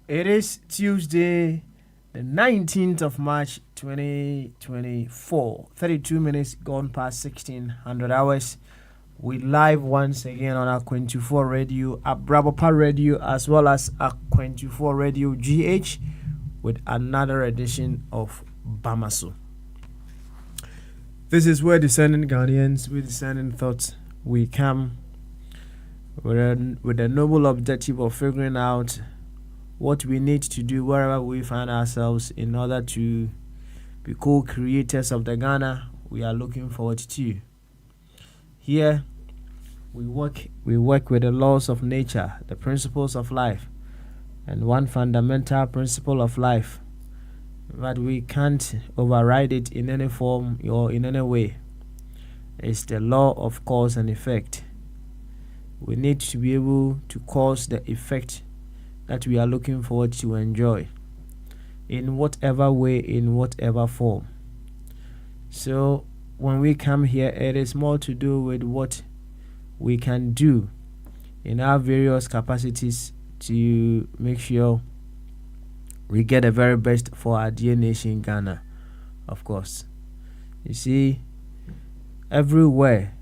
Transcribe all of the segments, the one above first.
It is Tuesday, the 19th of March, 2024. 32 minutes gone past 1600 hours. We live once again on our 24 Radio, Abrabapa Radio, as well as our 24 Radio GH with another edition of Bamaso. This is where discerning Ghanaians with discerning thoughts we come with a noble objective of figuring out what we need to do wherever we find ourselves in order to be co-creators of the Ghana we are looking forward to. Here, we work with the laws of nature, the principles of life, and one fundamental principle of life that we can't override it in any form or in any way is the law of cause and effect. We need to be able to cause the effect that we are looking forward to enjoy in whatever way, in whatever form. So when we come here, it is more to do with what we can do in our various capacities to make sure we get the very best for our dear nation, Ghana, of course. You see, everywhere,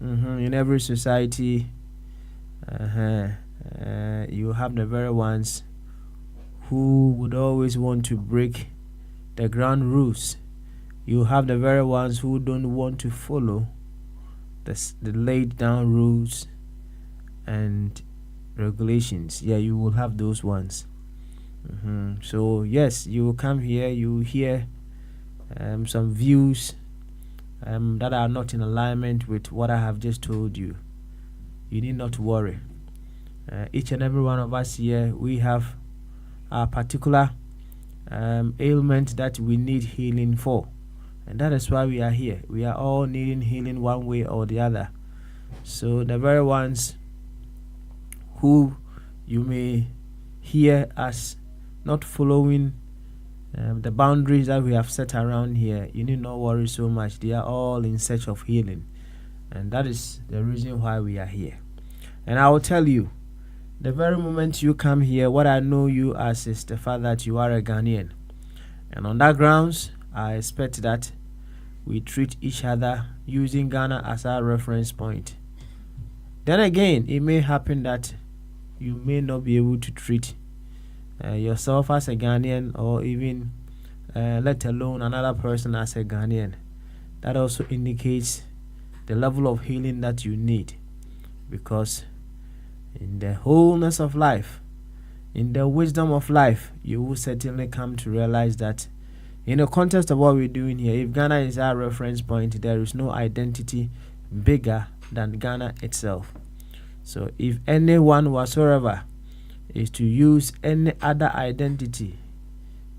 in every society, you have the very ones who would always want to break the ground rules. You have the very ones who don't want to follow the laid down rules and regulations. Yeah, you will have those ones. So yes, you will come here, you will hear some views that are not in alignment with what I have just told you. You need not worry. Each and every one of us here, we have a particular ailment that we need healing for, and that is why we are here. We are all needing healing one way or the other. So the very ones who you may hear as not following the boundaries that we have set around here, you need not worry so much. They are all in search of healing, and that is the reason why we are here. And I will tell you, the very moment you come here, what I know you as is the fact that you are a Ghanaian. And on that grounds, I expect that we treat each other using Ghana as our reference point. Then again, it may happen that you may not be able to treat yourself as a Ghanaian, or even let alone another person as a Ghanaian. That also indicates the level of healing that you need, because in the wholeness of life, in the wisdom of life, you will certainly come to realize that in the context of what we're doing here, if Ghana is our reference point, there is no identity bigger than Ghana itself. So if anyone whatsoever is to use any other identity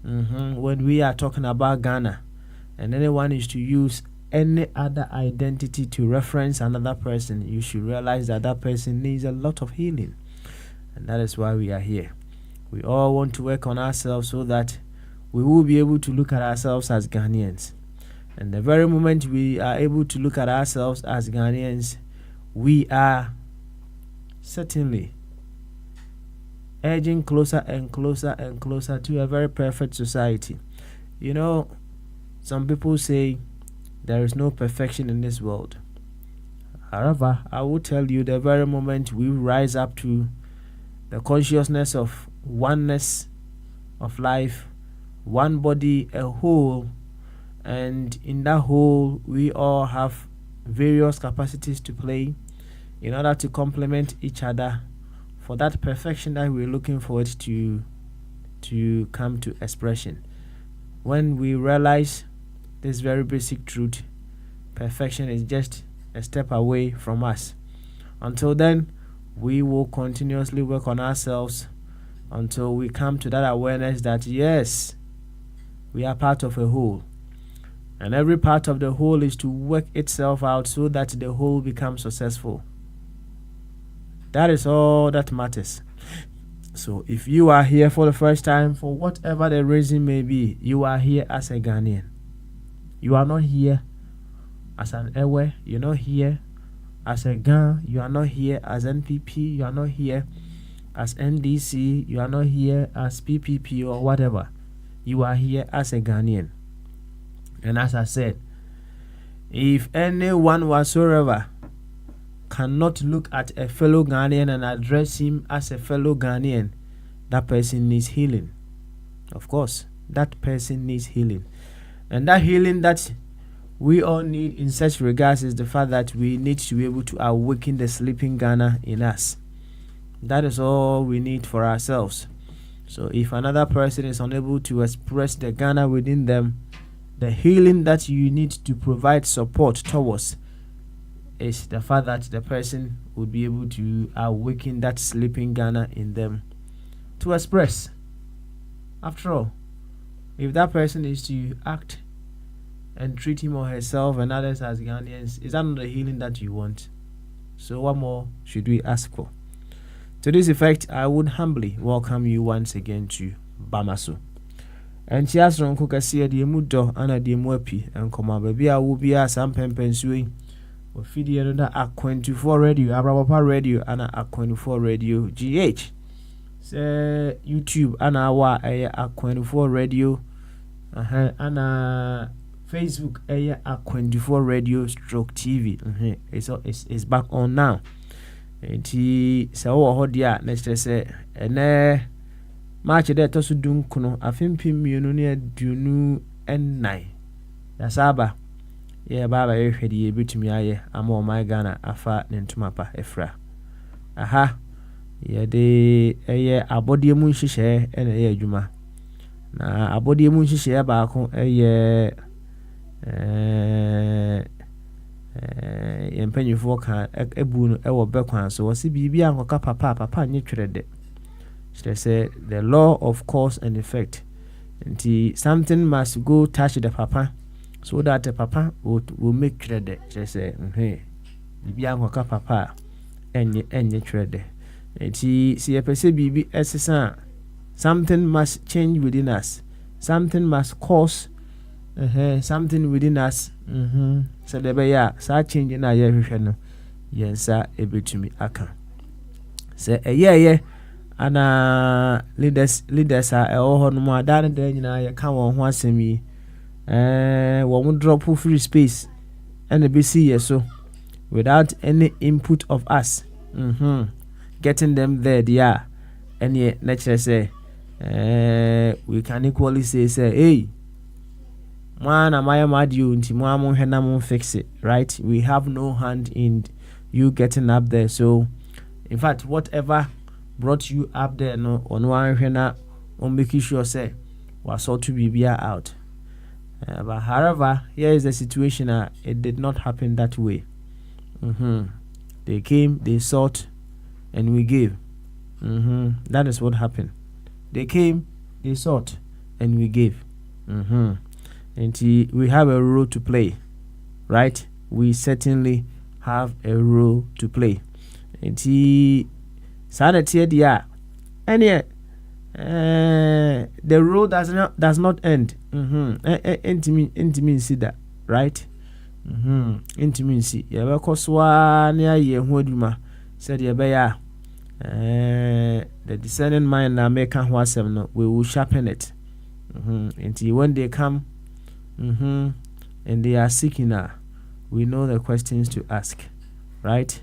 when we are talking about Ghana, and anyone is to use any other identity to reference another person, you should realize that that person needs a lot of healing. And that is why we are here. We all want to work on ourselves so that we will be able to look at ourselves as Ghanaians. And the very moment we are able to look at ourselves as Ghanaians, we are certainly edging closer and closer and closer to a very perfect society. You know, some people say there is no perfection in this world. However, I will tell you, the very moment we rise up to the consciousness of oneness of life, one body, a whole, and in that whole we all have various capacities to play in order to complement each other for that perfection that we're looking forward to come to expression. When we realize this very basic truth, perfection is just a step away from us. Until then, we will continuously work on ourselves until we come to that awareness that yes, we are part of a whole. And every part of the whole is to work itself out so that the whole becomes successful. That is all that matters. So if you are here for the first time, for whatever the reason may be, you are here as a Ghanaian. You are not here as an Ewe. You're not here as a GAN. You are not here as NPP. You are not here as NDC. You are not here as PPP or whatever. You are here as a Ghanaian. And as I said, if anyone whatsoever cannot look at a fellow Ghanaian and address him as a fellow Ghanaian, that person needs healing. Of course, that person needs healing. And that healing that we all need in such regards is the fact that we need to be able to awaken the sleeping Ghana in us. That is all we need for ourselves. So if another person is unable to express the Ghana within them, the healing that you need to provide support towards is the fact that the person would be able to awaken that sleeping Ghana in them to express. After all, if that person is to act and treat him or herself and others as Ghanaians, is that not the healing that you want? So what more should we ask for? To this effect, I would humbly welcome you once again to Bamaso. And she has run cook see the mudo and a demopi and come up baby I will be as some pensuing or feed the other at 24 radio, Abrapa radio, and at 24 radio GH. Say YouTube and our at 24 radio and Facebook at 24 radio stroke TV. It's back on now. And he saw how dear next say and March de tosu dun kuno afimpi mienu ne adunu ennai yasaba ye baba ye hwede ye betumi aye ama o my Ghana afa ne ntuma pa efra aha ye de eye abodie mu nhihye ene ye adwuma na abodie mu nhihye ba ko eye ye mpanyifo ka ebu no ewo bekwan so wo se bibia ankoka papa nye twerede. They say the law of cause and effect. And something must go touch the papa so that the papa will make credit. They say, hey, the papa and credit. And see a baby as something must change within us. Something must cause something within us. So the bay start changing our year. Yes, sir, a bit to me. I can say, yeah. Ana leaders are all on more than you come on one semi. One drop free space and the BC so without any input of us. Getting them there, they are. And yet, nature say, we can equally say, hey, man, am I mad you? Ntimuamu hennamu fix it, right? We have no hand in you getting up there. So, in fact, whatever brought you up there no on one hena on making sure say was all to be out. But however, here is the situation. It did not happen that way. They came, they sought, and we gave. That is what happened. They came, they sought, and we gave. And we have a role to play, right? We certainly have a role to play. And sanity dia and yet the road does not end. Intimacy that, right? Intimacy ya bekoswa na ye ho aduma said ye be ya the discerning mind na make ho asem no we will sharpen it. Until when they come and they are seeking we know the questions to ask, right?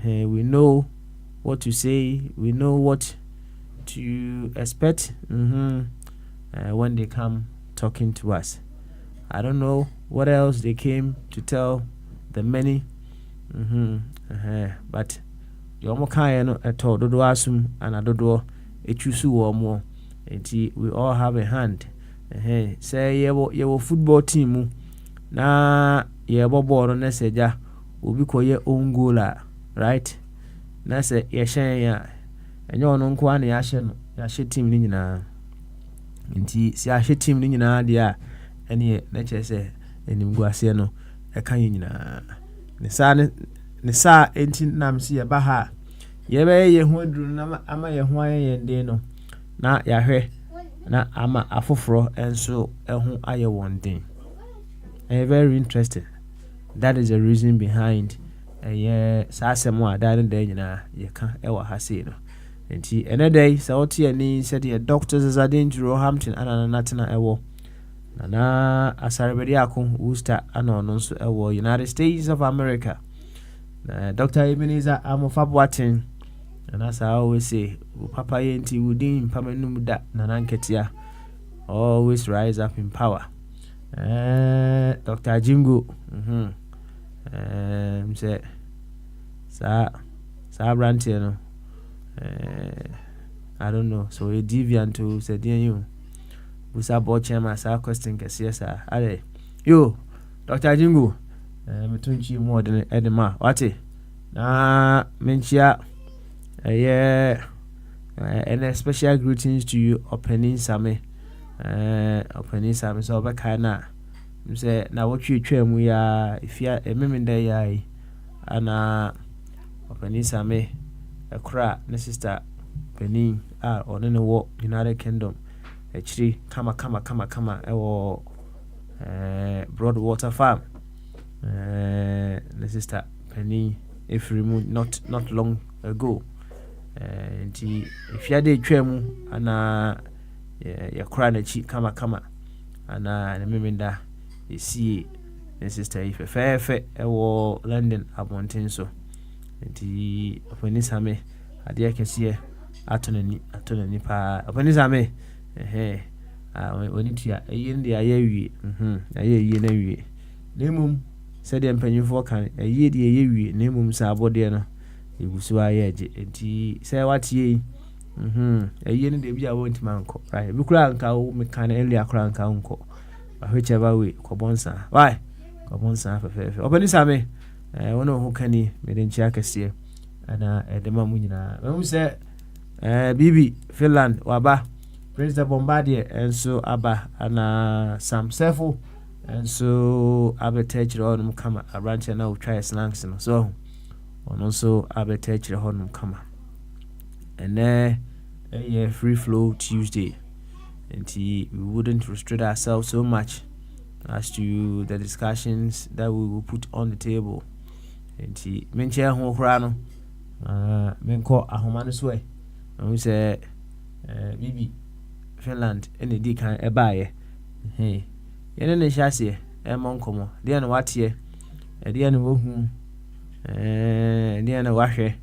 We know what to say, we know what to expect when they come talking to us. I don't know what else they came to tell the many but the omo kan no eto dodo asum ana dodo echusu wo mo enti we all have a hand say yewo football team mu na yebo ball no se ja obi koye own goal right na se ye hyen ya enyo no nko ana ya hye no ya hye team ni nyina enti si a hye team ni nyina dia ene na che se enimgu ase no e kan nyina ne sa enti nam si ye ba ha ye be ye ho aduru na ama ye ho aye yende no na ya hwe na ama afoforo enso ehu aye wondin very interesting. That is the reason behind saa asɛm a da ne da nyinaa yɛka ɛwɔ ha sei no nti ɛnɛ day sɛ wote ani sɛdeɛ Dr. Zazadin Roehampton ana natena ɛwɔ na asarebɛde ako Worcester ana ɔno nso ɛwɔ United States of America na Dr. Ebenezer Amofa Boateng and as I always say papa yenti wudin pamanum da nananketia always rise up in power. Dr. Jingo say sa brantie no I don't know so a deviant to say you busa board chairman sa question kese sa ale yo Dr. Jingo metunchi more than edema wate na menchia and a special greetings to you opening same so ba kana say na what you twam we are if ya ememenda yai ana opening same ekra na sister Penny on in the United Kingdom actually kama ewo Broadwater farm the sister Penny if removed not long ago if ya dey twam ana ya kra na chi kama ana na memenda esi ne sister ife fefe ewo London abonten so nti opani same ade akese atonani pa opani same oni tia eyi ndi ayewie ayewie na wie nemum said the mpanyufo kan eyi de ayewie nemum sa abode no egusu ayeje nti say watie eyi ne de bia wonti manko right bi kura nka wo mekan eli akura nka nko whichever way kobonsa why kobonsa fefe opani same wono ho kani medenchi akese ana edema mu nyina me say bibi Finland waba Prince the Bombardier enso aba ana Sam Sefo enso abetechire honum kama abranche na utwa slangs no so ono so abetechire honum kama ene free flow Tuesday and we wouldn't restrict ourselves so much as to the discussions that we will put on the table and menche ho kra no menko ahoma no so we say bibi Finland ene di kan ebaye yene ne hyase monkomo de na watie de na wohu de na wahwe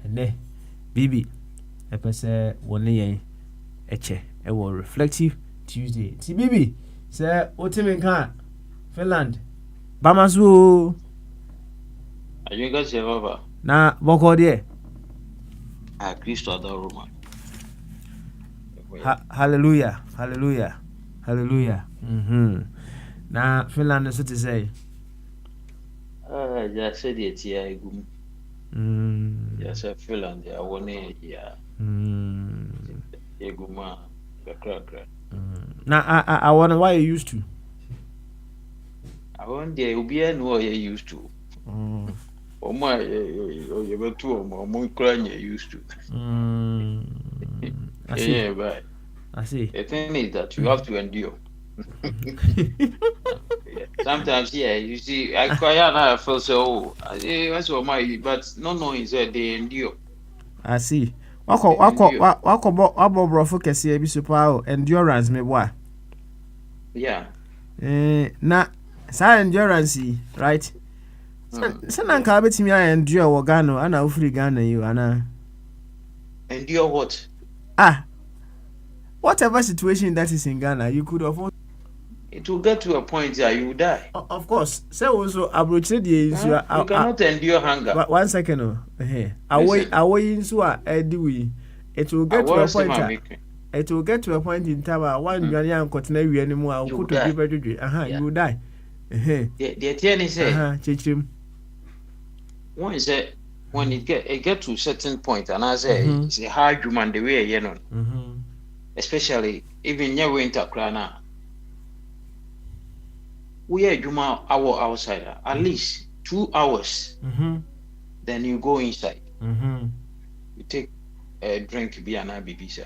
ene bibi epese woni yen eche ewo reflective Tuesday ti bibi say otimin kan Finland bamazu ayuga se baba na boko de Kristo adoruma hallelujah na Finland so to say ya said it ya igum ya say Finland ya woni ya iguma krakra na I wonder why you used to I wonder obi an wo you used to Oma you betu omo kra nya used to I but I see the thing is that you have to endure. Sometimes, you see, I feel so. That's what my, but no knowing that they endure. I see. Wako bro focus here be super endurance me boy. Yeah. Na sa endurance right? Sana nka betimi a endure wo Ghana ana ofri Ghana you ana. Endure what? Whatever situation that is in Ghana, you could afford. it will get to a point that you will die. Of course. Say also approach the You cannot endure hunger. 1 second. Away in Sua, Edui. It will get to a point. It will get to a point in time where one young continue anymore. I'll put to people. You will die. The attorney said, Chichim. One is that when it get to a certain point, and I say it's a hard human the way you know, especially even your winter crana. We are Juma hour outside, at least 2 hours. Then you go inside. You take a drink, beer and BBC.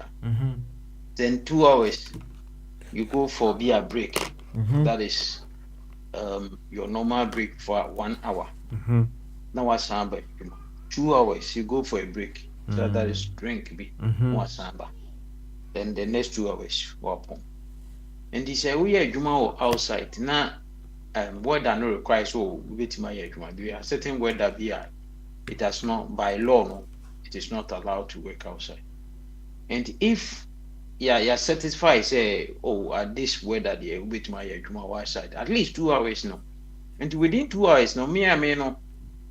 Then 2 hours, you go for beer break. That is your normal break for 1 hour. Now what's samba? 2 hours, you go for a break. So that is drink be samba. Then the next 2 hours, wapon. And he said, we are Juma outside now. Weather no requires so with my Juma. Certain weather be it has not by law, no, it is not allowed to work outside. And if you're satisfied, say, at this weather there with my Juma outside, at least 2 hours no. And within 2 hours, no, me no.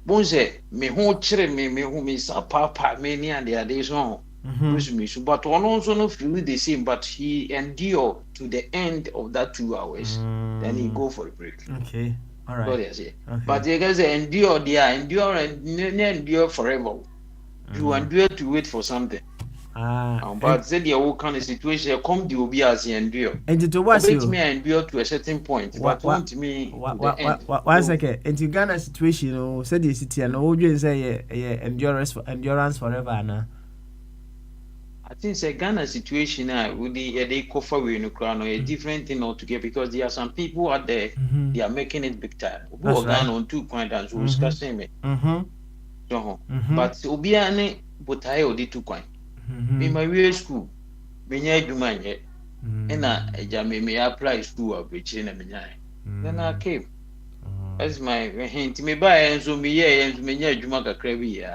Bonze me ho chere me ho me sa papa me ni and the days on. But one also no feel the same, but he endure to the end of that 2 hours. Then he go for a break. Okay, all right. Okay. But you guys endure and endure forever. You endure to wait for something. But then the whole kind of situation come to be as endure. And to what you me endure to a certain point. But want me 1 second. And to Ghana situation, you know, said the city and all you say endurance forever now. I think the Ghana situation with the cover we no crown a different thing altogether because there are some people out there they are making it big time. Who are Ghana on 2 coins and who's discussing me. But Obiane Botae or the 2 coins. In my real school, Benya Jumanye, and I jammy me apply school of which in a minyan. Then I came. That's my hint. Me buy and so me and Menya Jumaka Crabby.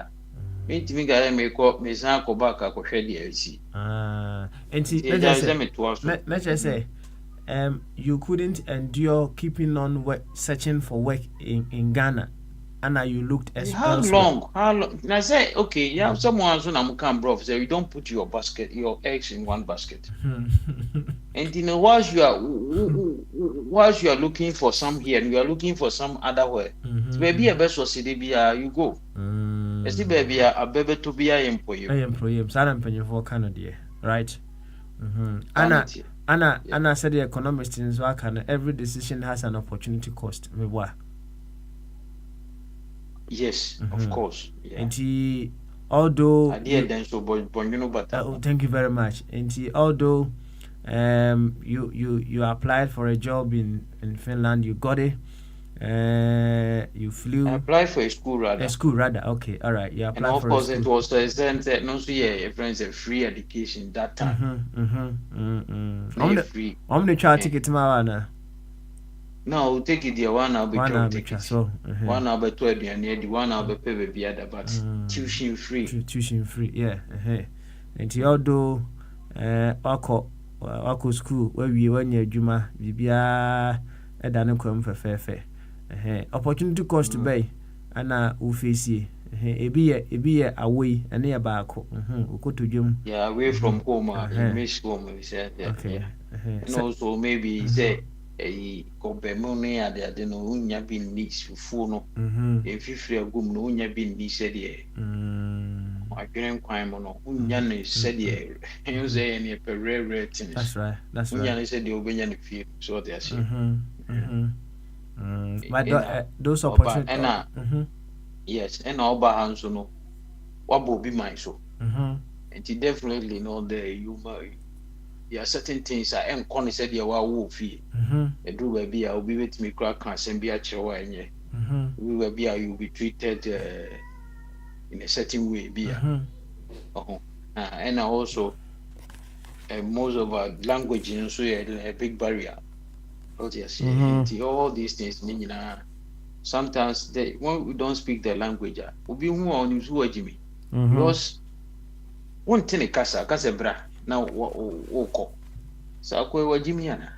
Meet me, I may call Miss Uncle Baka for Shady. And let's just say, you couldn't endure keeping on searching for work in Ghana. And now you looked as how long? And I say, okay, you have someone so I'm come bro. Say you don't put your eggs in one basket. And you know, whilst you are looking for some here and you are looking for some other way, maybe a best was you go. See, baby, a baby to be a employee. Canada, right? Anna said the economist in Zwakana, every decision has an opportunity cost. Yes, of course. Yeah. And although thank you very much. And although you applied for a job in Finland, you got it. You flew. I applied for a school rather. Okay, all right. You applied and of for course a school. It was no friends a free education that time. Free. I'm the child ticket tomorrow. No, we'll take it there 1 hour between tickets. So 1 hour 12 and the 1 hour pay baby other, but tuition free. Tuition free, yeah. And although Wako school where we were near Juma, Bibia Edan come for fair. Opportunity cost to buy and ufesi. A be away and near Bako. Go to Jum. Yeah, away from home, miss home, we said. Okay. And also maybe say a compemone and the unya bin needs funo. If you free a gum, no unya bin ni said ye. I can't climb on unya said ye. You say any rare rating. That's right. Unya said the Obinian field, so they are but those opportunities. Yes, and all by hands no. What will be my so? And you definitely know that there are certain things I am calling said you are wolfy. A do baby, I will be with me crack and be at your way. We will be, you will be treated in a certain way. Be and also most of our language in so a big barrier. All these things mean sometimes when we don't speak the language, we be who on you Jimmy. Because one thing a casa bra now woko. So I call Jimmy Anna.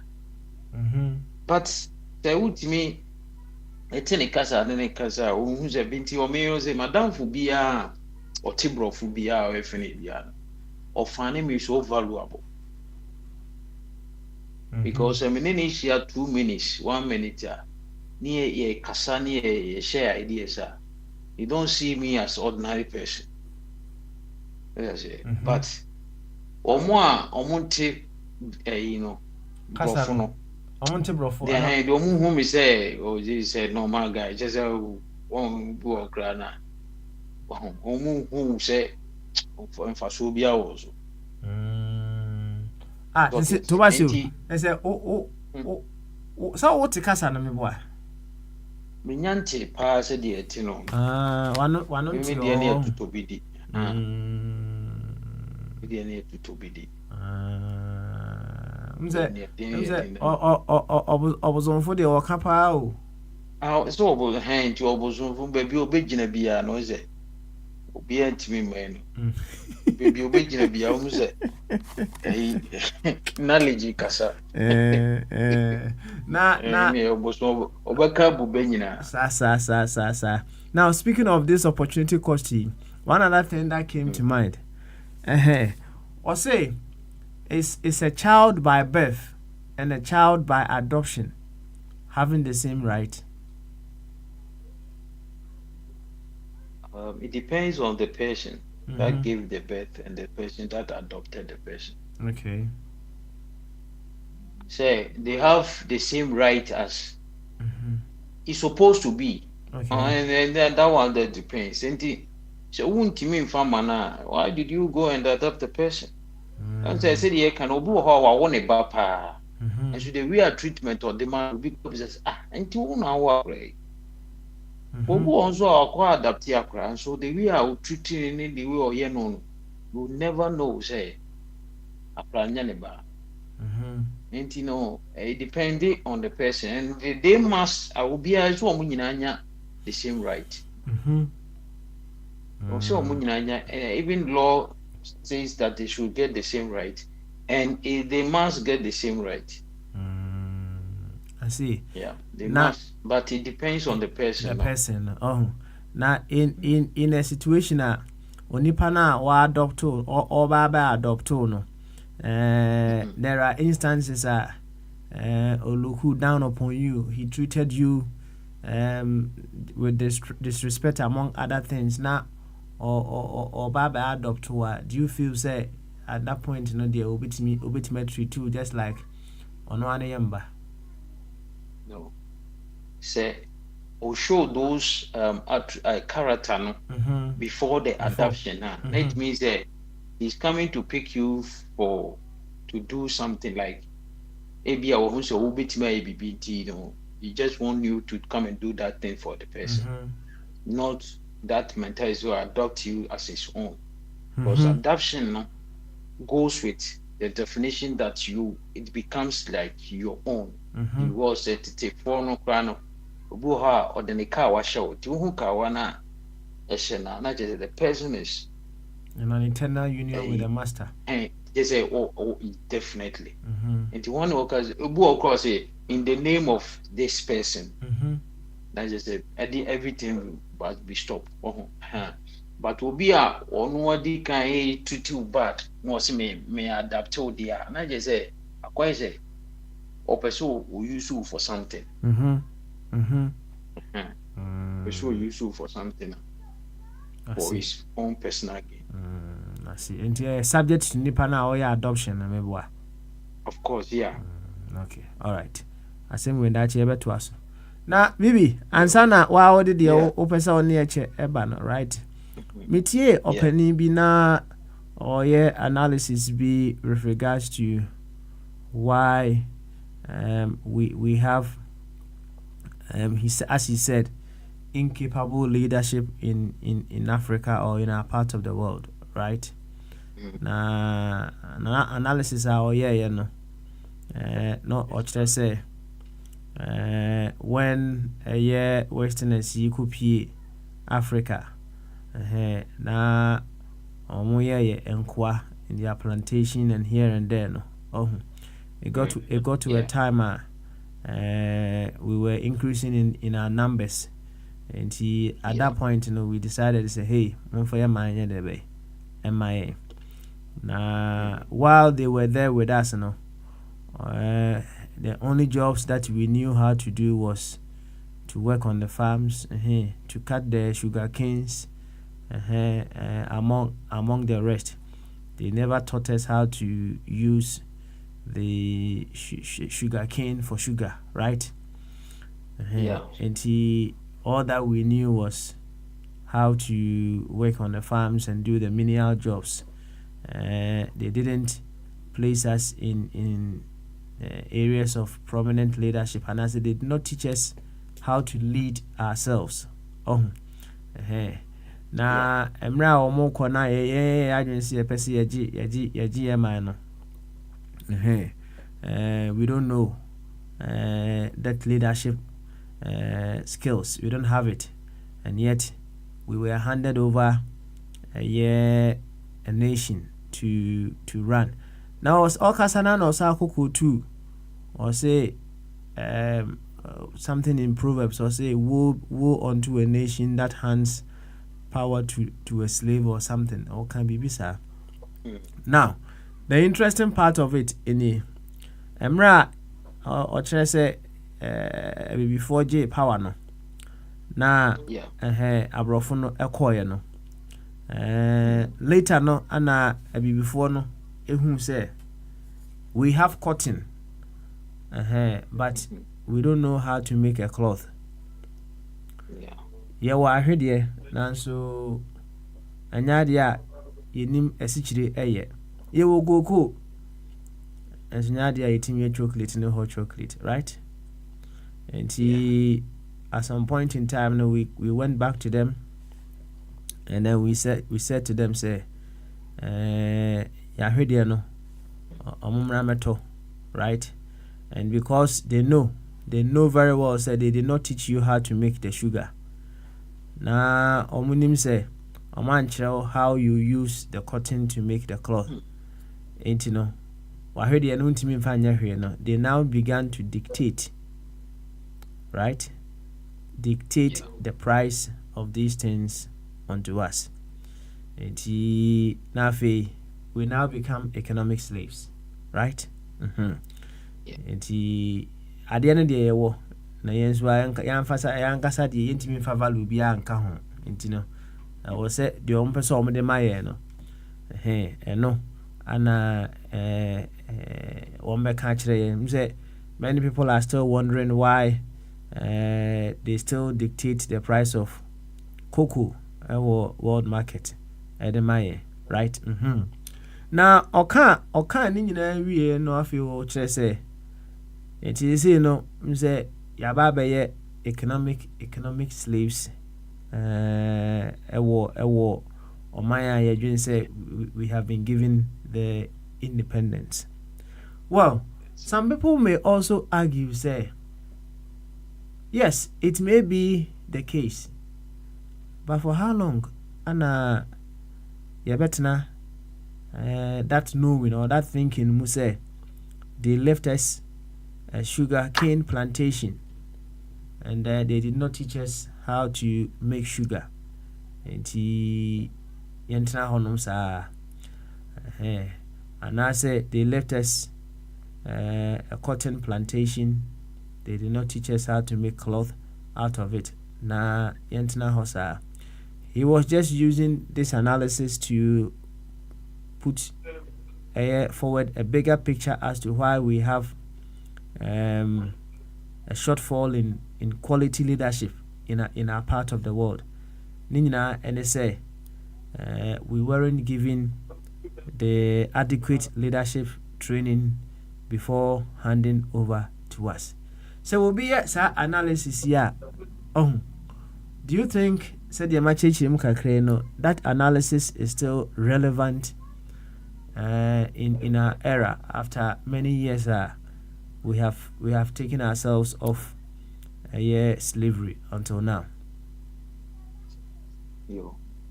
but say ultimi etene kasa ne kasa ohun se binti o me say madam fu bia o tibro fu bia o efene bia o fane me so valuable because I mean any share 2 minutes 1 minute near ye kasa near share ideas you don't see me as ordinary person. Yes, but omonte you know brofono omonte brofo they hand who me say oh this said normal guy just one go grana who say for so bia also to ba say I say so what kasa na me boy me nyante pa se de eti no wano me de na tutobidi me de na tutobidi mze obozonfo de o kapa o so obo hand to obozonfo baby obegina bia no ze obi antimi man baby obegina bia o mze knowledge kasa na me obozonfo obaka bu benyina sa. Now speaking of this opportunity cost, one other thing that came to mind or say it's a child by birth and a child by adoption having the same right. It depends on the person that gave the birth and the person that adopted the person. Okay. Say they have the same right as it's supposed to be. Okay. And that one that depends. So why did you go and adopt the person? And so I said, yeah, can obu how I want a bapa. And so the real treatment or the man will be says, and you know right. Obu also are adapt yakra, and so the way I will treat it in the way or you never know, say a plan yaneba. And you know, it depending on the person, and they must I will be as one the same right. Also, even law says that they should get the same right, and they must get the same right. I see. Yeah, they must, but it depends on the person. The person. Oh, now in a situation onipa na wa adopt or baba adopt no. There are instances look down upon you. He treated you with disrespect among other things. Now or baba adopt do you feel say at that point you know they obit treat you just like on one yamba? No. Say or show those character no, before the adoption. That means that he's coming to pick you to do something like maybe our home so bit you know, he just want you to come and do that thing for the person. Not that mentality to adopt you as his own. Because adoption no, goes with the definition that it becomes like your own. You was said to take for no crown buha or the car was show to who kawana not just the person is in an internal union with the master. And they say, oh, definitely. And the one workers across in the name of this person. That just say everything must be stopped. But will be a onward can treat you bad was may adapt to the and I just say quite say or pursue will use you for something. Pursue use you for something for his own personal gain. I see. And subject to nipa na or your adoption maybe. Of course, yeah. Okay, all right. I say we that you to us. Now, Bibi, ansana wa did the opesa on near eba right? Metie openi bi na or analysis be with regards to why we have as he said incapable leadership in Africa or in our part of the world, right? Na analysis no or say when Westerners you could Africa na enkwa in their plantation and here and there no. It got to a time we were increasing in our numbers. And at that point, we decided to say, hey, MIA. Now, while they were there with us, the only jobs that we knew how to do was to work on the farms, to cut the sugar canes, among the rest. They never taught us how to use the sugar cane for sugar, right? And all that we knew was how to work on the farms and do the menial jobs. They didn't place us in areas of prominent leadership, and as they did not teach us how to lead ourselves. Na emra omo kona agency epese yaji no. We don't know that leadership skills. We don't have it, and yet we were handed over a nation to run. Now, was Okasana no Sakuku too, or say something in Proverbs, or say woe unto a nation that hands power to a slave or something, or can be bisa. Now, the interesting part of it in Emra or say before J power no. Na abrofo no ekoye no. Later no ana before no ehun say we have cotton. But we don't know how to make a cloth. Yeah, wa ahwede na so anyade a yenim esichire eye. Ye wo goko. Anyade a yetimi chocolate no hot chocolate, right? And at some point in time, we went back to them, and then we said to them, say, "Yahweh no, omumrameto, right?" And because they know very well, said they did not teach you how to make the sugar. Na omunim say, omanchero how you use the cotton to make the cloth. Ain't you know? Wahweh no ntimi mfa nya no. They now began to dictate. Right? Dictate the price of these things unto us. And we now become economic slaves. Right? And at the end of the day, na yenswa yankasa de yentimi fa value bia anka ho. Ntino I will say the person omo de maye no. Eno ana wombe ka kire say many people are still wondering why they still dictate the price of cocoa world market edemaye, right? Now oka ni nyina wie no afi wo kire say it is no say yaba be economic slaves ewo omaya yedwin say we have been given the independence. Well, some people may also argue say yes, it may be the case, but for how long? Anna yabetna that knowing or that thinking muse they left us a sugar cane plantation, and they did not teach us how to make sugar. And yentna honum sa and I said they left us a cotton plantation. They did not teach us how to make cloth out of it. Na yentna hosa. He was just using this analysis to put forward a bigger picture as to why we have a shortfall in quality leadership in our part of the world. Nina and say we weren't given the adequate leadership training before handing over to us. So we'll be at analysis here. Do you think said that analysis is still relevant in our era after many years we have taken ourselves off slavery until now?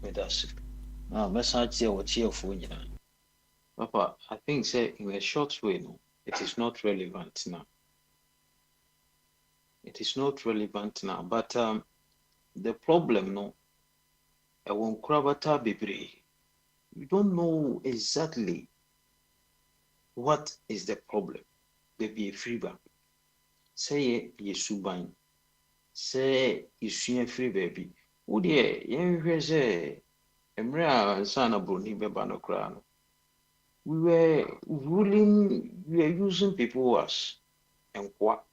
That's message what you for Papa, I think say in a short way, no, it is not relevant now. it is not relevant now. But the problem, no, I won't krabata bebre. We don't know exactly what is the problem. Baby a free back. Say ye suban. Say you swing free baby. Would ye, yen say, Emra son of Bruni Bebano crown. We were ruling, we were using people as and what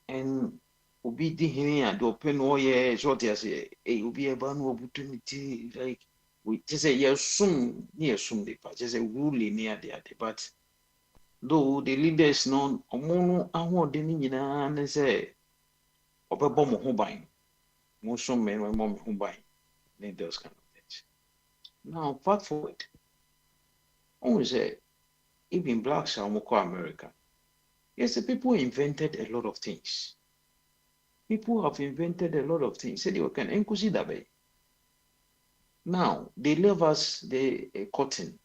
and obi di hini a do open o ye short ya say e obi e ba no opportunity like we just say yesum ni yesum de pa just say ruling ni ade ade but though the leaders no omo no ahode ni nyina ne say obebo mo ho ban mo so me mo ho ban then those kind of things. Now fast forward, I say even blacks are more America. Yes, the people invented a lot of things. People have invented a lot of things. Said you can enkusi dabe. Now they love us the cotton.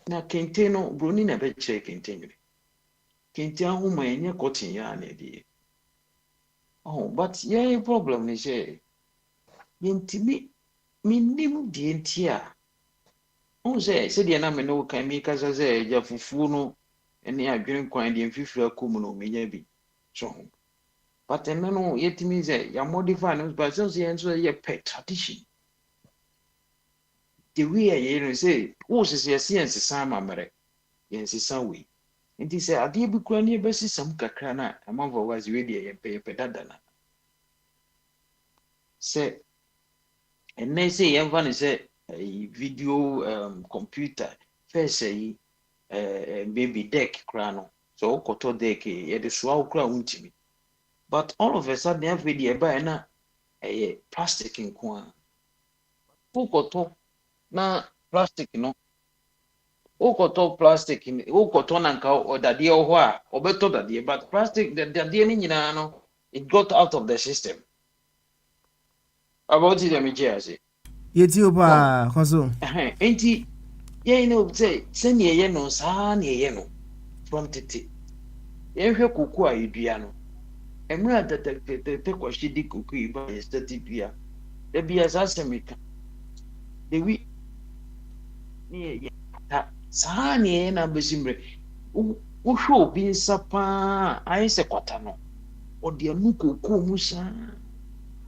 Now kente no broni na be che kente. Kente ahuma enye cotton ya na die. Oh, but yeah, problem is say yentimi minim die ntia. On say said ya na me no kan mi kasa say ja fufu no ene adwen kwan die mfifira akum no menya bi. So but no yet means that you modify no but so say pet tradition. The way you say, oh, say science some amere. Yes, some way. And he said, I did be cranny best some cacrana among was really a pay pedadana. Say, and they say, everyone is a video computer, first say, maybe deck crano. So, koto deck, a the swell crown to me. But all of a sudden, every day, by na a plastic in coin. Koto na plastic no. Okoto plastic in Okoto nanka or daddy or wha or better daddy, but plastic the daddy no, it got out of the system. About it, Amijazi. Yeti pa koso. Ain't he? Yeah, you know, say, send ye no, san ye no, from Titi. Every cuckoo, Idiano. And we had the take what she did cuckoo by a steady beer. The beers as a maker. The we near Sani na besimre wohwe obi nsa paa ayɛ sɛ kwata no ɔde anu kokoo mu saa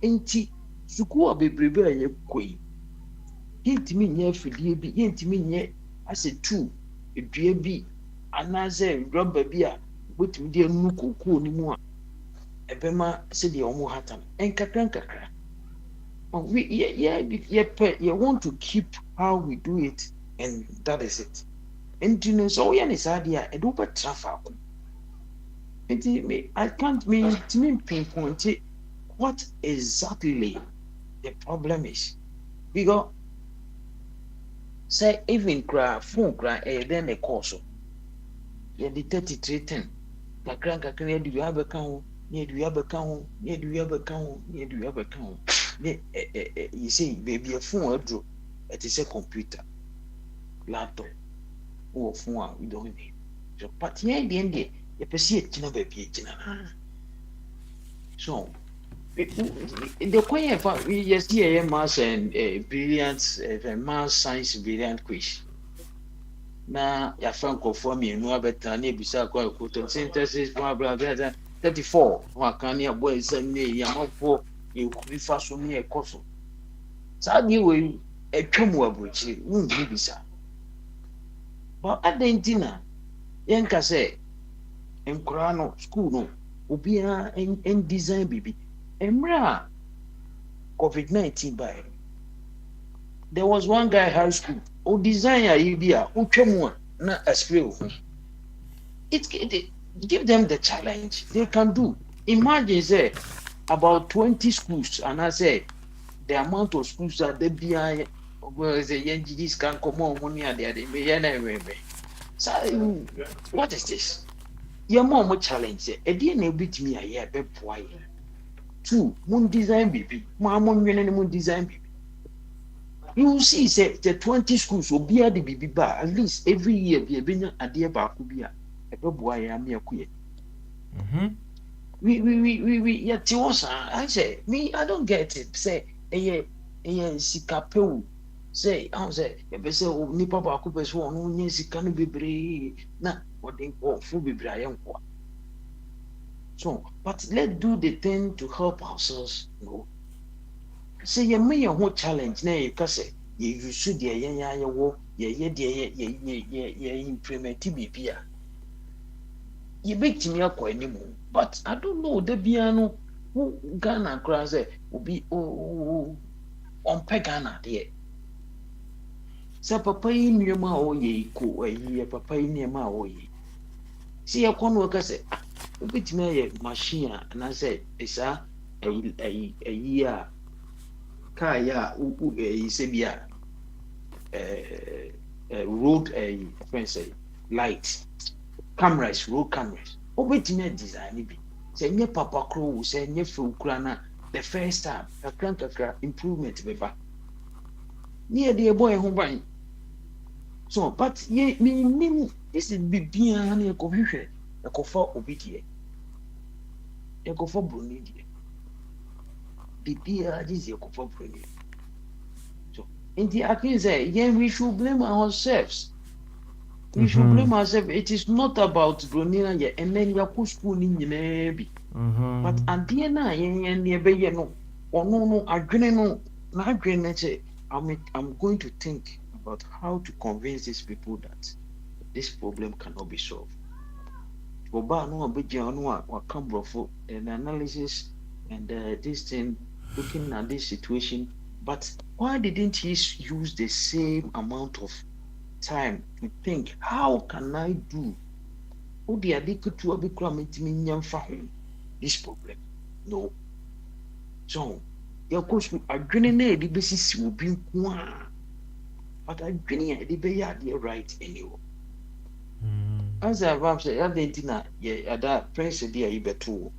enti sukuu a bebrebe a yɛkɔ yi yɛntumi nyɛ afidie bi yɛntumi nyɛ asɛ tu edua bi anaasɛ rɔba bi a wobɛtumi de anu kokoo no mu a ɛbɛma sɛdeɛ ɔmo hata no nkakra we want to keep how we do it and that is it. And you know, so yeah, this idea, I do but traffic. I can't pinpoint it what exactly the problem is. Because say even phone then the course. Yeah, the 3310. Kakran do you have a count? Yeah, do you have a count? Yeah, do you have a count? Yeah, do you have a count? You see, baby, a phone draw. It is a computer, laptop. Or phone we don't need. So, but yeah, the end, you perceive it, baby. So, the question we just hear mass and brilliant, mass science brilliant quiz. Now, your friend conform me, no better, beside quote synthesis, blah blah blah. 34. What can your boys send me? You're for you fast for me a course. Sadly, we a chumwa which won't be so. But at the dinner, Yanka say, and Corano school no, Ubia and design baby. Emra COVID-19 by. There was one guy high school, who design a Ibia, who came not a skill. It give them the challenge they can do. Imagine say about 20 schools, and I say the amount of schools that they be. Well, the NGDs can come on money and they so what is this? Your mom challenge it. A DNA beat me a year before. 2 moon design baby. Mamma moon design baby. You see, say the 20 schools will be at the baby bar at least every year. Be a bin a dear bar could be a boy. I'm here queer. we yet I say me I don't get it. Say sikapew. Say I say you say nipa ba ko be so ono nya sika no bebre na odin ko fu bebre ayenko. So but let's do the thing to help ourselves, Say you may your challenge na you say you should ye wo ye implement bibia. You make me akọ anymore. But I don't know the piano who Ghana cross will be on Ghana there. So papa in your ma o ye ko ye papa in your ma o ye. See a con worker say bit me a machine and I said it's a year kaya sebia road friend say light cameras road cameras obetime design bi say nye papa kro say nye fe kura na the first time kakra improvement beba near the boy ho ban so but ye me this is bibia na ko hwehwe e ko fa obidie e ko fa broni die bibia this e ko fa broni so in the accuse yeah we should blame ourselves. We should blame ourselves. It is not about Bronina yet, and then you are school in maybe. But at the end, I'm going to think about how to convince these people that this problem cannot be solved. An analysis and this thing, looking at this situation, but why didn't he use the same amount of time to think, how can I do this problem? No. So, your course, I grenade the basis will be one, but I grenade the bay right anyway. As I've said, I didn't know, yeah, that press a dear Ibeto,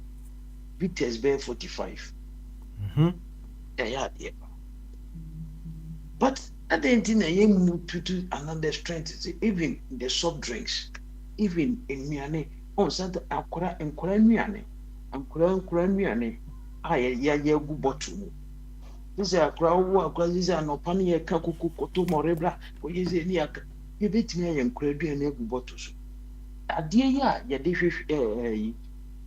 Vitas Bear 45. Yeah. But I didn't know you move to another strength, even the soft drinks, even in Miane, on Santa Aquara and Coramiane, and Coramiane, I good bottom. This is a crowd, this is an opania kakuku, koto morebra, or is a near, you bet me and crabby and egg bottles. A dear ya dish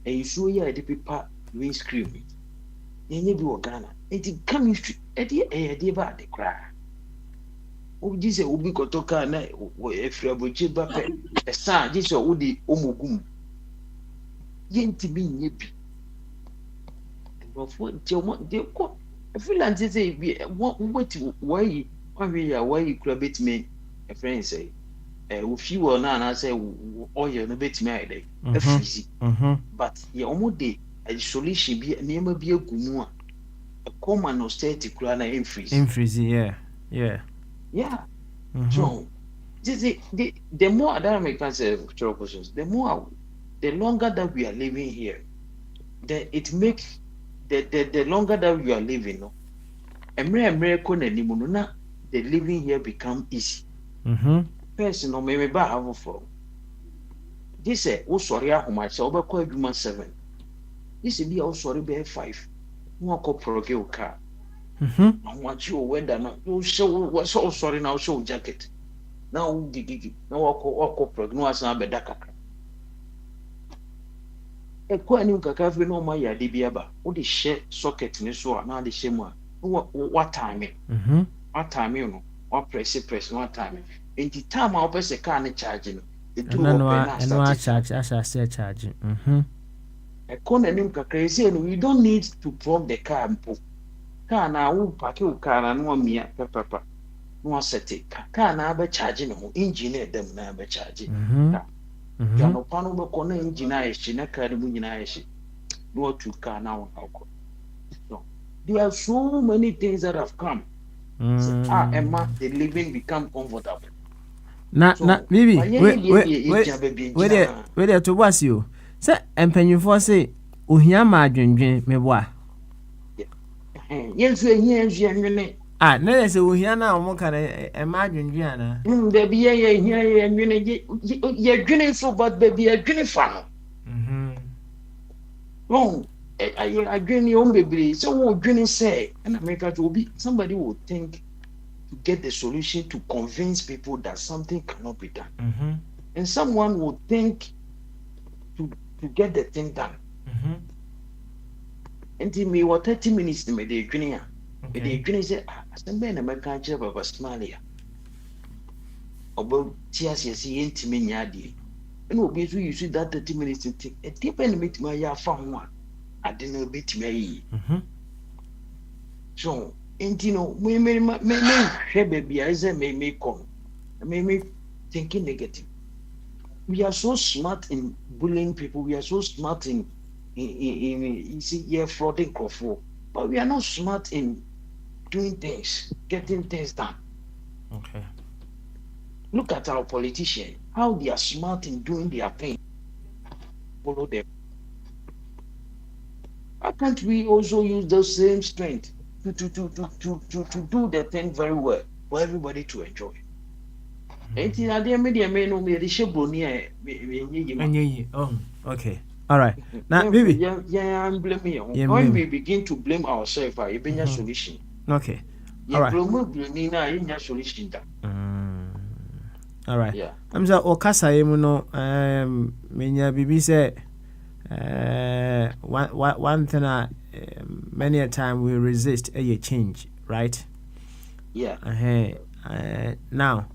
a so ya the paper windscreen. You need to Ghana. It is coming street, a dear bad the cry. This is Ubi Kotoka na Efrabuchi Bape, a son, this or Udi Omugum. Yenti be nippy. But what they call a freelance say, what why you crabit me, a friend say, if you were none, I say, oh, you're a bit married, a freezy. But you almost day, a solution be a name of be a gumua, a common or static crana in freeze. In freezy, yeah. So the more that I can say the longer that we are living here, it makes the longer that we are living, no, the living here become easy. Person or maybe by have for this say oh sorry how much over call you 7. This be oh sorry be 5. No call proge car. I want you weather now. You show what's so sorry now, show jacket. Now, gigi, now walk prognosis and be dakaka. A quantum cacafe no my dibiaba. What is share socket in so now the same one. What time? What time you know? What press, what time? In the time I'll press a car charging. No charge, as I say, charging. A quantum crazy, and we don't need to prop the car and put. Car now, pack your car and 1 mere pepper. No set it. Car now be charging them, engineer them now be charging. No panel corner engineer, she never carry engineer. No 2 car now. So there are so many things that have come. Emma, the living become comfortable. Nah, baby, wait, to was you. Say, and penny for say, Uhia margin, me boy. Yes, Never say Uhia now, what can I imagine, Gianna? Baby, you're grinning so, but baby, a grinning fan. Oh, I dream your own baby. So what dream say? And America will be somebody will think to get the solution to convince people that something cannot be done. Mm-hmm. And someone will think to get the thing done. Mm-hmm. And me what 30 minutes me the dream. Okay. The dream say somebody in America chair Baba Somalia. About tears yes intimi nyadi. And will be you see that 30 minutes to think. A deep enemy to my found one. I didn't beat me. Mm-hmm. So, and you know, me baby, I say me come, me thinking negative. We are so smart in bullying people. We are so smart in you see, yeah, frauding control, but we are not smart in doing things, getting things done. Okay. Look at our politicians, how they are smart in doing their thing. Follow them. Why can't we also use the same strength to do the thing very well for everybody to enjoy? Enti na dey media me no me dey shebroni e enyi. Oh, okay. All right. Now, baby. Yeah, I'm blaming. When we begin to blame ourselves, I bring solution. Okay. All right. Blame na in solution da. All right. Yeah. I'm say okasa yemu no menya bibi say one thing many a time we resist a change, right? Yeah. Now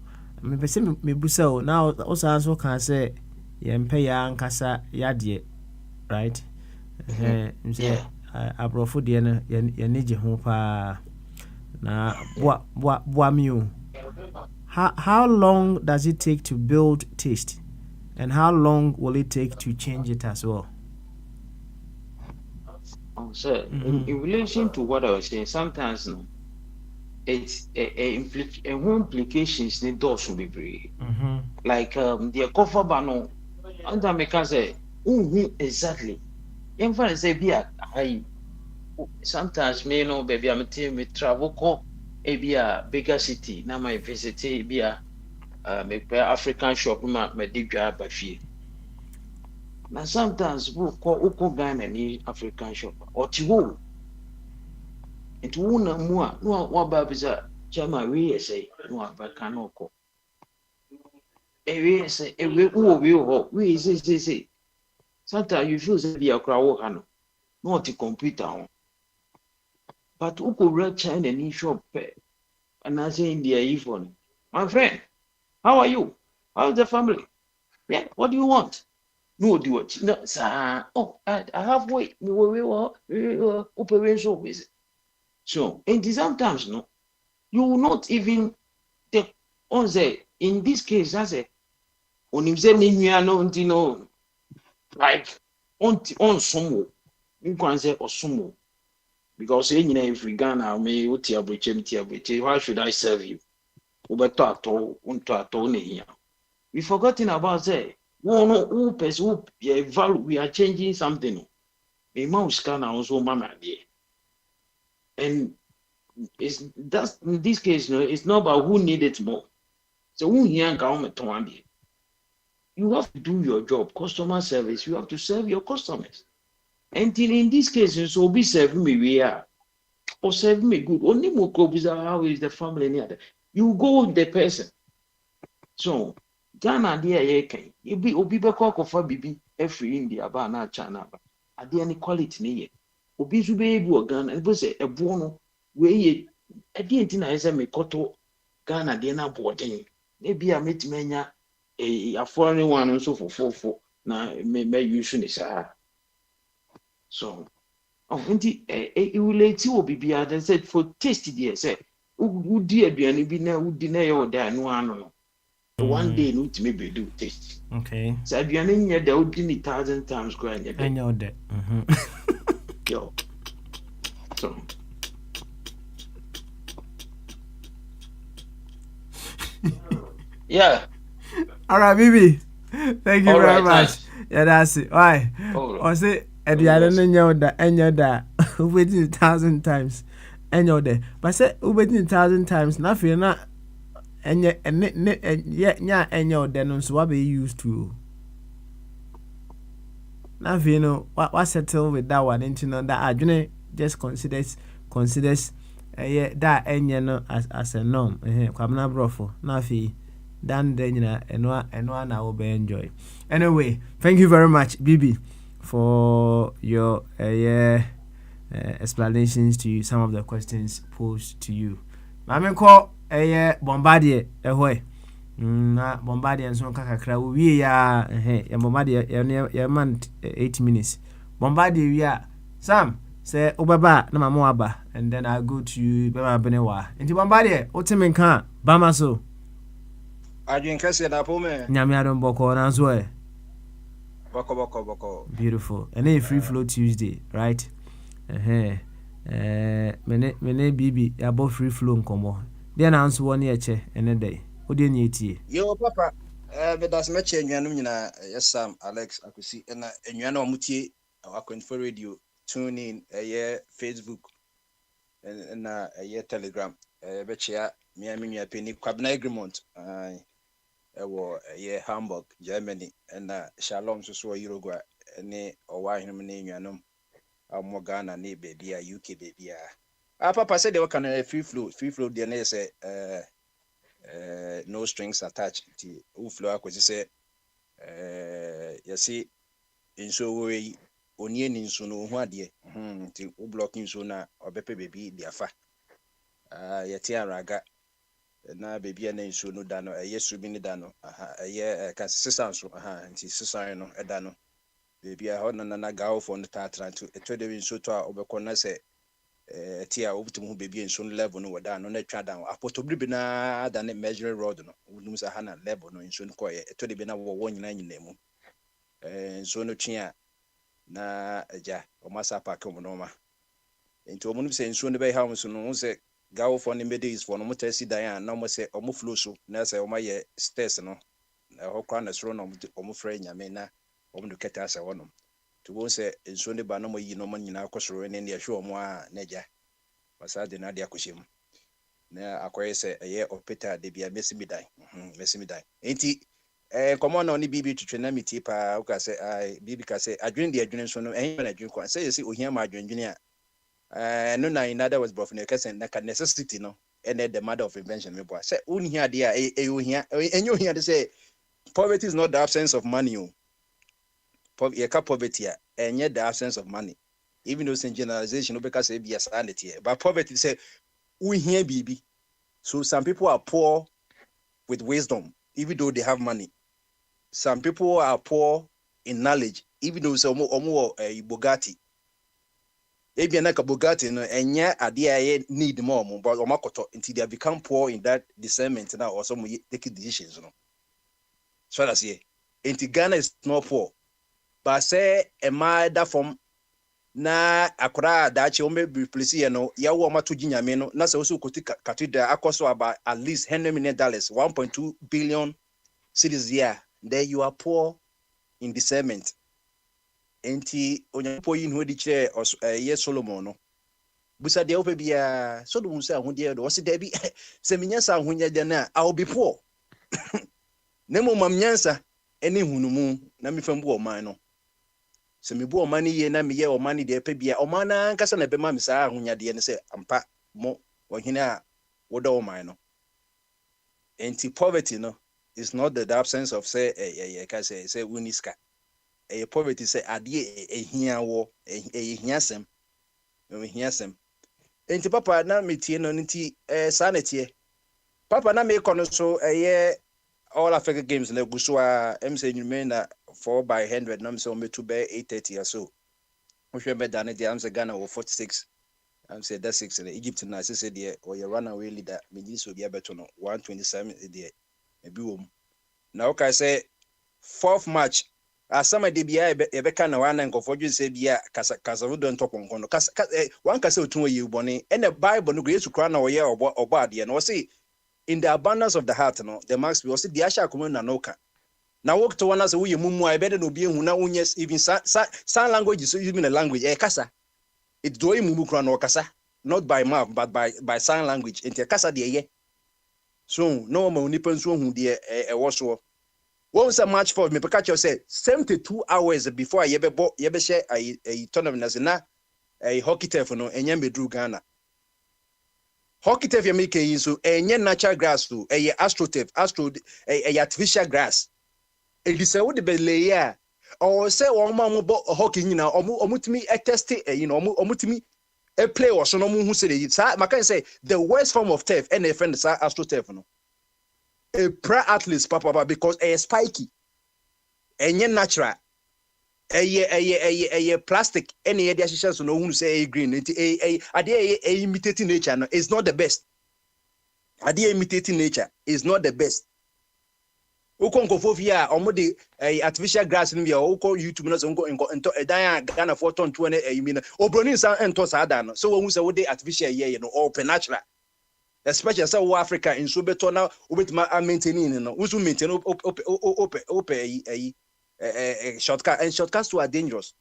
me pese me busa now also can say yempe ya nkasa yade, right? Say abrofo de no ye neje ho pa na boa mi o. How long does it take to build taste, and how long will it take to change it as well? So in relation to what I was saying, sometimes no, it's implications need doors to be brave. Like the cover bano, and I can say, exactly. In fact, say I sometimes me no baby I'm me travel call a bigger city. Now my visit be a African shop me dig job by fee. Now sometimes we call Ghana any African shop or Tiwo. And to one more, no one babisa, Chama, we say, no, but cannot call. We say, we say, sometimes you feel that be a crowd, not to compete on. But who could read China any shop, and I say India, even my friend, how are you? How's the family? Yeah, what do you want? No, do what? No, sir. Oh, I have wait. We were operation with. So, and sometimes no, you will not even take on the in this case as a on him say no, like on some you can say or sumo because if we Ghana me why should I serve you? We forgotten about say who person who value we are changing something. A mouse can also mama there. And it's that's in this case, it's not about who need it more. So who here government you have to do your job, customer service. You have to serve your customers. Until in this case, so be serving me we are or serve me good. Only more how is the family near? You go with the person. So Ghana there can you be obibeko for bibi every India ba na China ba. Ade any quality ne obi so be ebu Ghana e say ebo no we ye ade enti na say me koto Ghana de na boden e bia metimanya foreign one so for na me use ni sa so enti e relate obi bia they said for taste there say udi aduane bi na udi na ye oda anu anu no one day no to me be do taste. Okay. So aduane nya da udi ni 1,000 times go anya. I know that. Yo. So. Yeah. All right, baby. Thank you very much. Yeah, that's it. Why? I say aduane no nya da waiting 1,000 times. Anya da. But say waiting 1,000 times na fe na enya nya enya da no so what be used to. Now you know what settle with that one into know that adwene just considers yeah that any no as a norm kwamna brofo na fi dan den nyina eno na wo be enjoy. Anyway, thank you very much Bibi for your explanations to some of the questions posed to you. Mame ko bombardier ehwe na bombardier nso kakra wo wie ya ya bombardier ya man 8 minutes bombardier wie a Sam say obaba na mama waba and then I go to you bema benewa nti bombardier otime nka bama so adwen kase na po me nyame adon boko na so boko beautiful and then free flow Tuesday right mene bibi ya bo free flow nkomo dia na nso woni eche ene day odi ni etie yo papa bedas meche enwanum nyina yes Sam Alex Akusi na enwana omutie akwanfo radio tune in Facebook na Telegram bechia miamia peni kwabna agreement ewo Hamburg Germany na Shalom so Uruguay ne owahinum ne enwanum Ghana ne baby UK baby papa said they were kind free flow there na say no strings attached to flow akwesi say you see inso we onie ni nso no ho ade ti o blocking so na obepe baby dia fa yeti araga na baby na nso no da no yesu bi ni da no ka sisa nso nti sisa no da no baby a ho na gawo for no tatra to eto de nso to a obekọ na se ti a obutum ho baby nso no level no wada no na twa down apotobri bi na da ne measuring rod no wonum sa ha na level no nso no ko eto de bi na wo nyina mu nso no twa na aja o masa park mo no ma enti o munum se nso ne be ha so no se gawo for ne medis for no mo tasi dan na mo se o mo flow so na se o ma ye stairs no na ho kwa na soro no o mo frɛ nyame na o mo do keta asa wono to bo se nso ne ba no mo yi no mo nyina akosoro ne ne hwe o mo a na aja wasa de na de akohyem na akoye se ye opeta de bia mesimidan enti komo na oni bibi twetwe na meti pa o ka se bibi ka se adwen de adwen so no na adwen kwa se yesi ohia ma adwendwen a no na in other words bro na kase na ka necessity no and the mother of invention me boy say unhia de a ohia enyo ohia de say poverty is not the absence of money poverty a enye the absence of money even though in generalization no because e be sanity but poverty say unhia bibi. So some people are poor with wisdom even though they have money. Some people are poor in knowledge, even though some Bugatti. Maybe another Bugatti no enya ade need more, but omakoto until they become poor in that discernment now or some taking decisions. No, so that's it. Until Ghana is not poor, but say a that from na akora dachi o maybe place here no ya wo ma to ginyame no na se wo so koti cathedral akoso about at least $100 million 1.2 billion cedis here. There you are poor in discernment. Enti onyapo yi no di kire ye Solomon no. Busa de ope bia Solomon say ahode do se da bi se menyansa ahonya de na I will be poor. Nemo mamnyansa ene hunumu na mefam bu oman no. Se me bu oman ye na me ye oman de epe bia oman na nkasa na be ma me sa ahonya de ne se ampa mo ohene a wodo oman no. Enti poverty no is not the absence of say uniska. Poverty say adie ehia wo ehiasem ehiasem. Enti papa na metie no nti sanete. Papa na me kono so all Africa games na guso a MC nyume na 4x100 na so me to be 830 or so. Ohwe be dane dia am say Ghana wo 46. I'm say that 6 in Egypt na say there or your runaway leader me ji so bia beto no 127 there. Ebi wom na o ka say 4th March asama de bia ebe ka na wana nkofo dwen say bia kasa wodo ntokon no kasa wan kasa otun ye ubone and the Bible no Yesu kra na oye obo ade no say in the abundance of the heart no there must be o say the asha komo na no ka na work to one as we mumu a ebe de no bi ehu na unyes even sign language so you mean a language kasa it do e mumu kra na kasa not by mouth but by sign language enti kasa de ye. So no ma onipa nso hu de e wo so Once a match for me, Pikachu said 72 hours before I ever share a tournament as a hockey turf no enye medru Ghana. Hockey turf you make so enye natural grass to a astro a artificial grass. It is a would be layer or say one man hockey nyina omutimi test omutimi a play or so no who say it say the worst form of turf and a friend astro turf no. A pro athlete papa because a spiky enye natural a plastic any idea so no who say green a imitating nature no is not the best. Idea imitating nature is not the best. Ukonkofofia omode artificial grass no bia uko YouTube no so nko dan Ghana for ton 20 mean obroni san ento sa da no so who say wo dey artificial ye no or natural. Especially South Africa in so better now with my maintaining no we should maintain shortcut and shortcuts are dangerous.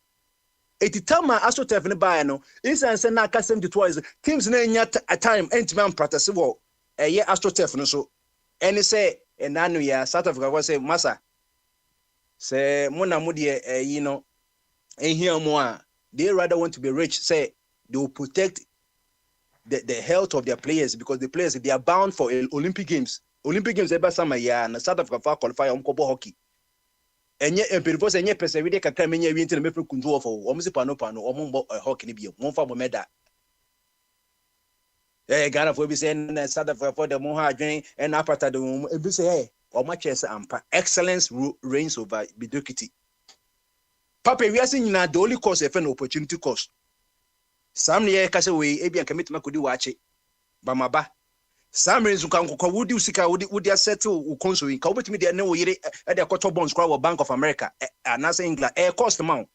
Eti tama asotef ne buy no insan say na kasem de toys teams na nya a time entman practice wo ye asotef no so any say enanu ya South Africa go say massa say mona mo de ehia mo a they rather want to be rich say they will protect the health of their players because the players they are bound for Olympic Games. Olympic Games ever summer year and South Africa qualify kobo hockey. Enye empirifo se enye pese we dey kakra menye wi ntina mefre kundu for omo se pano omo hockey ni bi mo fa mo meda. Ghana for be say South Africa for the mo ha adwen and apata de mo e bi say omo chese ampa excellence reigns over mediocrity. Papa we are seeing na the only course e fe no opportunity course. Sam ne kase we ebia kamitma kodi wache bamaba Sam reason kan ko wudi usika wudi settle u konso in ka obetimi de ne wo yire e de kwato bonds kwa Bank of America anasa England cost amount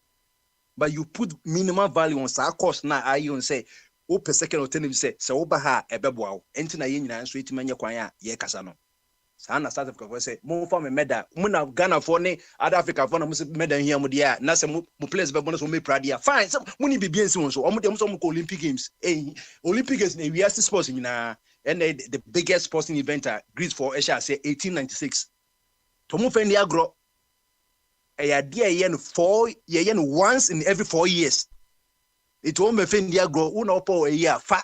but you put minimum value on sa cost na ayon say o per second alternative say se wo ba ha ebeboa wo enti na ye nyina so etimanye kwan a ye kasa no sana South Africa go say mo for me medal mo na Ghana for ne other Africa for na mo medal here mo dia na se mo players be bonus mo me pradia fine so mo ni bibia nsi won so mo dem so mo Olympic Games Olympic Games na we are sports nyina and the biggest sporting event Greece for Asia say 1896 to mo fendi agro ya dia ye no 4 ye no once in every 4 years it won't me fendi agro una opo a year fa.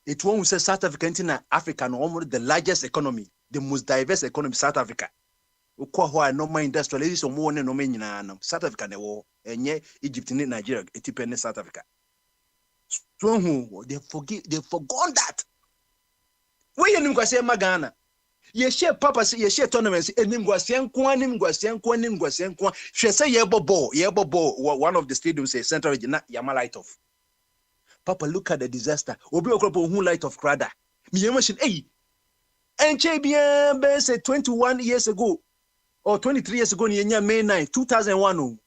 It won't say South Africa in Africa no the largest economy, the most diverse economy South Africa. Ukwa no more industrialists or more no mean South Africa ne war and Egypt in Nigeria, Ethiopia South Africa. So they forgot that. Where you go say Magana? Ye share papa ye share tournaments and nim gwasian she say yebo one of the stadiums say Central Region Yama Light Off. Papa, look at the disaster. Obi okropo who light of crada. Me machine, hey. And bien say 21 years ago or 23 years ago, May 9th, 2001.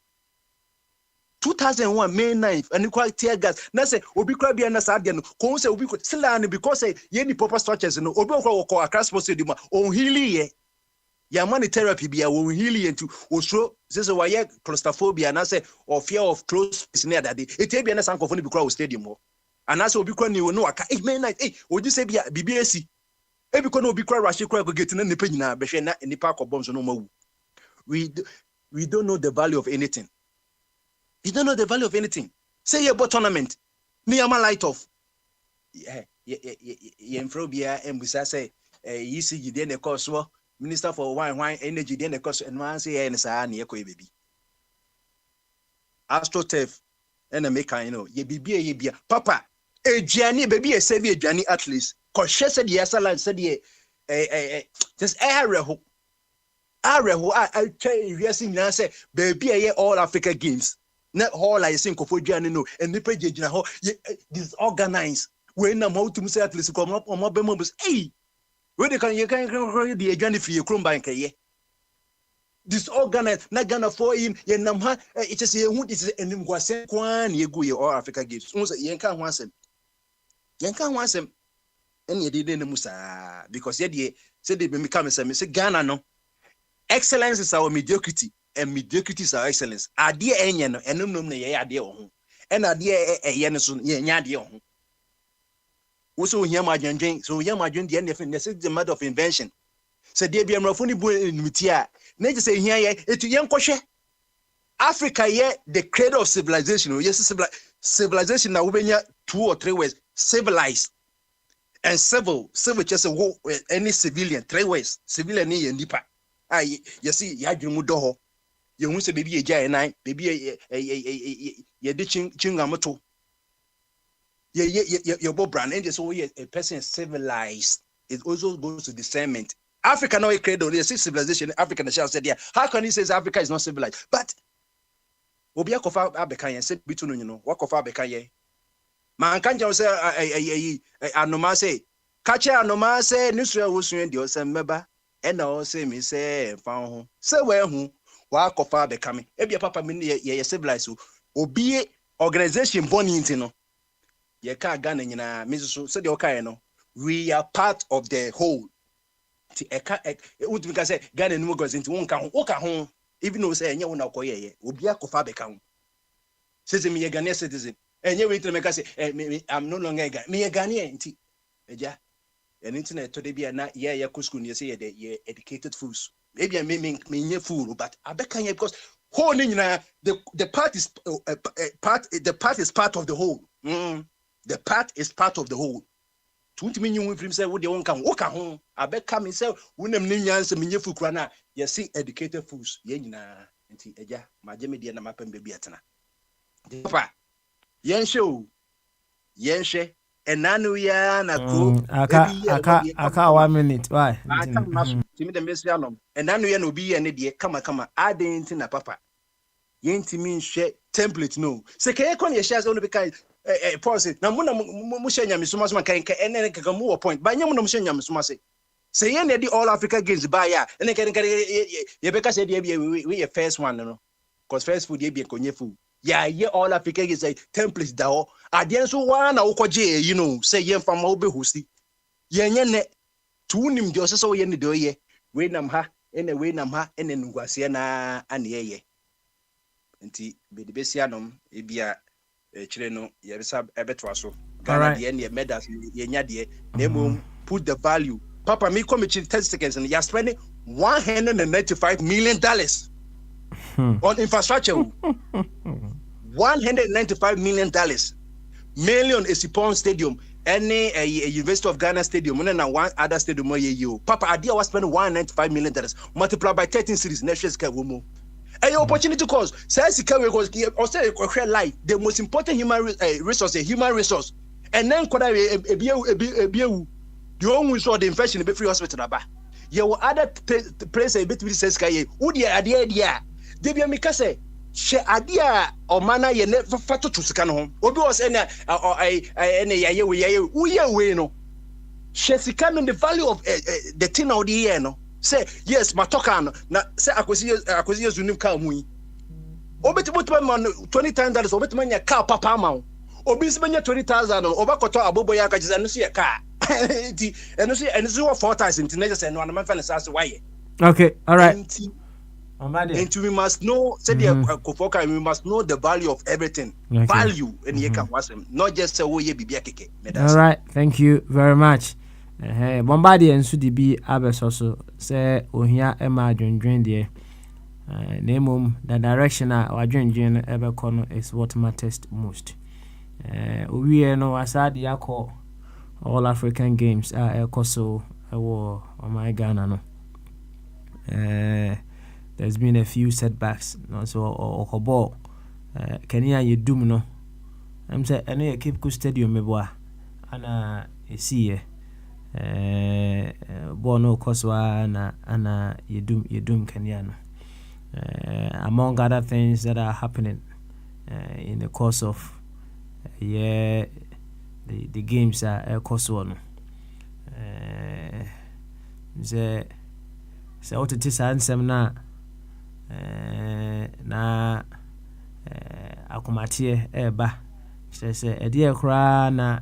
2001 May 9th, and you quite tear gas. Na say Obi Krabia na Sadian, Kon say Obi Silani because say ye proper structures no Obi okro across stadium on healy ya money therapy be on healy into Osro says why claustrophobia na say or fear of close space near that day. It be na sankofoni be crowd stadium. And as Obi Kwan you know aka May 9th oji say bia BBAC e bi kono Obi Kwan rush crowd go get na nipa nyina be hwe na nipa akobom so no mawu. We don't know the value of anything. You don't know the value of anything. Say your tournament. Niyama light off. Yemfrobia embusa say ECG den the course Minister for wine energy den the course and one say en sa na ekọ baby. AstroTurf and make ye bibia papa aduane baby e say be aduane at least ko hwe say the salad say the just areho I tell you now say baby all Africa Games. Not all I think of Ojiani no and the page disorganized. When I'm out to say at least come up on my members. Hey, where they can the agenda for your chrome bank ye disorganized, not gonna for him, ye namha, it is a who is an imquasen quan ye go all Africa Games. Yanka wants him. Yanka wants him. And ye didn't musa because ye said they become a say Ghana no. Excellence is our mediocrity. And mediocrity is our excellence. Idea enye no enum na ye ade ohun. And idea eye no so ye nya ade ohun. Wo so hia madwendwen, so hia madwen de na the matter of invention. Say dear be amrafuni bu nimitia. Nature say here ye etu yen kwhwe. Africa ye the cradle of civilization. Yes, civilization na wobenya 2 or 3 words. Civilized and civil just any civilian 3 words. Civilian ni nipa. Ah, you see ya dwemu do ho. You hu say baby ye jai nan, baby ye de chingamoto. Your Bob Brand, and so a person is civilized. It also goes to discernment. Africa no cradle, they see civilization. African shall said, yeah. How can he say Africa is not civilized? But Obia Kofa Abekaya said between you know, what Kofa Bekaye. Man can't just say Anoma say, catch Anoma say, Nusra was in the Ocean member, and all say me say, found home. Say where who, what Kofa becoming. Ebia Papa Mini, ye civilized. Obie organization born into no. Ye ka Ghana nyina miso so de oka no we are part of the whole ti eka would because say Ghana no go into won ka ho even though say enye won akoye ye obi akofa beka ho say me ye Ghanaian citizen enye we make say I'm no longer Ghanaian me ye Ghanaian nti eja en internet to de bia na ye ko school ye say ye educated fools maybe me nye fool but abeka ye because whole nyina the part is part of the whole. The part is part of the whole. Don't mean you with say what they won't come. Oka home. I bet come himself. Wouldn't nyan se minye fukrana. You see educated fools. Yenina. Enti eja. Majemi dia na mapen baby atana. Papa. Yensho. Yenshe. Enanu ya na ko. Aka 1 minute. Why? Aka masu. Timi de mesi anom. Enanu ya no bi ya ne die. Kama. Ade na papa. Yenti min she template no. Se keye kon ye share on be kai pause na muna mushenya misuma suma kan ene ka mu point ba nyam no mushenya misuma se ye na di all Africa games ba ya ene kan ye be ka se dia we first one no cause first food ye be konye food ya ye all Africa games templates da ho ade so wa na ukoje you know say ye mfa ma obe hosti ye nye ne tunim de so ye ne de ye we nam ha ene nungwase na ane ye nti be de besianom e bia chire no ye bisa ebeto so Ghana de ne medals ye nya de na mum put the value papa me come 30 seconds and you are spending $195 million on infrastructure. $195 million million is upon stadium any University of Ghana stadium and then one other stadium you papa idea was spending $195 million multiplied by 13 series next year's woman. A opportunity cost says life the most important human resource and then could I the only saw the infection in the free hospital aba you other place a bit with says kaye udi idea debi amika say she idea or mana ye ne fato to sika no obi was any yaye we no she sika no the value of the thing out the no say yes matoka no na say akwesi zunim ka mu yi obetimo man $20,000 obetimo nya car papa ma obi sibenya $20,000 no obakoto abobo ya ka jiza no so ye car and so 4 times international say no na man fa say why okay all right and we must know say the kofoka we must know the value of everything value and ye can wasem not just say wo ye bibia keke all right thank you very much. Bombardier nso de bi abeso so say ohia ema adwendwen de na the direction a adwendwen no ebekọ no is what matters most. Owie no asade yakọ all African games ekoso ewo my Ghana no. There's been a few setbacks no so okobo Kenya yedum no am say ene Cape Coast Stadium meboa ana esiye bono koswa na ana yedum Kenya no. Among other things that are happening in the course of the games are koswa no se otete sansem na akomatie eba say ede kra na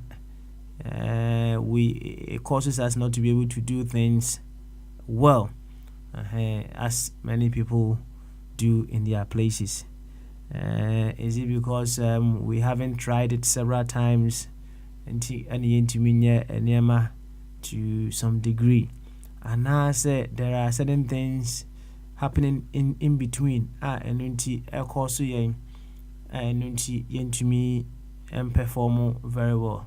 it causes us not to be able to do things well as many people do in their places. Is it because we haven't tried it several times to some degree? and now say there are certain things happening in between. Ɛno nti ɛkɔ so yɛn ɛno nti yɛntumi perform very well,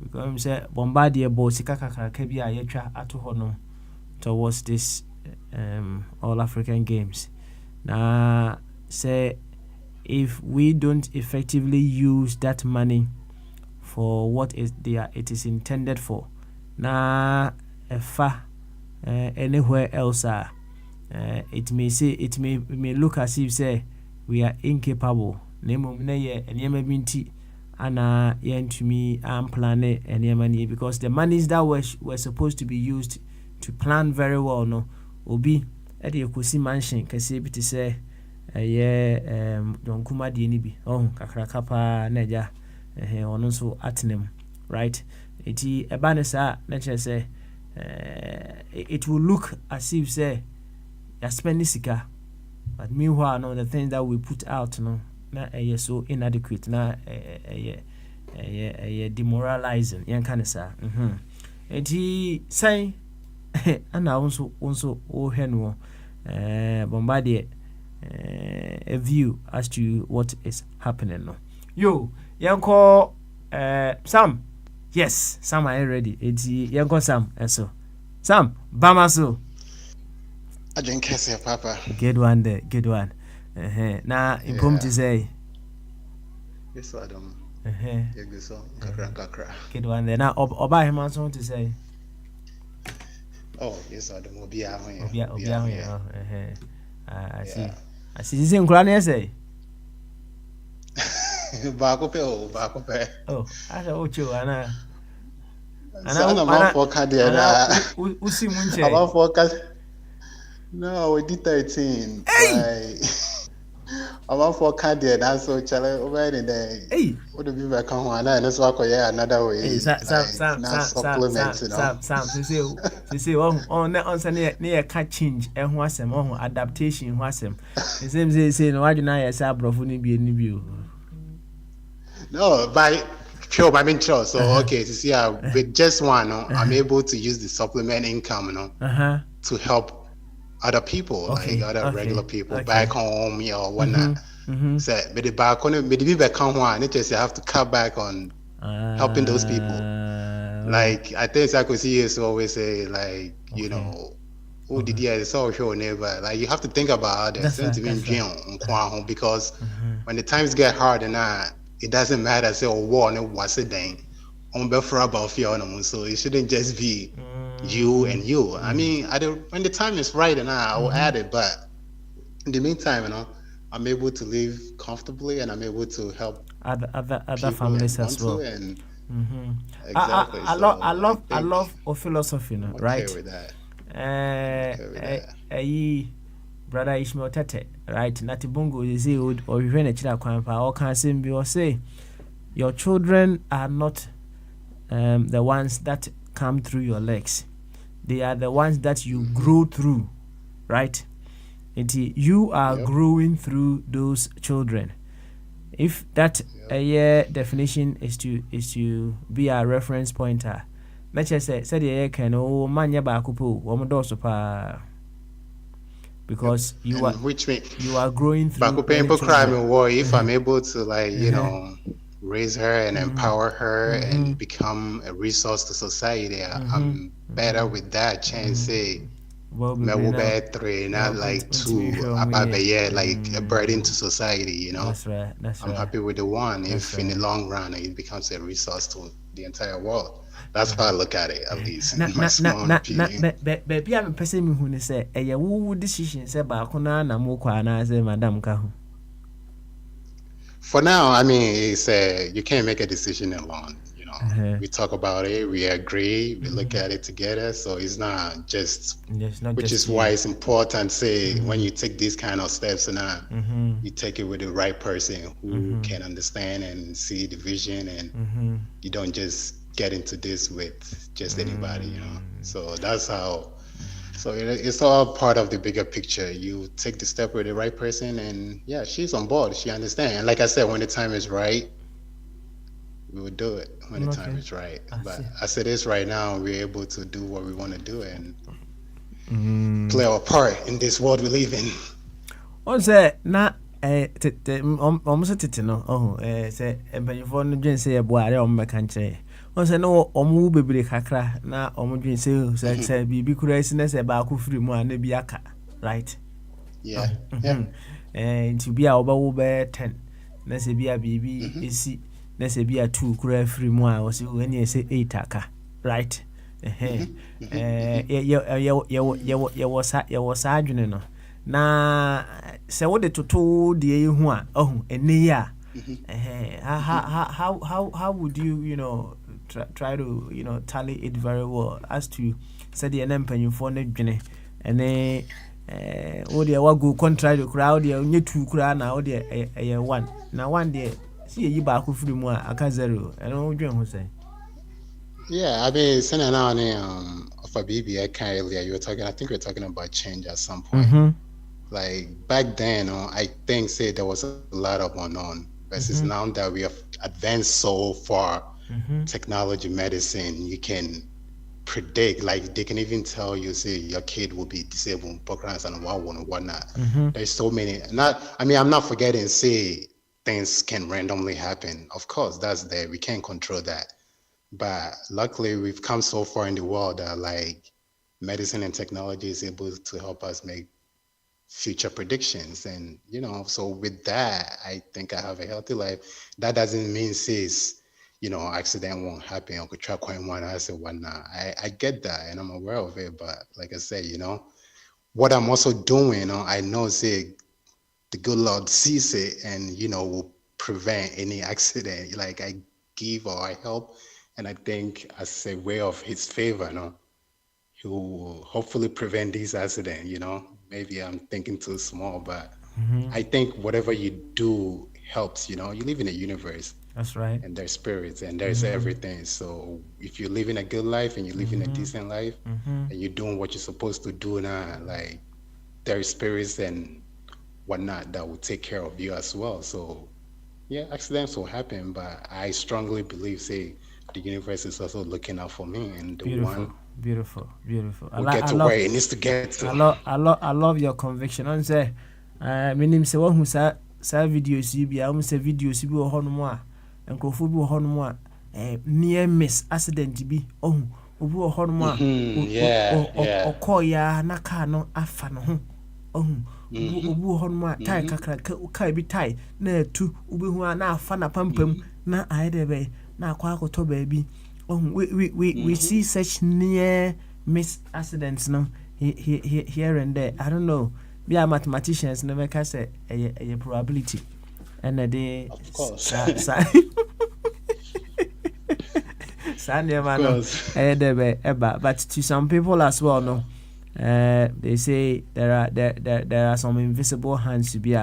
because say Bombardier bɔ sika kakraka bi a yɛtwa ato hɔ no towards this All African Games. Now say if we don't effectively use that money for what it is intended for, na anywhere else it may look as if say we are incapable. Ana yentumi plan it, because the monies that were supposed to be used to plan very well no obi e de ekosi mansion kase bi te say John Kuma de ni bi kakraka pa na ja ono so atnem, right? Eti eba ne sa na che say it will look as if say you spend sika, but meanwhile no, the things that we put out no na so inadequate, na demoralizing yan kind sa. Eti say ana also o henu Bombardier a view as to what is happening no. Yo yanko Sam. Yes, Sam, are you ready? Eti yanko Sam eso. Sam Bamaso. I drink kese papa. Good one there, good one. Na impom to say. Yes, Adam. You so kakra. Good one there. Now oba him also to say. Oh, yes, Adam. Obi ahun. I see. I see. You say nkura na say. Baako pe. Oh, I say ocho ana. Ana for cardiac. Usi munche. About for no, we did 13. Hey! I'm for cardiac. That's so challenge over in there. Hey! What do you back on one? And that's why I another way. Hey, Sam. They say, on Sunday near cat change and wasem on adaptation wasem. The same say no, why do not say brofuni be any view? No, by mean sure. So okay, to see with just one, I'm able to use the supplement income, to help other people, like other regular people back home, or whatnot. So, but the back on the back home, it just have to cut back on helping those people. Like I think Sarkozy is always say, like you know, who did you so sure never. Like you have to think about others, because when the times get hard and it doesn't matter. Say war and what's it then. So it shouldn't just be you and you. I mean, when the time is right, and I will add it. But in the meantime, you know, I'm able to live comfortably, and I'm able to help other families as well. And exactly. I love our philosophy, no? Right? Okay with that. Brother Ishmael Tete, right? Nati Bungo is old or even a child or can be or say your children are not the ones that come through your legs. They are the ones that you grow through, right? You are growing through those children. If that definition is to be a reference pointer, let's just say the can manya bakupo pa, because you are growing through. Bakupo crime war. If I'm able to you know, raise her and empower her and become a resource to society, I'm better with that chance. Say, three, not like two, like a burden to society. You know, that's right. I'm happy with the one. If in the long run it becomes a resource to the entire world. That's how I look at it, at least. My small opinion. Baby, I'm person who say, "Who decision say bakuna na mo kwa na say madam kahu." For now, I mean, it's you can't make a decision alone. You know, we talk about it, we agree, we look at it together. So it's not just, which is why it's important. Say when you take these kind of steps, and you take it with the right person who can understand and see the vision, and you don't just get into this with just anybody. You know, so that's how. So it's all part of the bigger picture. You take the step with the right person, and she's on board. She understands. And like I said, when the time is right, we will do it when the time is right. But as it is right now, we're able to do what we want to do, and play our part in this world we live in. On say na almost tete no say empanyfo no dwen say ebo are o mmeka nkyere on say no omu bebere kakra na omu dwen say bibi kura isi na say ba ko firi mu na bi aka, right? Yeah. To be a obawo be 10 na say bi a bibi isi na say bi a 2 kura firi mu a o say when you say 8 aka, right? Ye sa adwene no na se wo de toto de ehu a ene ya how would you try to tally it very well as to say the empanyfo na dwene ene wo de wa go contrary crowd de onye 2 kura na wo de 1 na 1 de see yi ba ko firi mu a aka 0 ene wo dwen ho say. Yeah, I mean, sending out of a baby, I think we were talking about change at some point. Like back then, I think there was a lot of unknown versus now that we have advanced so far, technology, medicine, you can predict, like they can even tell you, say your kid will be disabled, programs and whatnot. There's so many. I'm not forgetting, say things can randomly happen. Of course, that's there. We can't control that. But luckily, we've come so far in the world that like medicine and technology is able to help us make future predictions. And, so with that, I think I have a healthy life. That doesn't mean, says, accident won't happen. Or could try coin one, I say whatnot. I get that and I'm aware of it. But like I said, what I'm also doing, I know, say, the good Lord sees it and, will prevent any accident. Like I give or I help. And I think as a way of his favor, he will hopefully prevent these accidents, Maybe I'm thinking too small, but I think whatever you do helps, You live in a universe. That's right. And there's spirits and there's everything. So if you're living a good life and you're living a decent life and you're doing what you're supposed to do now, like there's spirits and whatnot that will take care of you as well. So yeah, accidents will happen, but I strongly believe, say, the universe is also looking out for me, and the beautiful. We'll get to where it needs to get to. I love your conviction. On say, meaning say one who sa videos you be, I say videos you be a honor and crofo be a honor near miss accident be obu a honor or call ya na car no afano obu honor tie kakra kai be tie na tu ubi hu na afana pampam na aidebe na kwa koto baby. We see such near miss accidents here and there. I don't know. We are mathematicians never can say a probability. And a day of course. But to some people as well, no. They say there are some invisible hands to be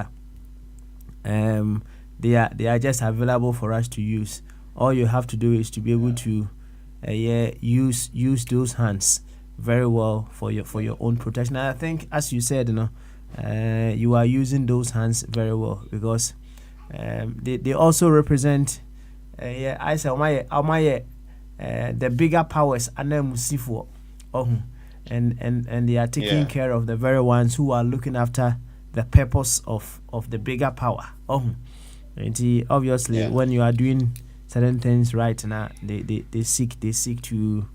they are just available for us to use. All you have to do is to be able to use those hands very well for your own protection. And I think, as you said, you are using those hands very well because they also represent I say the bigger powers and they are taking care of the very ones who are looking after the purpose of the bigger power. And obviously when you are doing certain things right now, they seek to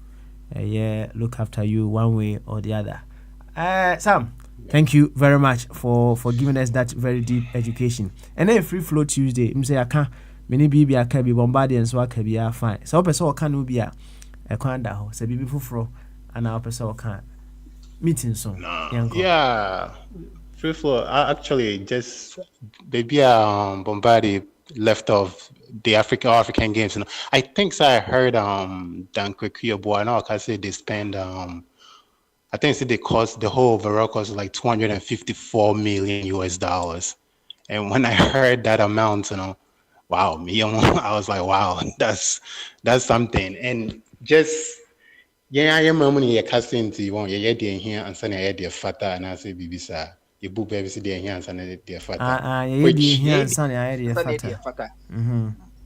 look after you one way or the other. Sam, thank you very much for giving us that very deep education. And then Free Flow Tuesday, I say I can't many baby I can be bombarded and so I can be fine. So person can be a kwanda say baby fufro and our person can meeting soon. Yeah. Free Flow actually just baby bombarded left off the African games. I think I heard Dan Kwekuyo Boano I say they spend I think they cost the whole overall cost like $254 million US. And when I heard that amount, wow, I was like, wow, that's something. And just I remember when you casting to you here and suddenly I had the fata and I say BBC. You book baby see their hands and their fata.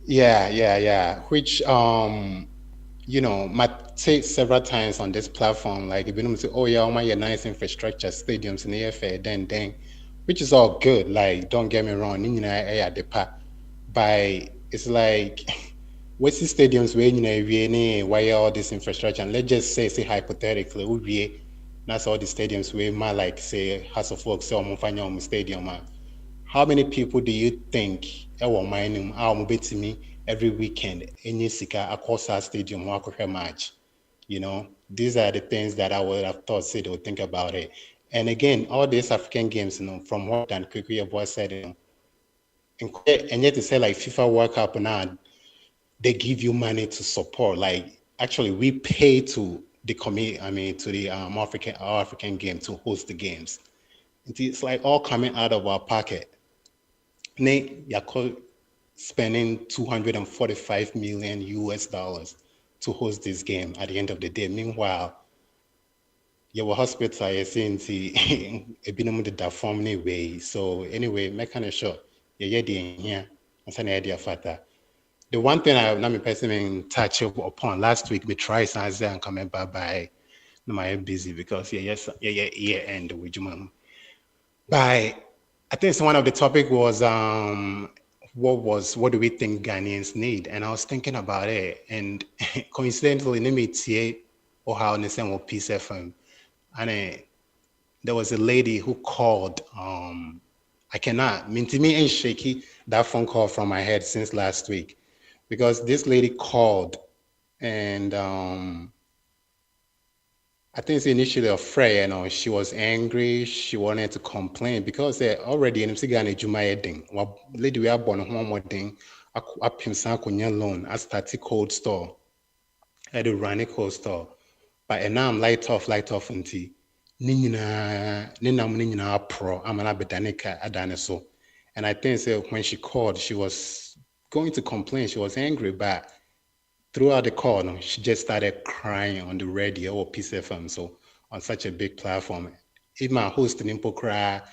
Yeah. Which might say several times on this platform, like if you say, oh yeah, all my nice infrastructure, stadiums in the AFA, then, which is all good. Like, don't get me wrong, but it's like, what's the stadiums where why all this infrastructure? And let's just say hypothetically, that's all the stadiums where my like say House of Folk, so stadium. How many people do you think every weekend any sika across our stadium match? These are the things that I would have thought they would think about it. And again, all these African games, from what Dan Kukuya boy said, and yet to say like FIFA World Cup now, they give you money to support. Like actually, we pay to the to the African game to host the games. It's like all coming out of our pocket. You're spending 245 million US dollars to host this game at the end of the day. Meanwhile, your hospital is in the form anyway. So anyway, make kind of sure you're here. The one thing I not personally touch upon last week, we tried something and coming by my busy because year end with you. But I think one of the topic was what do we think Ghanaians need? And I was thinking about it, and coincidentally, let me see how Nissan Peace FM, and there was a lady who called. I cannot to me ain't shaky that phone call from my head since last week, because this lady called, and I think it's initially afraid, she was angry, she wanted to complain because they already in Ghana Jumayeding. Lady we are born home wedding, up himself loan, I started cold store. I had to run a cold store. But now I'm light off until Nina pro, I'm an abedanica adane so. And I think so when she called, she was going to complain, she was angry, but throughout the call, she just started crying on the radio or Peace FM, so on such a big platform. Even my host in Impokra,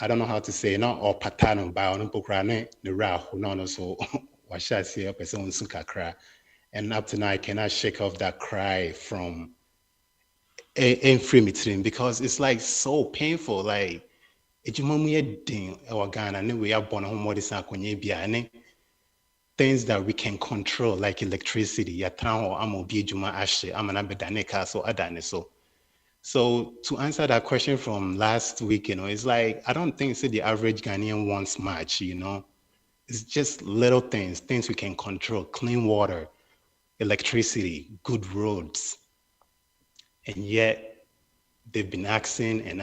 I don't know how to say, not or patano, but on Impokra, the rahu, no, so what shall I say, person cry. And up to now, I cannot shake off that cry from a free because it's like so painful. Like, it's things that we can control, like electricity. So to answer that question from last week, it's like, I don't think the average Ghanaian wants much, It's just little things we can control: clean water, electricity, good roads. And yet they've been asking, and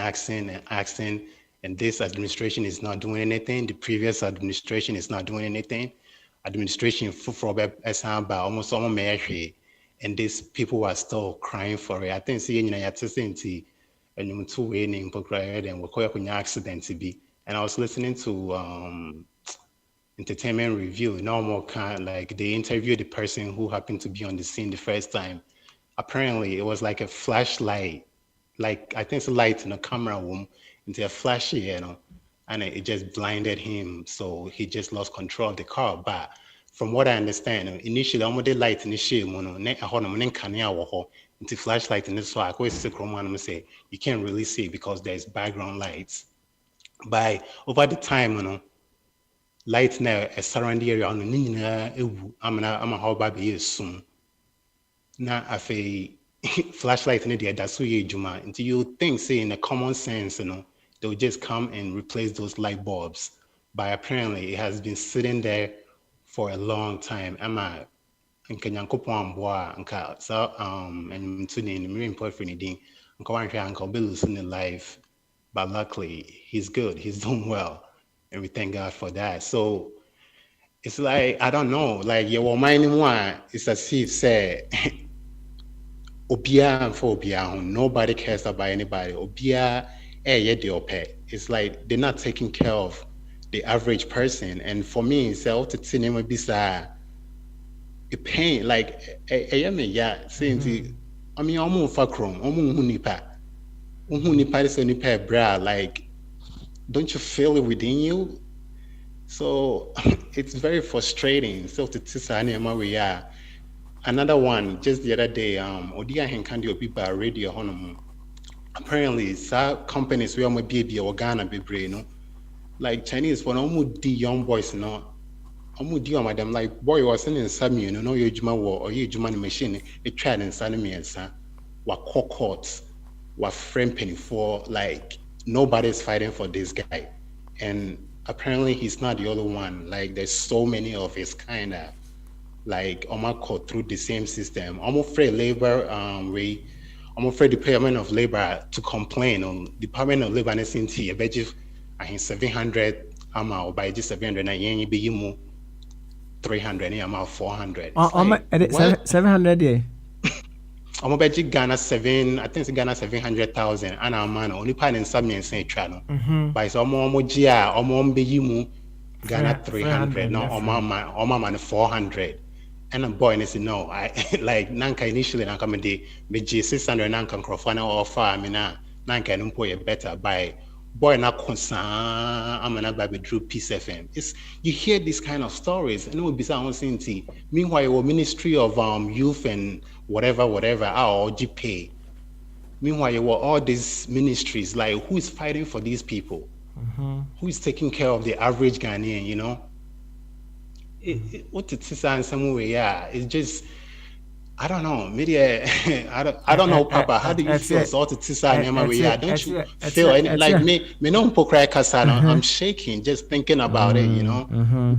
this administration is not doing anything. The previous administration is not doing anything. Administration for almost all Mary, and these people are still crying for it. I think and 2 way in and we're accident to be. And I was listening to Entertainment Review, normal kind, like they interviewed the person who happened to be on the scene the first time. Apparently it was like a flashlight, like I think it's a light in a camera room into a flash, and it just blinded him, so he just lost control of the car. But from what I understand, initially I'm the light in the shade, into flashlight in this, so I always say you can't really see because there's background lights. But over the time, light now a surrounding area I'm a how baby is soon. Now I flashlight in there, that's what juma until you think say in a common sense, they'll just come and replace those light bulbs. But apparently it has been sitting there for a long time. Emma and Kenyankopon boa and so and to the important for anything and Uncle Bill losing in life. But luckily he's good, he's doing well. And we thank God for that. So it's like, I don't know, like your mind one is as if say nobody cares about anybody. It's like they're not taking care of the average person. And for me, it's a pain. Like I mean, like, don't you feel it within you? So it's very frustrating. So to we are. another one just the other day. Odia Henkandi Obiba radio honum. Apparently, some companies where I'm baby or Ghana be no, like Chinese for no the young boys no. Madam, like boy was in some you know you juma or you juma machine a tried and sunny me and son what courts what friend penny for like nobody's fighting for this guy, and apparently he's not the only one. Like there's so many of his kind of like caught through the same system. I'm afraid labor I'm afraid Department of Labor to complain on Department of Labor and SNT a budget I think 700 or by just 700 and yen be you 300 and I'm 400. 700 yeah. I'm budget Ghana 7, I think it's Ghana 700,000 and I'm man only pan in some and say channel. By so more GIA or be you Ghana 300 no or man 400. And a boy and say no, I like Nanka initially Nanka me 600 Nanka Crofana or farm Nanka and employ better by boy na concern I'm an baby drew Peace FM. It's you hear these kind of stories and it will be something. Meanwhile, your Ministry of Youth and whatever or GPay. Meanwhile, you were all these ministries like who is fighting for these people? Who is taking care of the average Ghanaian, you know? What it is in some way, yeah. It's just I don't know. Maybe I don't know, Papa. How do you feel? So it is in way, yeah. Don't you feel any like me no cry kasana. I'm shaking just thinking about it, you know.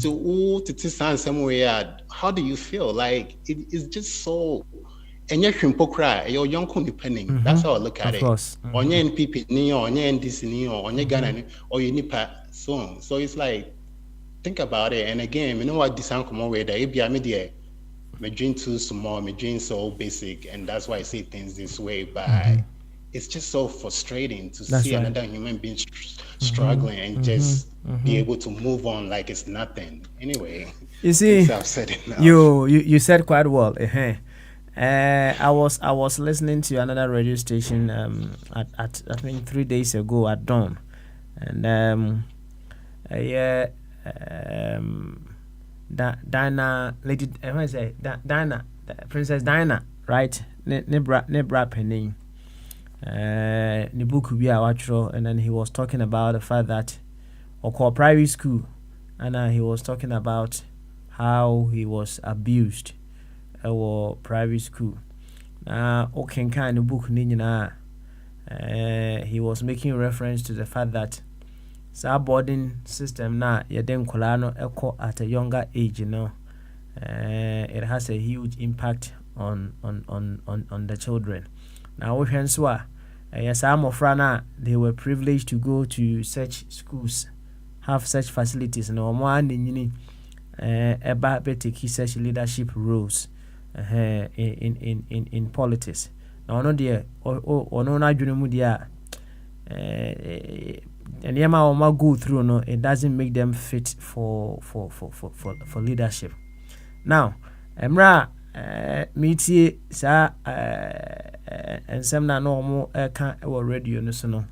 To what it is in some way, yeah. How do you feel? Like it's just so. And you're cry, you're young depending. That's how I look at it. On your NPP, on your NDC, on your Ghana, or your Nipa, so on. So it's like. Think about it, and again, you know what this come away that if media, my dream too small, my dream so basic, and that's why I say things this way. But it's just so frustrating to see another human being struggling and just be able to move on like it's nothing. Anyway, you see, I've said it now. You said quite well. I was listening to another radio station at I think 3 days ago at dawn, and Diana, Lady, Diana, Princess Diana, right? Nebra Penny. Nibuku be our and then he was talking about the fact that or private school, and he was talking about how he was abused or private school. Okay, kind of book he was making reference to the fact that our boarding system na yeden kolano echo at a younger age, you know, it has a huge impact on the children. Now we can swear yes, some of Rana they were privileged to go to such schools, have such facilities, no more than about take such leadership roles in politics. Now no dear or no na dwumu dia and Yama go through no, it doesn't make them fit for leadership. Now, Emra meetie sa and some na normal can radio no so no.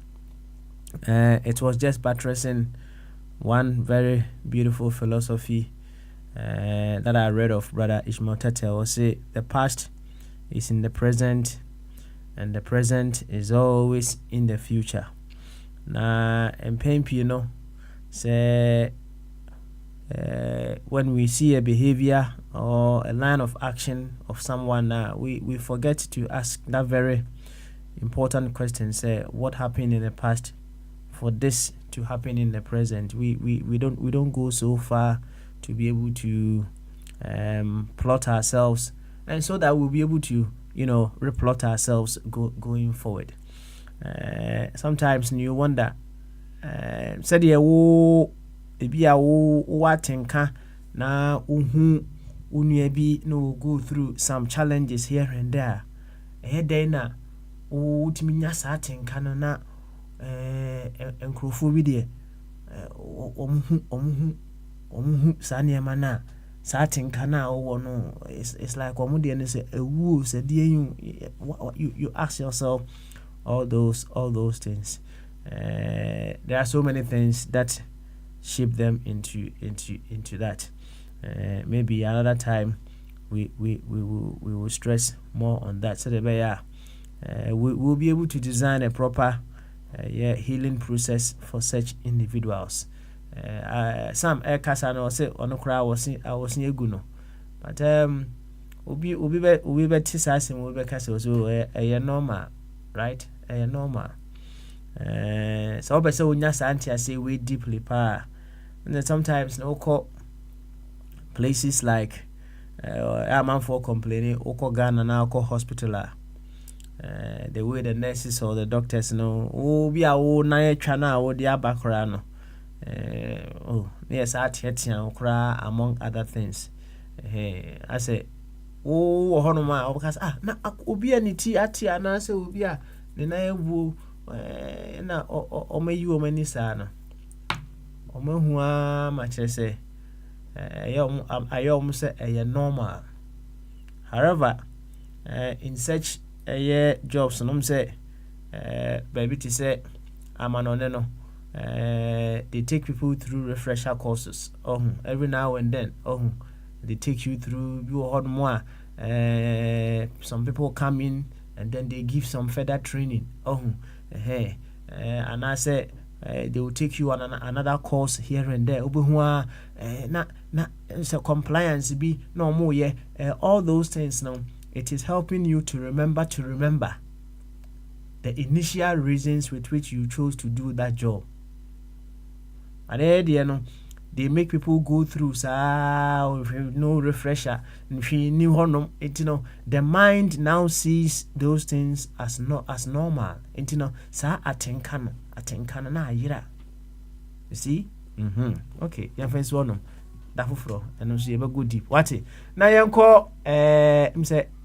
It was just buttressing one very beautiful philosophy that I read of Brother Ishmael Tete. Will say the past is in the present, and the present is always in the future. Na MPP, you know, say when we see a behavior or a line of action of someone, we forget to ask that very important question. Say what happened in the past for this to happen in the present. We don't go so far to be able to plot ourselves, and so that we'll be able to replot ourselves going forward. Sometimes you wonder said ye wo ebia wo watenka na uhu unua bi no go through some challenges here and there then na utimi nya sa atenka no na enkrofo bi de omuhu sa niema na sa atenka na wo no it's like omu de ne say ewu se de you ask yourself all those things. There are so many things that shape them into that. Maybe another time we will stress more on that. So we'll be able to design a proper healing process for such individuals. Some kasa no say ono kra I was egu no, but obi be tisase mo be kasa so normal, right? Normal. So be say onya santia say we deeply pa. And then sometimes no call places like a man for complaining oko Ghana na oko hospital the way the nurses or the doctors know be a na twa na wo dia bakra no yes atiatia okra among other things I say hono ma because na obi aniti atia na say obi a ne na ewu na o mayi o mani sa no o mahu a ma kire say ayom say normal. However, in such jobs say baby to say no they take people through refresher courses every now and then they take you through you heard more some people come in and then they give some further training and I say they will take you on another course here and there na so compliance be no more all those things now. It is helping you to remember the initial reasons with which you chose to do that job. And they make people go through no refresher. The mind now sees those things as normal. You see? Okay, your friends want dafufro and so you go deep. What it? Na yanko say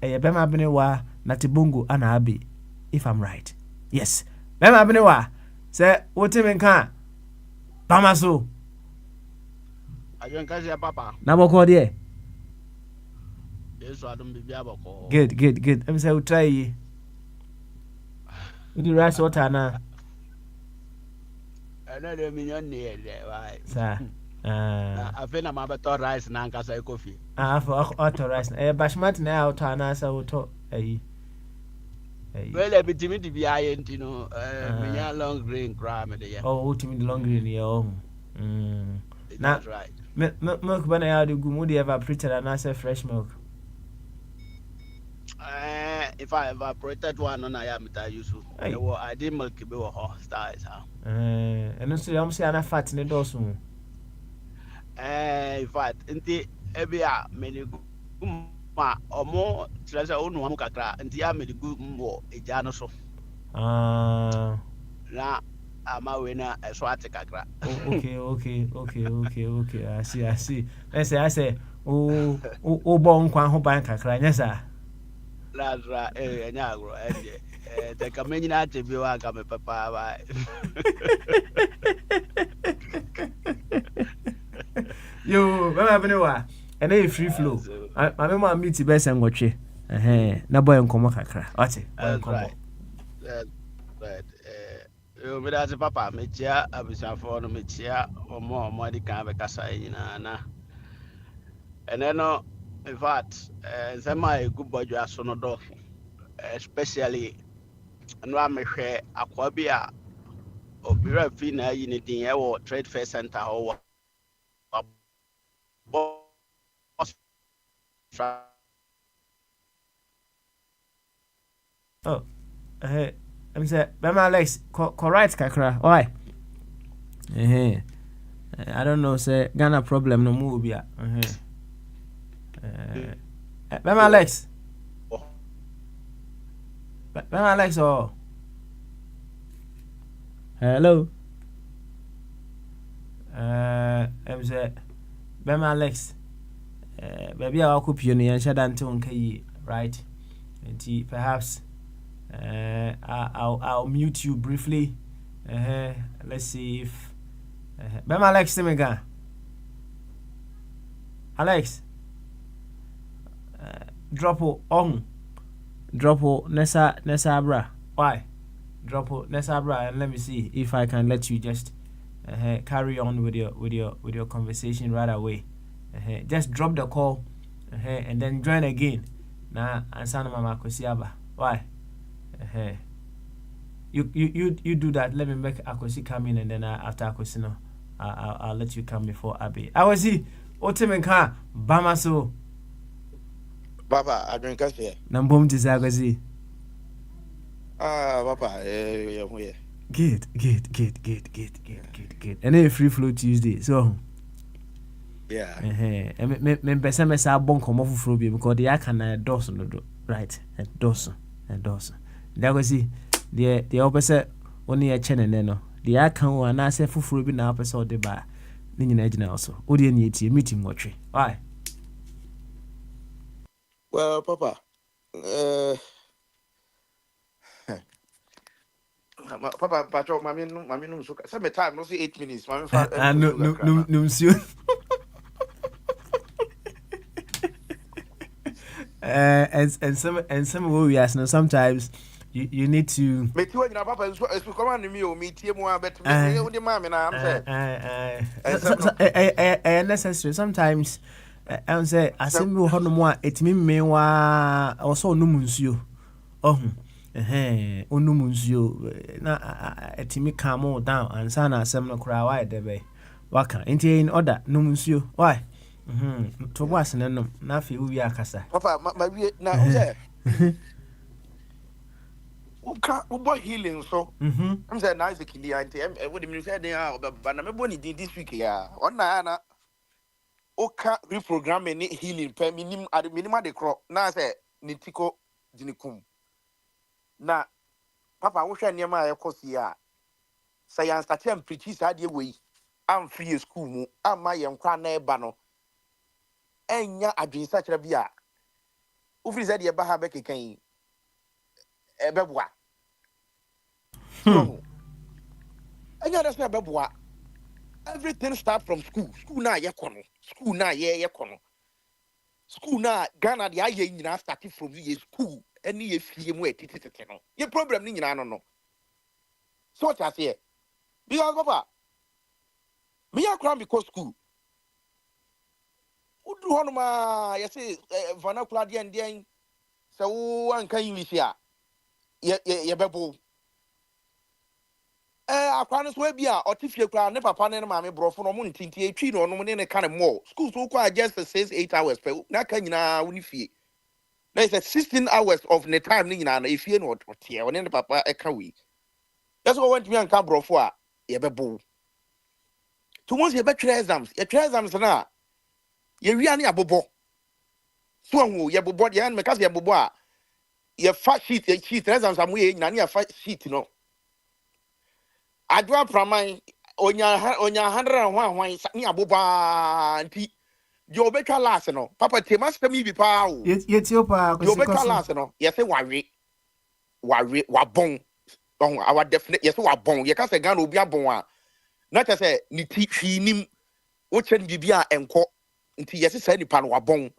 bema benewa na tibungu ana abi, if I'm right. Yes. Bema benewa say wotimenka Pamaso. Papa. Na boko de. Yes, I don't be aboko. Good. Let me say we try you. You do rice water na. Another million near there, right? Sir. I think I'm about to rice na nkasa coffee. For auto rice. Bashmat na auto na sa auto Well, a bit timid to be iron, me long green crime there. Oh, timid long green yeah. That's right. Milk when I had go moody evaporated and I say fresh milk. If I evaporated one on I am that useful. I did milk be styles. And also I'm saying I fat in the dorsum. In fact, inti ebia many ma omo treasure onu amu kakra inti ya many good mo eja no so na ama we na eso ate kakra. Okay. I see. I say o bon kwan ho ban kakra nya sa. That's right. Enya agro the kamenyi na ate bi wa ka me papa ba. Yo, mama benewa. And then free flow. I remember meet best and watch it. Na boy nkomo kakra. Ati. Right. Right. You be that papa me chia abusanfo no me chia omo di kan be kasa nyina na. And then in fact, some my good boy aso no do. Especially no am hwe akwa bi a obira fi na yi ne din e wo trade fair center ho. Oh, I'm say, Bema Alex, correct kakra. Why? I don't know. Say Ghana problem no move ya. Bema Alex. Bema Alex. Oh. Hello. I'm say. Bema Alex, baby, I'll cook you and shut down to right? And perhaps I'll mute you briefly. Let's see if Bema Alex, Semega. Alex, drop on Nessa Bra. Why? Drop Nessa Bra and let me see if I can let you just. Carry on with your conversation right away. Just drop the call And then join again. Now, ansana mama kosiaba. Why? You do that. Let me make Akosi come in, and then after Akosi, no, I'll let you come before Abby. I was he. Otemenka Bamaso. Papa, I drink us here. Nambom Tizagazi. Papa, Good. And then free flow Tuesday. So, yeah. Me pesa me sa bon komo fufuro bi because they can endorse no do. Right. Endorse. That was he. The opposite only a channel no. The aka wo na se fufuro bi na opposite de ba. Ni nyina gina also. Odi eni eti meeting watwe. Why? Well, Papa, Papa, Patrick, Mammy, no, so some time, no, see 8 minutes. Mammy, no, monsieur. And some of we ask now. Sometimes you need to. Make you know, Papa, is commanding me or meet him more better. The mammy, I'm necessary. Sometimes I say, I send me one more. It mean wa also no monsieur. Oh. Onumunzio na etimi calm down and sana asem no kra why debe waka enti in order no munzio why to was no na fe wi akasa Papa my na say uka healing so I'm say na Isaac Indi anti e wo de me say den a obeba na me bo ni din this week ya ona na uka reprogramming ni healing per minim de kro na say ni tiko dinikum na Papa wo hwe niam a ekosi a say yan start am preach sa de we am free school mu amma ye nkwa na eba no enya adwensa kire bia wo free say de ba ha be kekan ebeboa enya da say ebeboa everything start from school na ye kono school na ye kono school na Ghana de aye nyina start from ye school any ye fie mu etitete no ye problem ni nyina no so what I say because Papa me akram because school udu hono ma ye say vernacular de ndien se wo anka English a ye bebo akwan so bia otifie kra ne papa ne ma me brofo no mo ntinti etwi no no ne kan more school so kwa just 6-8 hours per na kan nyina woni fie. There is 16 hours of the time ni na if you know what here when the papa e can we. That's what went me and come for a ye bebo. To once you bet exams, your exams na ye wi ani abobo. So hu ye bobo ye an me cause ye bobo a ye fat sheet exams am we na fat sheet no. Adwa praman onya 100 ni abobo anti you better last no Papa temas me bi pa o yeti opa you better last no ye say wa bon on our definite ye say wa bon ye ka say Ghana obi abon a na ta say ni ti hwinim wo chen bibia enko nti ye say nipa no wa bon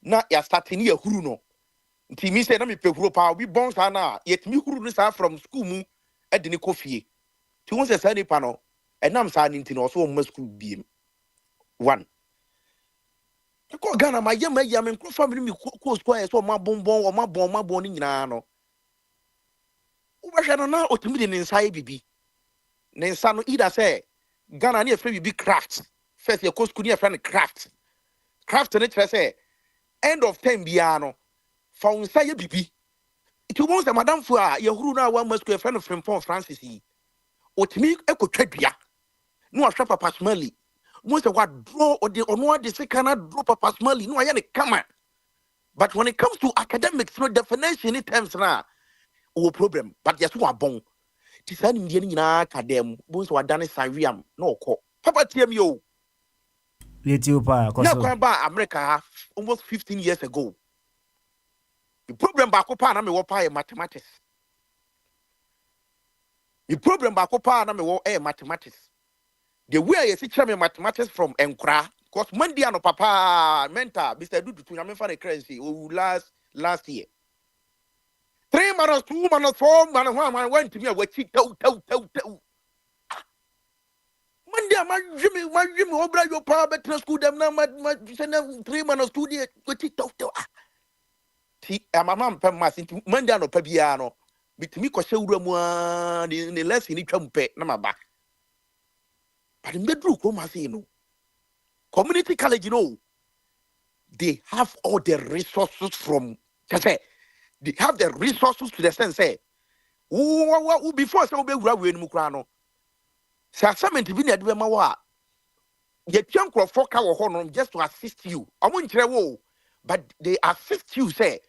na ya start ni ya huru no nti mi say na me pehuru pa obi bon sa na ye timi huru no sa from school mu edini kofie ti won say nipa no enam sa ni nti no so mo school biem one ko Ghana ma yema me nko family mi ko square so ma bonbon ni nyina no wo hwe no na otimi de nsae bibi ne nsa no ida say Ghana na e bibi craft first ye ko school ni e friend craft ne tire say end of term bia no fa unsa ye bibi it won say madam fu a ye huru na wa masku e friend Frimpong Francis yi otimi ekotwa dua no ahwe papa smally most of what draw or the ono de se cannot draw Papa Smally no ayane come. But when it comes to academics no definition in terms na o problem but yes wa bon ti sa ni ndie nyina academ bonso wadane sanwiam no ko Papa tiem yo leti opa koso na kwa ba America almost 15 years ago the problem ba ko pa na me wo pa mathematics the problem ba ko pa na me wo mathematics. The way I teach me mathematics from Enkra, because Monday no papa mentor, Mr. Dudu to Yamin for the currency last year. 3 minus 2 minus 4 minus 1 went to me with cheat. Monday, my dream, obra your power better school them now, my 3 months studio, what it talk to. See, I'm a man, Pamas into Monday no Pabiano, but me, Cosura, in the less in each trumpet, no, my back. But in bedroom, come I say no. Community college, you know, they have all the resources from, they have the resources to the sense, say, who before so be grab in Mukrano. Sassamen to be near Dwemawa. Yet young Crofoka or Honor just to assist you. I won't tell, but they assist you, say,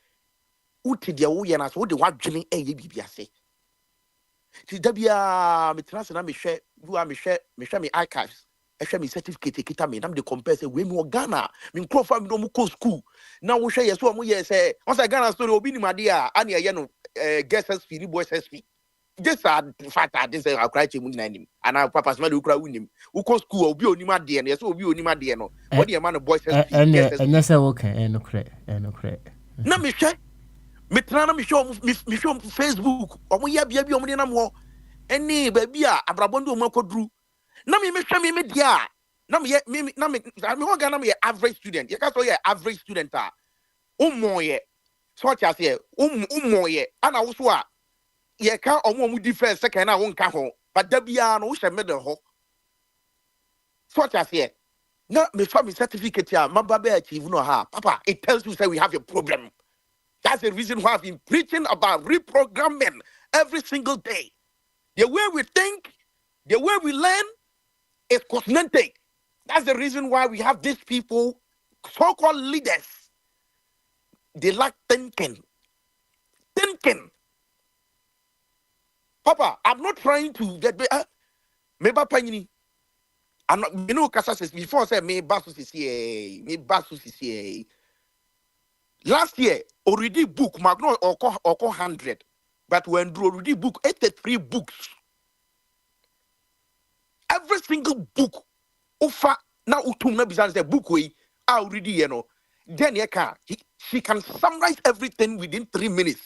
Uti the Oyanas, what the one drilling a BBS. Tidabia, Mitras and Michelle, you are Michelle, me archives. I shall me certificate, kita me, I'm the compare, say, we more Ghana, mean Crawford no Muko school. Now we share yes, one more year, say, once I Ghana story, Obini Madia, Ania Yano, guest SP, the boys SP. This are fact, this is our criteria, and our papa's mother who cry with him. Who calls school, be on my dear, yes, will be on my dear. What the amount of boys SP, and yes, okay, and no credit. No, Michelle, Mitrana, me show Facebook, or we have your money no more. Any baby, Abrabondo Moko Drew. No, me, media. No, me, I'm going to average student. You can't say average student. Moye. So what you say, moye. And I also, ye can't almost differ second, I won't come home. But there be no middle ho. So what you say, no, me family certificate here, my baby achieve no ha. Papa, it tells you say we have a problem. That's the reason why I've been preaching about reprogramming every single day. The way we think, the way we learn is cosmetic. That's the reason why we have these people, so-called leaders. They lack thinking. Papa, I'm not trying to get maybe panini. I'm not, you know, Kasa says before I said me basu CCA. Last year, already book Magno or 100, but when already book 83 books. Every single book, offer now utumna business the book way already, you know. Then she can summarize everything within 3 minutes.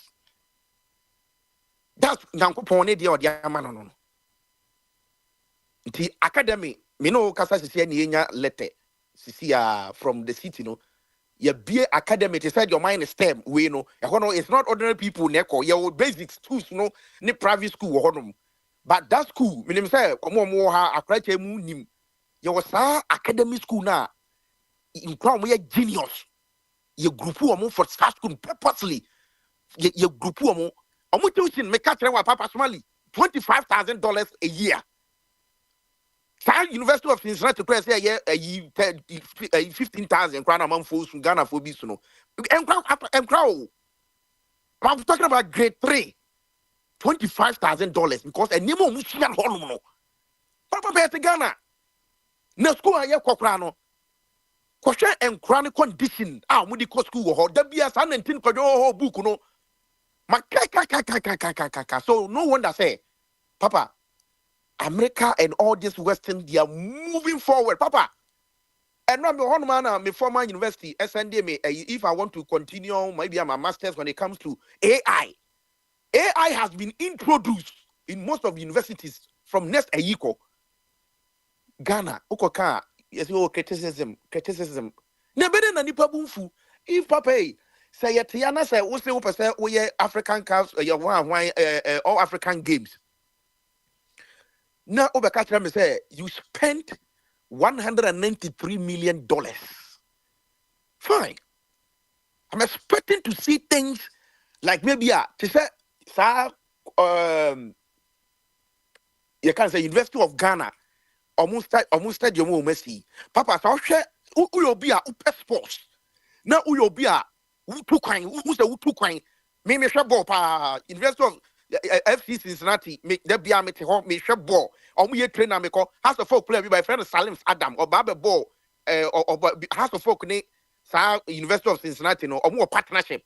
That's Nankopone the Odiamano. The academy, me know Kasa Sisia letter, Sisia from the city, no. Your BA academy, they said your mind is STEM, we know. It's not ordinary people, Neko, your basic schools, no, ni private school, but that school, me say, more a criteria moon. You was academy school now. In crown, we are genius. Your group who for start school purposely. Your group who I'm teaching me catch Papa Smalley $25,000 a year. University of Cincinnati press here 15,000 crown a month for Ghana for Bisuno. I'm talking about grade 3. $25,000 because a Nemo Mushian Hormono. Papa Pet Ghana. No school I have Cocrano. Question and chronic condition. Medical school or the BS and tin for your book. No, my so no wonder say, Papa, America and all this Western, they are moving forward, Papa. And I'm one man, my former university, SND, if I want to continue, maybe I'm a master's when it comes to AI. AI has been introduced in most of the universities from next Ayiko. Ghana, Okoka, yes, criticism. Nebede na nipa bumfu. If Papa say Tiana say, we say we African Cups, all African games. Now, Obekatra me say you spent $193 million. Fine. I'm expecting to see things like maybe to say, you can say University of Ghana, almost stadium Messi. Papa, so share who be a sports. Now who be a who kind, who's the who kind. Me share ball pa University of FC Cincinnati. Me there be a me share ball. We trainer me call House of Folk play by friend Salim Adam or Baba Ball or House of Folk ne University of Cincinnati no or more partnership.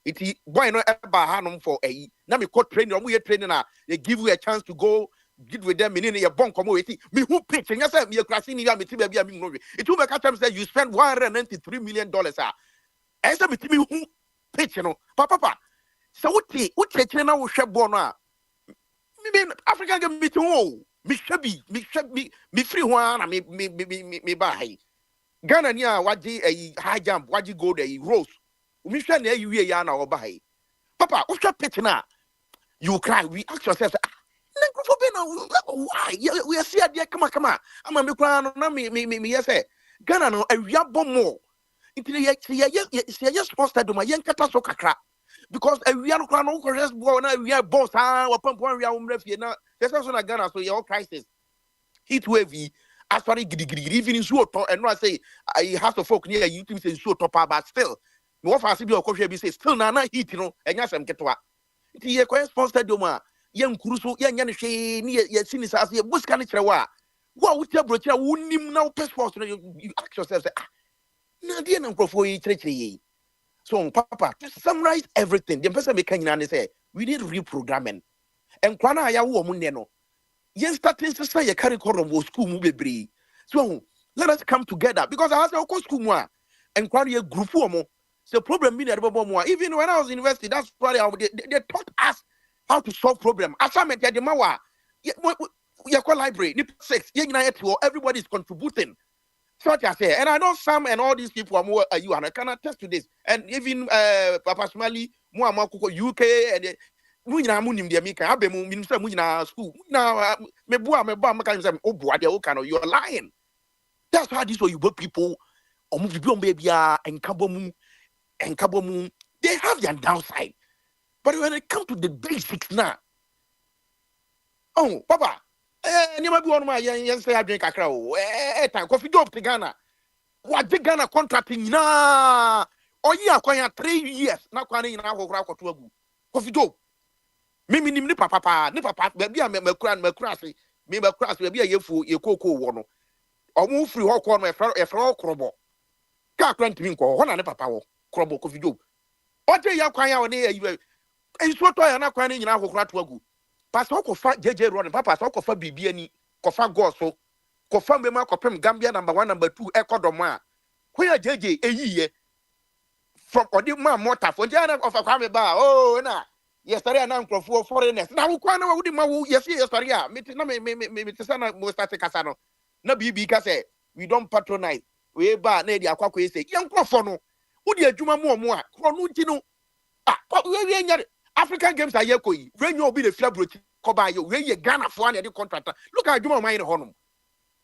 It boy no ever hanum for a na me call training or we training they give you a chance to go get with them in your bunk community. Me who pitch and you say me a class in me baby I'm movie. It will make time say you spend $193 million as a me who pitch you know papa so what trainer will share born me African game meeting me free one me buy Ghana ni a waji a high jump waji gold a rose me hwe na ayi ya na obai papa wo hwe pitch na you cry we ask yourself why we are see there come ama me kra no na me yes Ghana no awia bomo intile ye sponsor do ma yen kata so kakra because awia no kra no ko rest bo na awia boss wa pampo awia wo mrafie na there's also na Ghana so your crisis heat wave actually gidi even in so to and no say I have to folk near you think say so top but still me what fancy be okwohwe be say still na heat no enya sem ketwa nti ye ko sponsor do ma ye nkuru so ye nya ne hwe ni ye sini sa ye buska ne kire wa wo wutia brochira wo nim na wo passport no you ask yourself say na dia na nkrofo yi kire yi so papa to summarize everything the person make nyina ne say we need reprogramming and kwana ya wo mu ne no yen starting to say ye carry curriculum school mu bebre so let us come together because I have to school mu and kwana ye group mo so problem be na mo even when I was in university that's why they taught us how to solve problem assignment ya de mawa ye call library ni 6 ye nyina yet everybody is contributing so what I say and I know Sam and all these people are more you and I can attest to this and even Papa Smally mo amakoko UK and munyina munim de meka abemu minimsa munyina school na mebua maka say obua de o kind you're lying that's how these you people or move bi on baby and kabomu they have their downside but when it comes to the basics now oh papa ni ma bi won ma yen say adwen kakra o time coffee job to Ghana wa de Ghana contracting na oyi akwanya 3 years na kwana nyina akokora akoto agu coffee job mimi ni papa baby makura se me makura se baby yefu yekoko wo no omu free ho ko no efra okrobo ka akran timi nko ho na ne papa wo krobo ko video oje ya kwan ya wo ne ayi enso to ya na kwan ni nyina akokora to agu pastor ko fa jeje ro ne papa so ko fa bibia ni ko fa go so ko fa mbema ko pem Gambia number 1 number 2 ekodomo a ko ya jeje eyiye from odi ma motor for jana of kwa me ba oh na yesterday na nkrofo foreigners na wo kwana wo di ma wo yesterday a me na me tsana mo start kasa no na bibi ka say we don't patronize we ba na di akwakwa ese ye nkrofo no wo di adwuma mo a kro no nti no we nya African games are yekoyi renyo obi le flabrochi ko ba ye we ye Ghana fo na di contractor look at adwuma man honum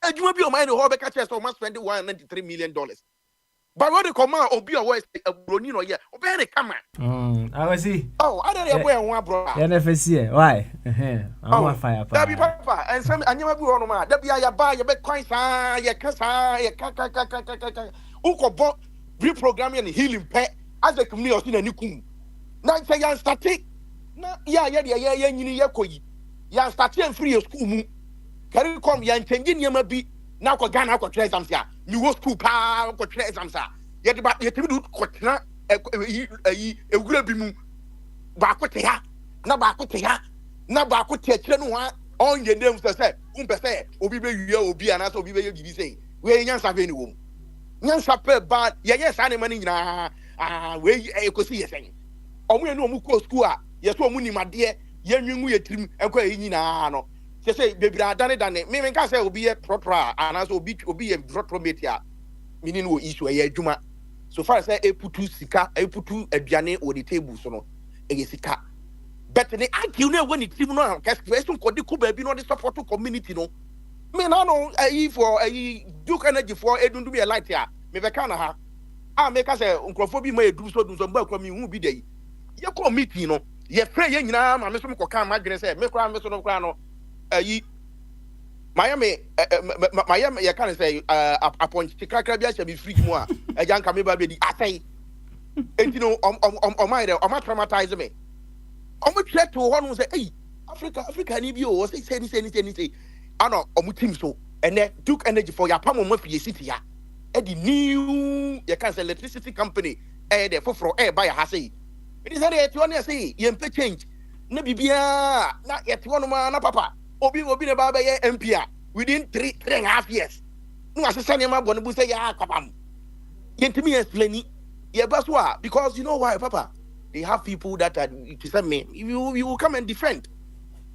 adwuma bi o man ho be ka chese o must spend $193 million but what the command obi o broni no ye o be kama I was see oh I don't know where bro ya never see why I'm fire that be papa and some anyama bi honum a that be ya ba ye be kwan sa ye kasa ye kaka uko bo reprogramming and healing pe as a community na nikum na say ya start na ya nyini yekoyi ya start and free school mu carry come ya change nyama bi na ko Ghana ko try exams ya ni wo school pa ko try exams ya ye ba ye timi du ko tena egura bi mu ba ko te ya na ba ko te ya na ba ko te kire no ha on ye name say umpese obi be wiye obi ana so obi be bibi say we nyansa be ni wo nyansa pe ba ye yes ani mani nyina we ko si ye sen omu enu omu ko school a ye so omu ni made ye nwinwu ye tirim enko ye nyina no say bebira dane me ka say obi ye proper ana so obi ye proper metia meaning wo issue ye adwuma so far say eputu sika eputu aduane on the table so no e sika but ne argue no when it team no ka question ko de ko ba bi no de support community no me na no for Duke Energy for edundu be light ya me be ka na ha me ka say nkrofo bi ma edu so mba kwa mi hu bi dey ye committee no ye frɛ ye nyina ma me so ko kan ma dwene sɛ me kra me so no kra no Miami ye kan sɛ appoint krakra bi ahyɛ me fridge mu a agya nka me ba be di asɛe enti no my traumatize me try to ho no sɛ ei Africa ni bi o sɛ ni ano team so ene Duke Energy for ya pam mo fie city ya e di new ye kan sɛ electricity company de foforo buy ha sɛ it is that you want to say you pay change na bibia na yet one man na papa obi ne ba ye MP within 3.5 years no asesa ne ma bo ne bu say ya kwapam yentimi explain ye baswa because you know why papa they have people that are to say me you will come and defend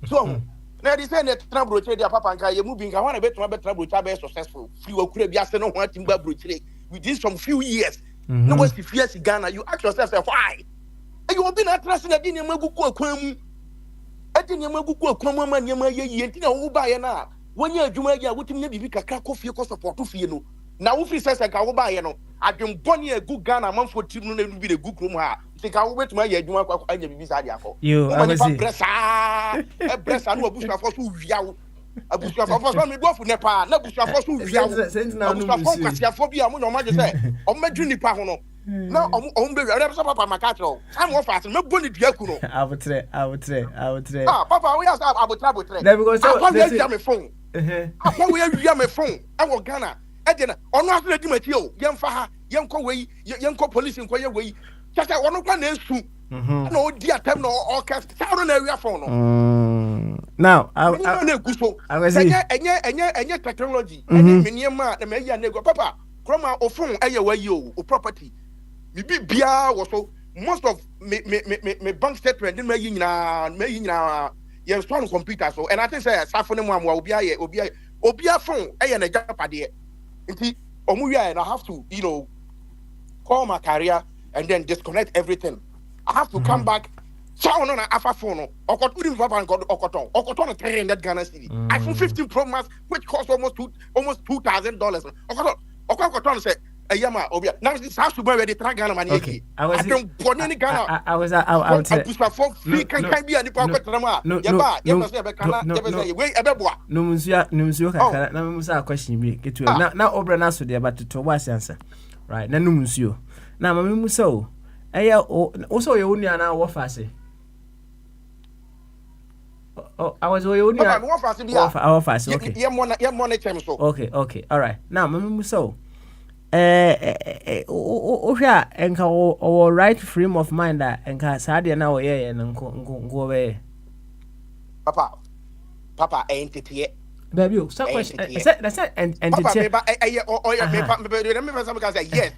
so na di say na tena broche dia papa nka ye mu bi nka wana betuma betena broche be successful free wakura bi ase no ho atimba broche within some few years no was the fears Ghana you ask yourself why you will be na trust na di nyama gugu akwan mu adi nyama gugu akwan mu ma nyama ye nti na wo ba ye na wonya adwuma ya wotim na bibi kakra kofie ko support fie no na wo free sense ka wo ba ye no adwem boni egu Ghana manfo tim no na bi de gu krom ha sika wo betuma ye adwuma kwa anya bibi sa de akọ I was bresa no abusu afọ so wiawo abusu afọ so me bofu nepa na abusu afọ so wiawo abusu afọ kwasi afọ bi amu no ma je say o medru nipa ho no na o be wi so papa makatro am wo fast me boni duaku no abutre papa we asa abutre na because so they wi me phone apa we wi me phone e wo Ghana e de na ono aso di mati o yemfa ha yenko we yenko police nko ye we chaka ono kwa na esu na o di atem na o ka sa na wi phone no now I was enye technology enye meniema na me ya nego papa kroma o phone eye wa yi o property me bibia wo so most of me bank statement me yi nyina ye store computer so and I think say safo ne mu am obi phone eye na japade nti omu wi I have to call my career and then disconnect everything. I have to come back. So no na afa phone no okotu papa okoton 300 Ghana cedi iPhone 15 Pro Max which cost almost $2,000 okoton say ayama obia now this has to be ready to Ghana money okay I don't born in Ghana I was for free can be any pa kwetram ya ba ya say be kana ya be say we ebeboa no munsuo kakara na musa question bi ketu na obra na so de ba to wa answer right na no munsuo na mama musa o eya o so ye woni ana wo fa se I was only our fast. Okay. Okay. All right. Now, Mamma so. Enka or right frame of mind that enka sadia now and go away. Papa ain't it yet. Baby, so question. That's it. And yes,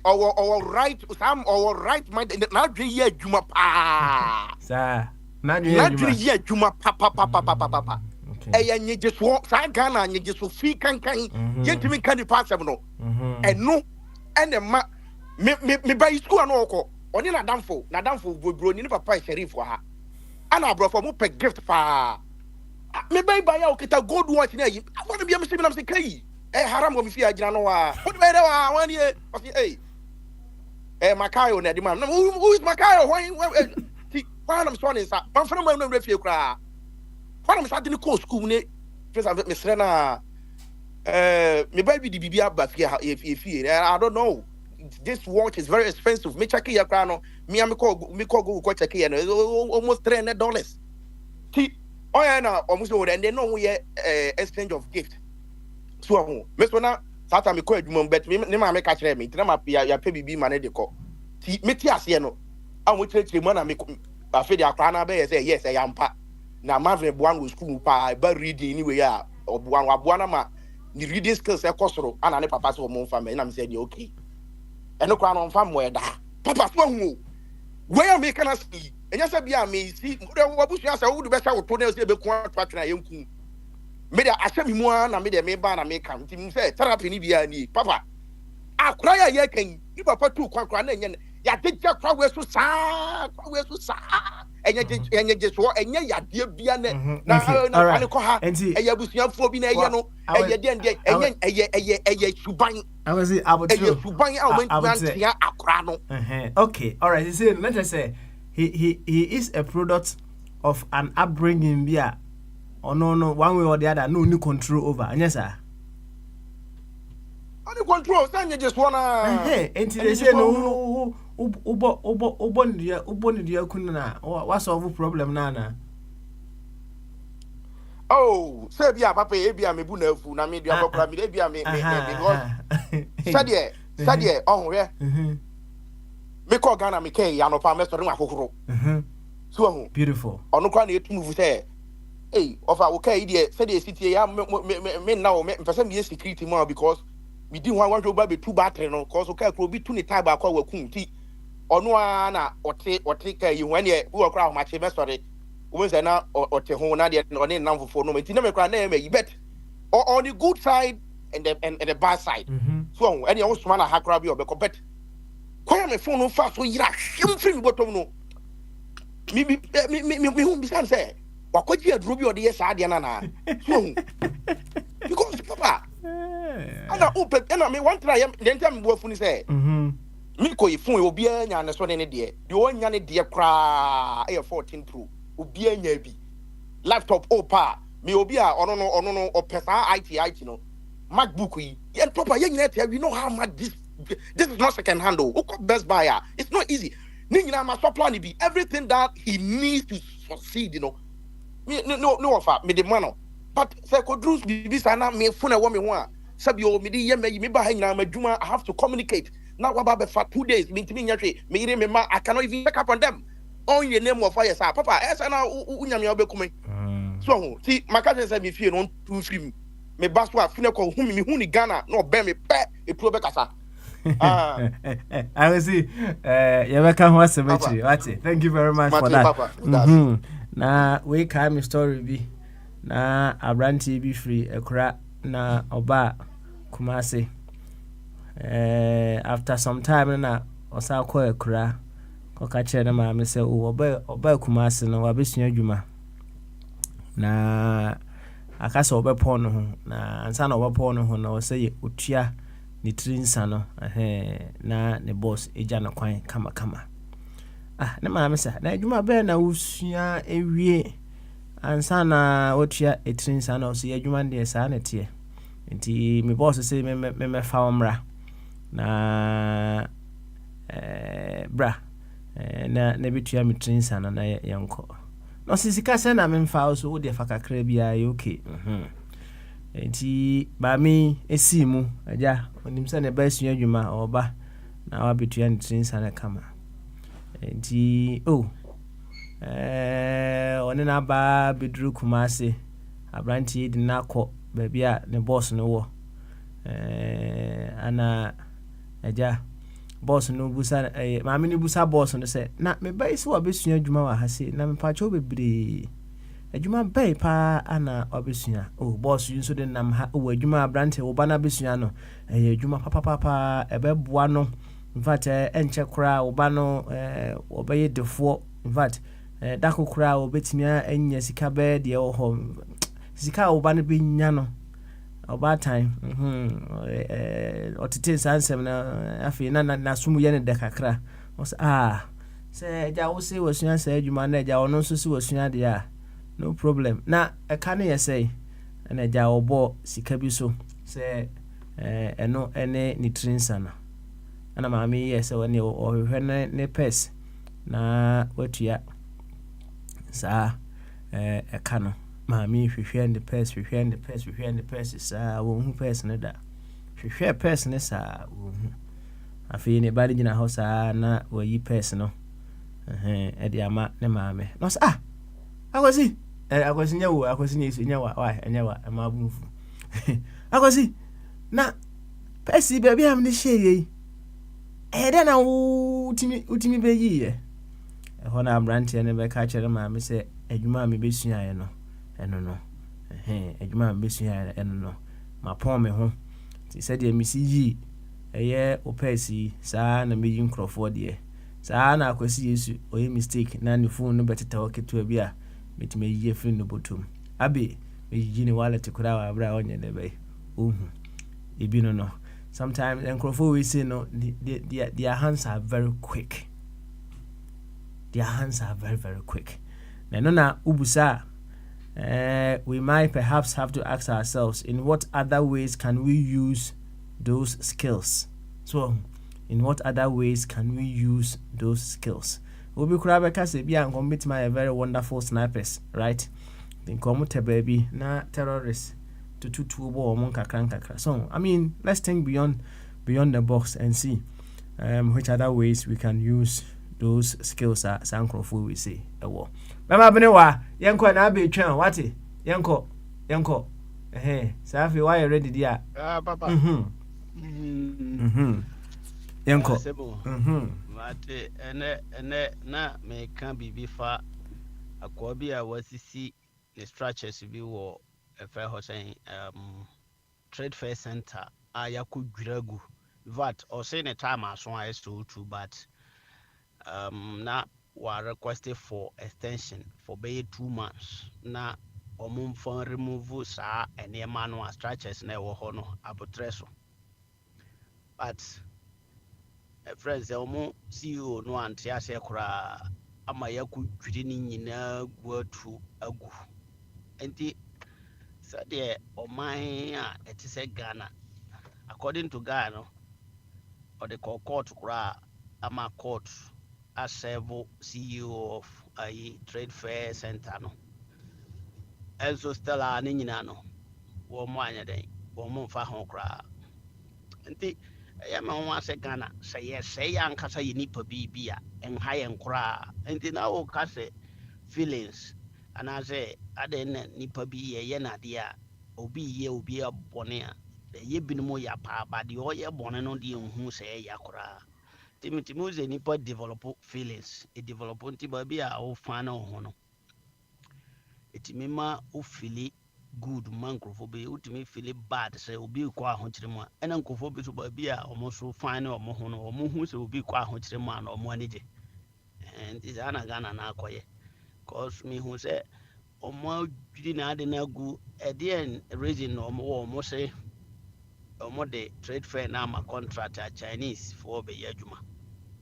or right, some or right mind. Not year, Juma pa. Sir. Nigeria juma papa nye just walk Ghana nye just free kan yentimi kan di pass no eno ene ma me buy school no ko oni na damfo bobro ni papa Sheriff wa ha ana brofo mo pe gift pa me buy ya okita gold watch na yi afọ bi am se bi na se kai haram go mi fi agina no wa what be there wa wani Makayo na di man who is Makayo when I'm sorry, sir. I'm from my refugee cry. When I'm starting to call school, Miss Rena, me baby the BBA back here. If I don't know, this watch is very expensive. Me check your crown. Me call go check here. Almost $300. See, oh yeah, now almost over, and they know we exchange of gift. So, Miss Rena, Satan me call you, but me make catch me. Tell me ya pay BB money they call. See, me tears here no. I will take the money me. After the Akana Bay say yes, I am pa. Now, Marvin Buan was school pa, but reading anyway, or Buanama, the reading skills are costro, and I papa's home family, and I'm saying, okay. And no crown on farm where that Papa Swango. Where make us see? And yes, I be a me see, what was your old best out to say, be quite a young coon. Made I said me more, and I made a me ban and make come to me say, therapy, Nibiani, Papa. I cry a yaking, you papa too, quite ya teacher kwa so sa and you just what and ya dear biane na ko ha e ya busuafo bi na ye no e ye den de e suban I was it about you suban a went ya akra no okay all right say let us say he is a product of an upbringing bia or no one way or the other no control over yes sir any control say you just wanna and they say no ubonidia kunna what solve problem nana oh say bia papa e bia me bu na afu na me dia papa me bia me sadie oh we me ko Ghana me kai ya no pa me sori akokoro so beautiful onu kwa na etu move say eh ofa wo kai die sadie city ya me na o me pese me security mo because me di one jo ba be two battery no cause o kai ko bi tu ni tab akwa wakum ti onu na ote kai yi wan ye wo kra o ma che me sori Women say na or te ho na de or ne nam for no menti na me kra na me bet on the good side and the bad side. So any almost man a hakra bi or bet. Kwaya me phone no fast so yira him free me bottom no. Me hu bi san say wakwaji aduro bi o de sa ade na na. So because papa ana open na me one try dem tell me bo funi say me ko ifun obi anya na so ne de onya ne de kra air 14 pro obi anya bi laptop opa me obi a ono no opesa IT no MacBook yi yen proper yen net we know how much this is not second hand o best buyer it's not easy ni nyina ma supply ni bi everything that he needs to succeed no offer me the man but say ko drus bi sana me phone e wo me ho a sabi o me di ye me ba ha nyina ma dwuma I have to communicate now what about for 2 days me ntimi nyahwe me ire me ma I cannot even pick up on them on your name of fire sir papa esa na unyame obekume so see my cousin say me fie no too free me baso afine ko hu me hu ni Ghana no be me pe e pro be kasa I will see you welcome ho cemetery what thank you very much for that na we can me story bi na abranti bi free ekura na oba Kumasi after some time na osa ko ekura ko ka chere na ma me say oba Kumasi no wabesua adwuma na akasa obepon no ho na ansa na obepon no ho na o say otua ni trinsa no na ne boss eja na kwan kama ne ma me say na adwuma be na usua ewie ansa na otua etrinsa na o say adwuma de sa na tie nti me boss say me fa omra na bra na bitua me trinsa na yanko no sisika se na me fa so wo de fa kakra bia ye okay nti ba mi esimu aja onim se ne ba sua adwuma oba na wa bitua ne trinsa na kama nti one na ba bidru Kumasi abranti di na kọ baby a ne boss no wo ana aja boss no busa maame ni busa boss no say na me bai se obesua adwuma wa ha se na me pa cho bebre adwuma bai pa ana obesua boss yu so de nam ha adwuma abranti wo bana besua no adwuma papa ebeboa no in fact enche kra wo ba no obeye defo in fact dako kra obetimia enya sika be de ho sika wo ba no be nya no about time otite sansem na afi na sumu ye ne de kakra o say ja wo say wasua say adwuma na ja ono so si wasua de no problem na eka ne ye say na ja obo sika bi so say eno ene ni trinsa na ana maami ye say woni o hwe ne pes na watua sa eka no maami hwehwe and the pes sa wo hu pes ne da hwehwe pes ne sa wo hu afi ne bari gina ho sa na wo yi pes no e di ama ne maami no sa akwasi nyawo akwasi nyesu nyawa enyawa ama bunfu akwasi na pes baby am ne sheye de na utimi be yi ye ho na ambrante ne be ka chere maami se adwuma me besua ye no eno no adwuma besua eno no ma pon me ho ti se de misi yi eye opesi saa na meyi nkrofo de saa na akwasi Yesu oye mistake na ne phone no beteta waketo bi a metime yi free no botom abi meyi ni wallet kura wa abra onye ne be ebi no sometimes nkrofo we say no their hands are very quick. Very quick. Na ubusa we might perhaps have to ask ourselves in what other ways can we use those skills. So in what other ways can we use those skills? Obi kurabeka se bia ngomit my very wonderful snipers, right? Then come to baby na terrorists to bo omon kakra. So I mean, let's think beyond the box and see which other ways we can use those skills are sankrofo we say ewo mama bene wa yenko na be twan wate yenko safi why ready dia papa mate ene na me kan bibi fa akwa bi a wasisi the structures bi wɔ ɛfɛ hɔ sɛn trade fair center a yakɔ dwira gu vat ɔse ne time aso a so too but na wa requested for extension for bɛyɛ 2 months na ɔmo mfa remove saa nneɛma no a structures na ɛwɔ hɔ no abotrɛ so but friends ɔmo CEO no ante aseɛ koraa ama yakɔ dwiri ne nyinaa gu agu nti sɛdeɛ ɔman a ɛte sɛ Ghana according to Ghana no ɔde kɔ court koraa ama court aserve CEO of a trade fair center no ɛnso stella ne nyinaa no wɔn mo anyɛ dɛn wɔn mo mfa ho koraa nti ɛyɛ ma wɔn asɛ Ghana sɛ yɛsɛe yɛ ankasa yɛ nipa biribi a ɛnha yɛn koraa nti na wɔka sɛ feelings anaasɛ adɛn na nipa bi yɛyɛ nadeɛ a obi yɛ obi abɔne a ɛyɛ binom yɛ paa ba deɛ ɔyɛ bɔne no deɛ nhu sɛ ɛyɛ koraa timitimi sɛ nipa develop feelings develop nti baabi a wofa no ho no ɛtumi ma wofili good ma nkurɔfoɔ bi wotumi fili bad sɛ obi kɔ ahokyere mu a ɛna nkurɔfoɔ bi so baabi a ɔmo so fan ne ɔmo ho no ɔmo hu sɛ obi kɔ ahokyere mu a na ɔmo ani gye nti saa na Ghana na akɔyɛ cause mehu sɛ ɔmo adwiri na ade no agu ɛdeɛn reason na ɔmo wɔ ɔmo se ɔmo de trade fair na ama contract a Chinese foɔ bɛyɛ adwuma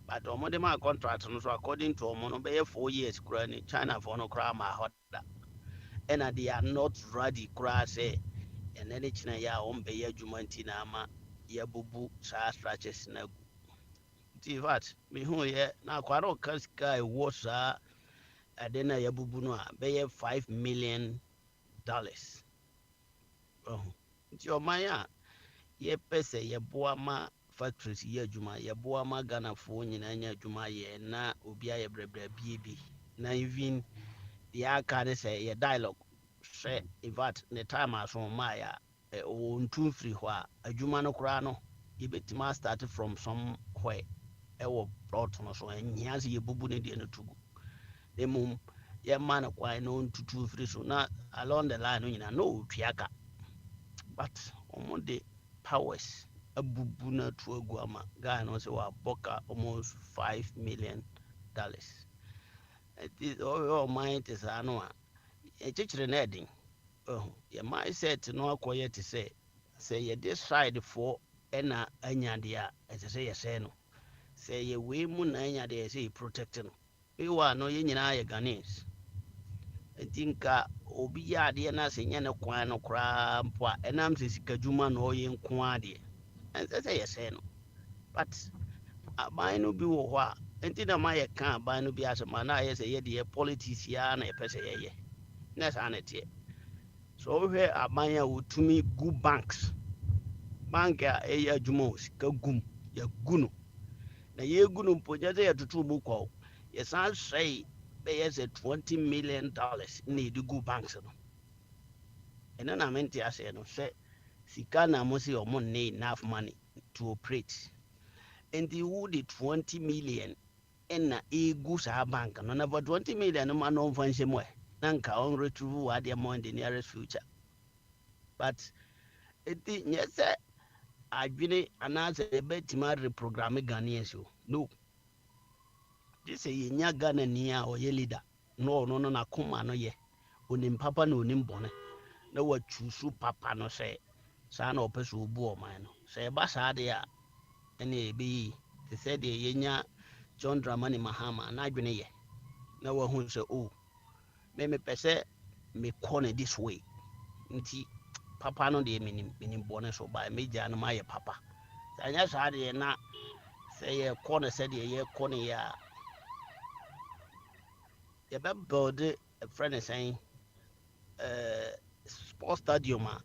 but ɔmo de ma contract no so according to ɔmo no bɛyɛ 4 years koraa ni China foɔ no koraa ma hɔ da ɛna they are not ready koraa sɛ ɛnɛ ne kyena yɛ a ɔmo bɛyɛ adwuma nti na ama yɛbubu saa structures na agu nti in fact mehu yɛ na akwara ɔka sika a ɛwɔ saa ade na yɛbubu no a bɛyɛ $5 million nti ɔman a yɛpɛ sɛ yɛboa ma factories yɛ adwuma yɛboa ma Ghanafoɔ nyinaa nyɛ adwuma yɛ na obi ayɛ brɛbrɛ bi na even deɛ aka ne sɛ yɛ dialogue sɛ in fact ne time aso ma ya ɔntu firi hɔ a adwuma no koraa no yɛbɛtumi start from somewhere ɛwɔ plot no so ɛnyia sɛ yɛbubu ne deɛ no tugu mmom yɛma no kwan na ɔntutu firi so na along the line no nyinaa na ɔtua ka but ɔmo de powers abubu na to agu ama Ghana no sɛ wɔabɔka almost $5 million ɛti ɔman te saa no a ɛkyekyere na ɛden yɛ mindset no akɔyɛ te sɛ yɛde side foɔ ɛna anya deɛ a ɛsɛ sɛ yɛsɛe no sɛ yɛ wei mu na anya deɛ ɛsɛ yɛ protect no ewa no yɛ nyinaa yɛ Ghanaians nti nka obi yɛ adeɛ na sɛ nyɛ ne kwan no koraa mpo a ɛnam sɛ sika dwuma na ɔyɛ nko adeɛ ɛnsɛ sɛ yɛsɛe no but aban no bi wɔ hɔ a nti na ma yɛka aban no bi asɛm a na ayɛ sɛ yɛde yɛ politics ya na yɛpɛ sɛ yɛyɛ na saa na ɛteɛ so wohwɛ aban a wɔtumi gu banks bank a ɛyɛ adwuma o sika gum yɛgu no na yɛgu no mpo nyɛ sɛ yɛtoto mu kɔ yɛsan sɛe bɛyɛ sɛ $20 million na yɛde gu banks no ɛno na mente asɛ no sɛ sika na mo sɛ ɔmo nne enough money to operate nti wo de 20 million ɛna egu saa bank no na for 20 million no ma no mfa nhyɛ mu na nka on retrieve what the amount in the nearest future but eti nyɛ sɛ adwene anaasɛ ɛbɛtumi reprogramme Ghanaians o no this is yɛnya Ghana ni a ɔyɛ leader no ɔno no nakoma no yɛ onim papa na onim bɔne na wachusu papa no sɛ saa na ɔpɛ sɛ obu ɔman no sɛ ɛba saa deɛ a ɛne ɛbɛyi te sɛ deɛ yɛnya John Dramani Mahama na adwene yɛ na wahu sɛ o mepɛ sɛ mekɔ ne this way nti papa no deɛ menim bɔne so ba megya no mayɛ papa sɛ anyɛ saa deɛ na sɛ yɛkɔ no sɛdeɛ yɛkɔ no yɛ a yɛbɛbuild a friend sɛn sports stadium a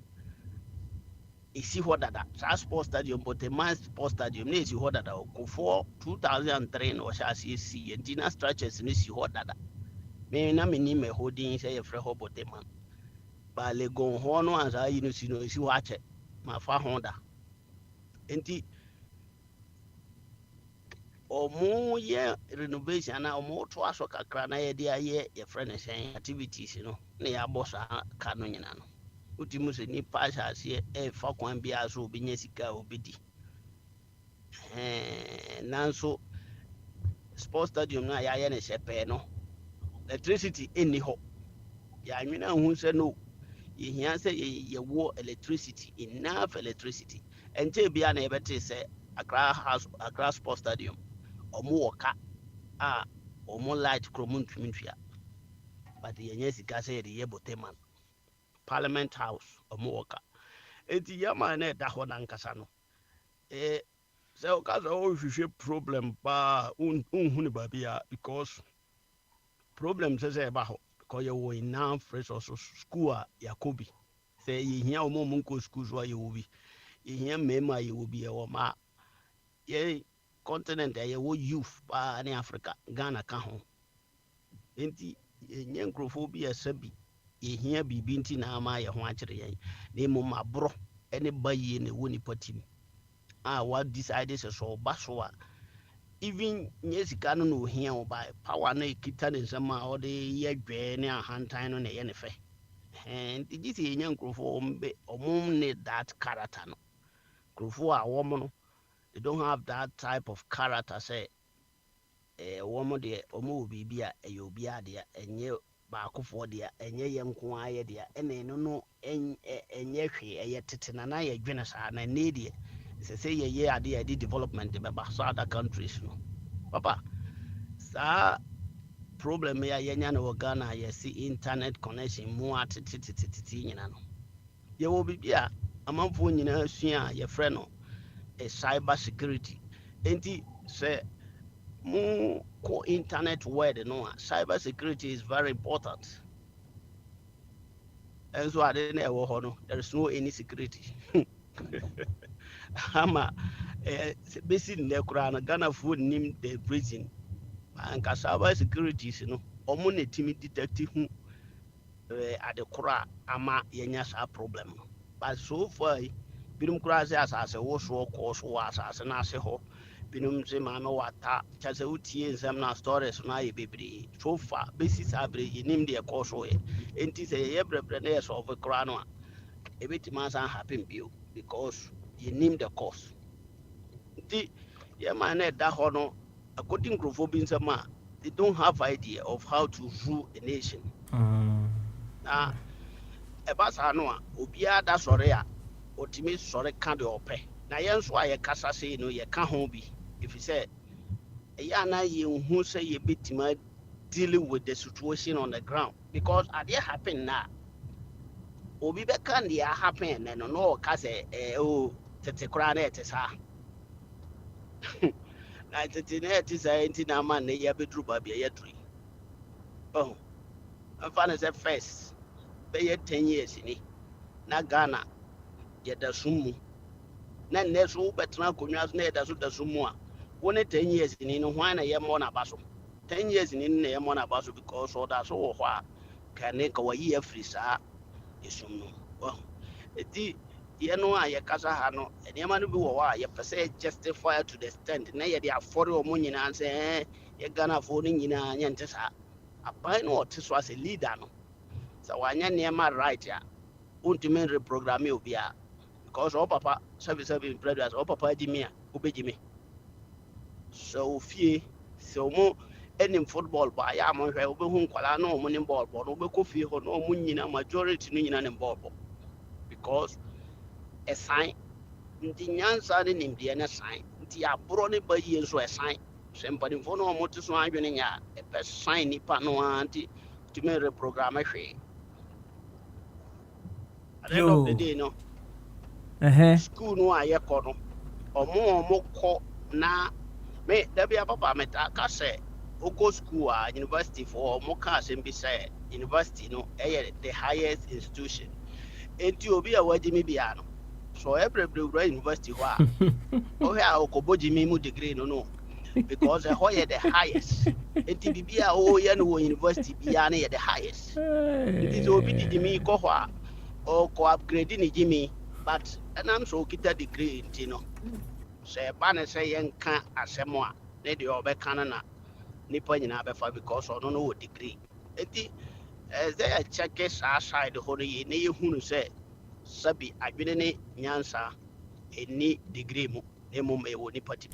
ɛsi hɔ dada saa sports stadium Botema sports stadium na ɛsi hɔ dada Kofoɔ 2003 na ɔhyɛ aseɛ si nti na structures no si hɔ dada me na menim ɛhɔ din sɛ yɛfrɛ hɔ Botema ba Legon hɔ no ansa yi no si no ɛsi hɔ akyɛ mafa ho da nti omo ye renovation na omo to aso kakra na ye dia ye friend activities no na ya boss ka no nyina no utimu se ni pass ase e fa kwan bia so obi nya sika obidi nanso sports stadium na ya ye ne shepe no electricity eni ho ya nwina hu se no ye hia se ye wo electricity, enough electricity ente bia na ebete se Accra Sports Stadium omo woka omo light kromun tumintua but ye nya sika se ye boteman Parliament House omo woka enti yama na da ho na nkasa no se o ka so hwehwe problem ba unhu ne ba bia because problem se ba ho because you were enough resources school yakobi say ye hia omo nko school so ye wo bi ye hia mema ye wo bi e wo ma ye continent ye wo youth ba ne Africa Ghana ka ho enti ye nya nkrofobia sabi ye hia bibi nti na ama ye ho akere ye ne mo mabro ene baye ne woni patim what decided so baso even nyesika no no hia o ba power na ekita ne nsema o de ye dwe ne ahantan no na ye ne fe and this ye nya nkrofo omum ne that character no nkrofo a womo no they don't have that type of character say womo de omo bibi a eyobi ade enye ba akofo de enye ye nko aye de ene no enye hwe eye tetena na ye dwene sa na ne de say ye ade ade development de ba so other countries no papa sa problem ya yenya na Ghana ye see internet connection mu atititititi nyina no ye wo bibia amanfo nyina sua ye frɛ no cyber security enti say mu ko internet word no cyber security is very important and so ade na ewo ho no there is no any security ama basic ne kura na Ghana food nim the prison and cyber security no omo na timi detective hu adekora ama yenya sa problem but so far binum kura se asase wo so ko so asase na ase ho binum se ma no wata chase utie nsam na stories na ye bebri so far basis abre nim de ko so e enti se ye brebre na ye so of kura no e betima san happen bio because you name the cause the ye man da ho no according to Nsama, they don't have idea of how to rule a nation. Na ebasa no a obia da sore a otimi sore ka de ope. Na yen so aye kasa sei no ye ka ho bi. If you say ya na ye hu say ye betima dealing with the situation on the ground because ade happen na obi be kan dey happen na no ka say tete kra na etesa. Na tete na etesa enti na man na ye bedru ba bia ye three. Oh, I'm fine say first. Be 10 years ni na Ghana ye da sumu na neso betra konwa na ye da so da sumu a woni 10 years ni no hwan na ye mo na baso 10 years ni na ye mo na baso because all that so ho a kan ka wayi afri sa esum no oh eti ye no a ye kasa ha no ene ma no bi wo wa ye pese justify to the stand na ye dey afore o mo nyina say ye Ghana fo ni nyina nya nte sa abai no o te so as a leader no so wanya nema right ya untime reprogramme obia because all papa service in previous all papa jimia obejime so fie so mo any football ba ya mo hwe obehu nkwala na mo ni ball no obeko fie ho no mo nyina majority no nyina ne ball because a sign nti nyansa ne nimde ne sign nti abro ne ba yie so a sign somebody for no mo tiso adwene nya e be sign ni pa no anti to me reprogramme hwe at the end of the day no school no aye ko no omo ko na me da bia papa meta ka say ogo school university for omo ka sembi say university no the highest institution enti obi a wadi mi bia no so every university ho a o ha okoboji mi mu degree no because ho ye the highest enti bibia o ye no university bia na ye the highest enti obi didi mi ko ho a or co-upgrade ni Jimmy, but and I'm so kita degree, you know. Say, Banner say, Yanka, Asamoa, ne de obekana na nipa nyina befa because ono no degree enti they check sa side ho ye ne ye hunu se sabi adwene ne nyansa eni degree mu ne mum e wo nipa tim.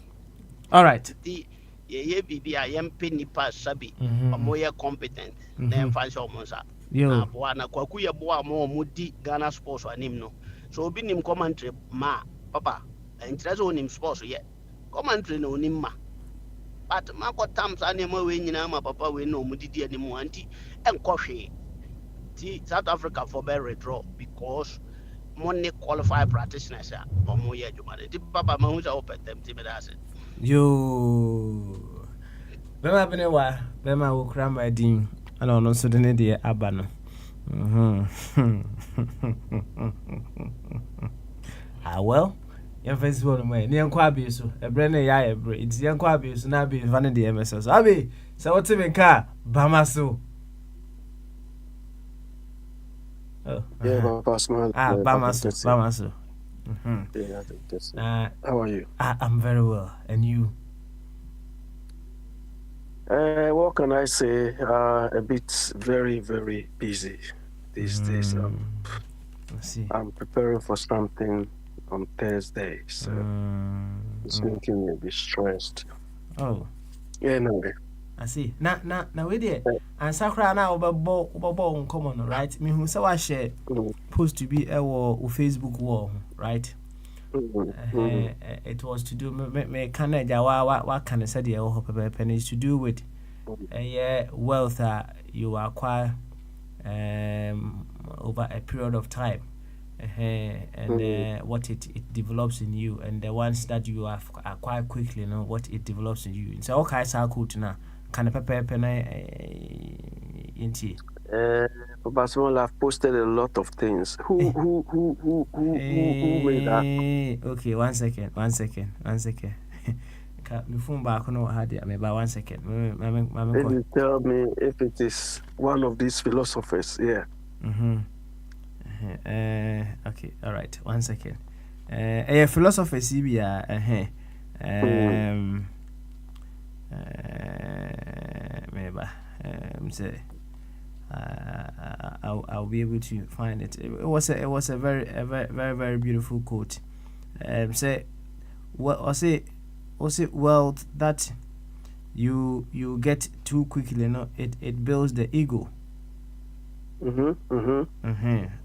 All right. The ye bibi a yempe nipa sabi omo ye competent na emfa so omo nsa. Na boa na kwaku ye boa mo di Ghana sports anim no. So obi nim commentary ma papa enkyerɛ sɛ onim sports yɛ commentary na onim ma but makɔ tam saa nneɛma wei nyinaa ma papa wei na ɔmo didi anim anti ɛnkɔ hwee ti South Africa for bɛ withdraw because money qualified practitioners a ɔmo yɛ adwuma no ti papa ma hu sɛ wopɛ tɛm ti mɛda ase yo bɛma bene wa bɛma wo kura ma din ana ɔno nso de ne deɛ aba no well your festival no mai ne nkwa abi so ebre ne ya ebre iti nkwa abi so na abi fa ne de MSS abi se wote me ka bama so Papa Small. Bama so Yeah, that's how are you? I'm very well, and you? What can I say? A bit very, very busy these days. I'm preparing for something on Thursday, so it's making me a bit stressed. Oh, yeah, no. I see. Now, we there. And Sakura now on common, right? Me who say I share supposed to be a Facebook wall, right? It was to do me Canada. What can I say? The is to do with wealth that you acquire over a period of time. And what it develops in you, and the ones that you acquire quickly, what it develops in you. So okay, so cool to now. Can a pepper into Papa Small, I've posted a lot of things. Who made that? Okay, one second. My phone back on had it. Maybe 1 second. Can you tell me if it is one of these philosophers? Yeah. Okay, all right. 1 second. A philosopher CBA. Maybe say I'll be able to find it. It was a very beautiful quote. Say wealth that you get too quickly. It builds the ego.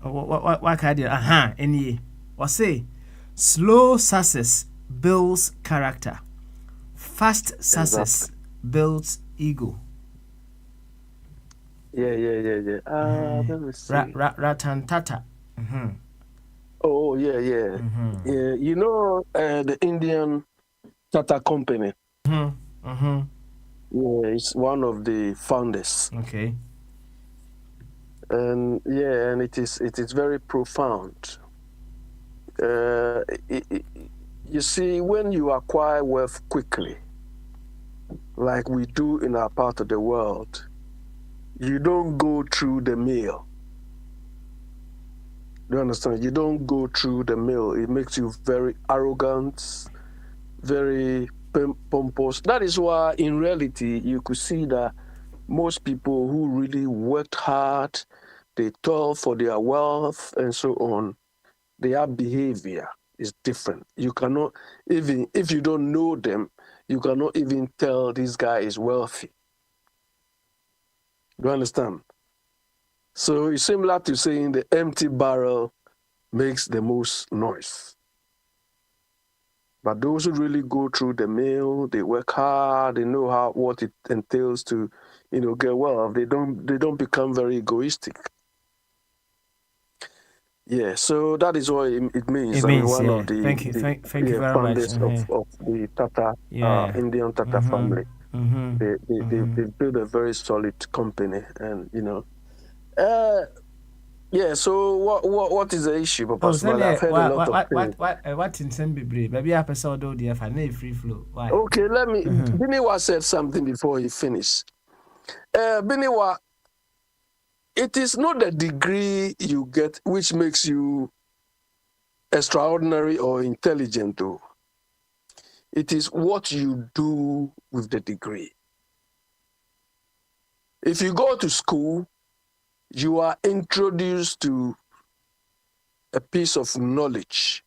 What kind of any or say slow success builds character, fast success builds ego. Yeah. Let me see. Ratan Tata. Oh yeah. Yeah. You know the Indian Tata Company. Yeah, it's one of the founders. Okay. And it is very profound. You see, when you acquire wealth quickly, like we do in our part of the world, you don't go through the mill. Do you understand? You don't go through the mill. It makes you very arrogant, very pompous. That is why, in reality, you could see that most people who really worked hard, they toil for their wealth and so on, their behavior is different. You cannot, even if you don't know them, you cannot even tell this guy is wealthy. Do you understand? So it's similar to saying the empty barrel makes the most noise. But those who really go through the mill, they work hard, they know what it entails to, get wealth. They don't become very egoistic. Yeah, so that is what it means. One of the thank you very much. Of the Tata, Indian Tata family. They built a very solid company, and So what is the issue, Papa? I've heard a lot of things. What in Sembibre? Maybe I episode do the free flow. Why? Okay, let me. Biniwa said something before he finished. Biniwa, it is not the degree you get which makes you extraordinary or intelligent, though. It is what you do with the degree. If you go to school, you are introduced to a piece of knowledge.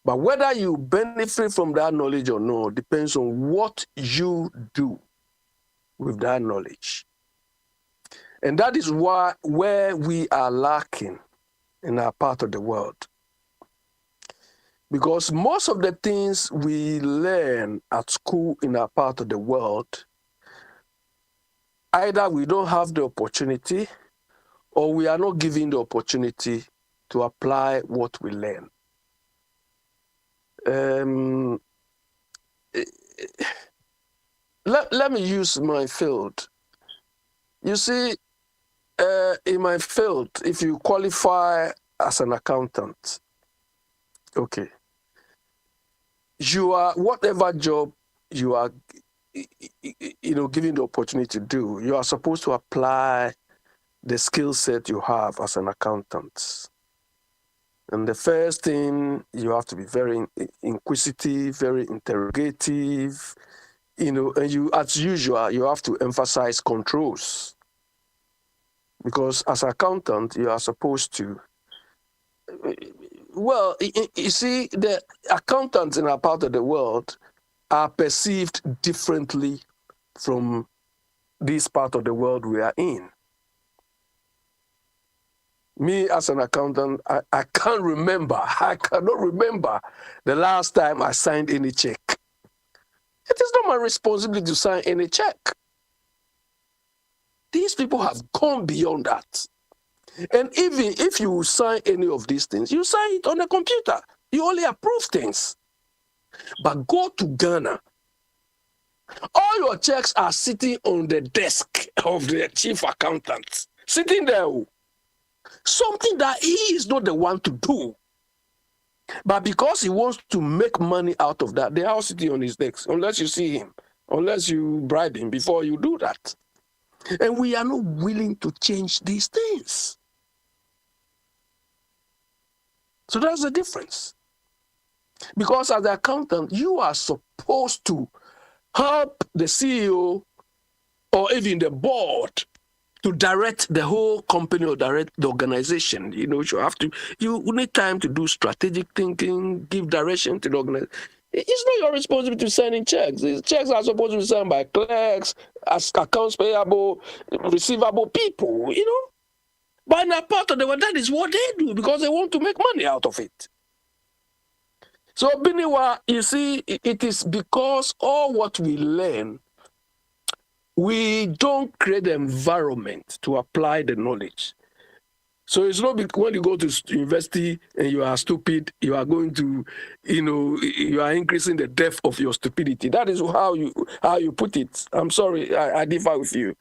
But whether you benefit from that knowledge or not depends on what you do with that knowledge. And that is where we are lacking in our part of the world. Because most of the things we learn at school in our part of the world, either we don't have the opportunity or we are not given the opportunity to apply what we learn. Let me use my field. You see, in my field, if you qualify as an accountant, okay, you are, whatever job you are, given the opportunity to do, you are supposed to apply the skill set you have as an accountant. And the first thing, you have to be very inquisitive, very interrogative, and you, as usual, you have to emphasize controls. Because as an accountant, you are supposed to, well, you see, the accountants in our part of the world are perceived differently from this part of the world we are in. Me, as an accountant, I cannot remember the last time I signed any check. It is not my responsibility to sign any check. These people have gone beyond that. And even if you sign any of these things, you sign it on a computer. You only approve things. But go to Ghana. All your checks are sitting on the desk of the chief accountant. Sitting there. Something that he is not the one to do. But because he wants to make money out of that, they are all sitting on his desk, unless you see him, unless you bribe him before you do that. And we are not willing to change these things. So that's the difference. Because as an accountant, you are supposed to help the CEO or even the board to direct the whole company or direct the organization. You need time to do strategic thinking, give direction to the organization. It's not your responsibility to send in checks. These checks are supposed to be signed by clerks, as accounts payable, receivable people, But in a part of the world, that is what they do because they want to make money out of it. So, Biniwa, you see, it is because all what we learn, we don't create the environment to apply the knowledge. So it's not when you go to university and you are stupid, you are going to, you are increasing the depth of your stupidity. That is how you put it. I'm sorry, I differ with you.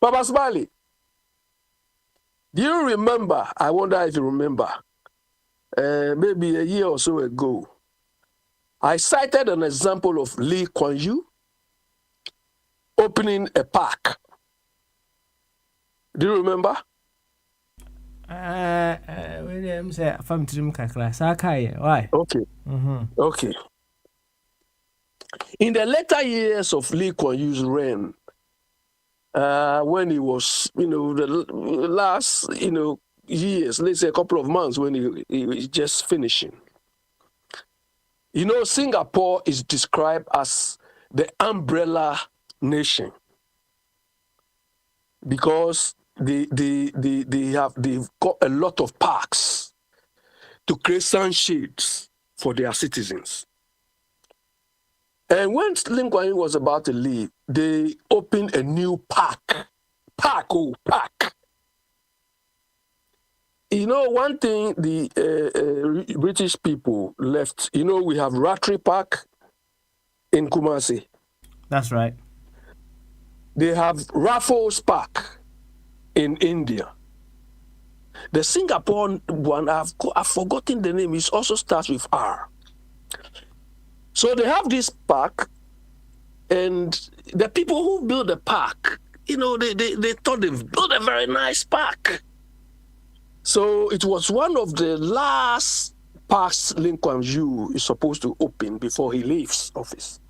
Papa Smiley, do you remember, I wonder if you remember, maybe a year or so ago, I cited an example of Lee Kuan Yew opening a park. Do you remember? Why? Okay. Mm-hmm. Okay. In the later years of Lee Kuan Yew's reign, when he was, the last, years, let's say a couple of months when he was just finishing. Singapore is described as the umbrella nation because they've got a lot of parks to create sunshades for their citizens. And when Lee Kuan Yew was about to leave, they opened a new park. Park. One thing the British people left, we have Rattray Park in Kumasi. That's right. They have Raffles Park in India. The Singapore one, I've forgotten the name, it also starts with R. So they have this park, and the people who built the park, they thought they've built a very nice park. So it was one of the last past Lee Kuan Yew is supposed to open before he leaves office.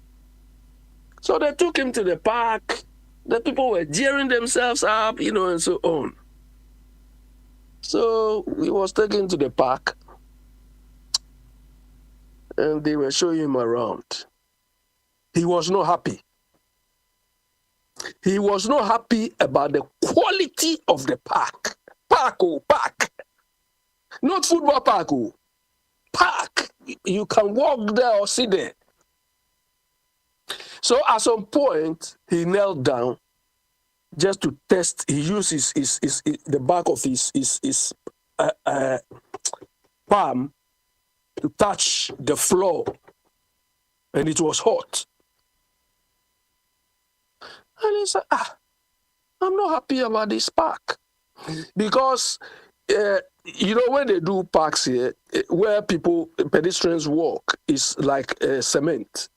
So they took him to the park. The people were jeering themselves up, and so on. So he was taken to the park, and they were showing him around. He was not happy. He was not happy about the quality of the park. Park. Not football park. Park. You can walk there or sit there. So at some point, he knelt down just to test. He used the back of his palm to touch the floor, and it was hot. And he said, I'm not happy about this park. Because, when they do parks here, where pedestrians walk, is like cement.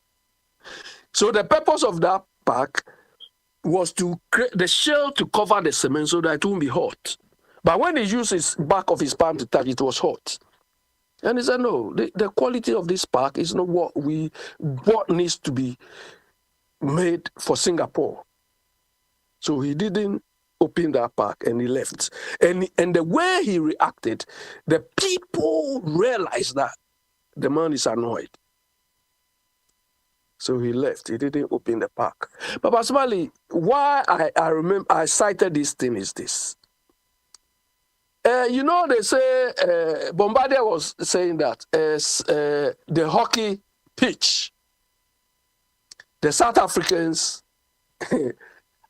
So the purpose of that park was to create the shell to cover the cement so that it won't be hot. But when he used his back of his palm to touch, it was hot. And he said, no, the quality of this park is not what needs to be made for Singapore. So he didn't open that park and he left. And the way he reacted, the people realized that the man is annoyed. So he left. He didn't open the park. But personally, why I remember I cited this thing is this. They say Bombardier was saying that the hockey pitch, the South Africans,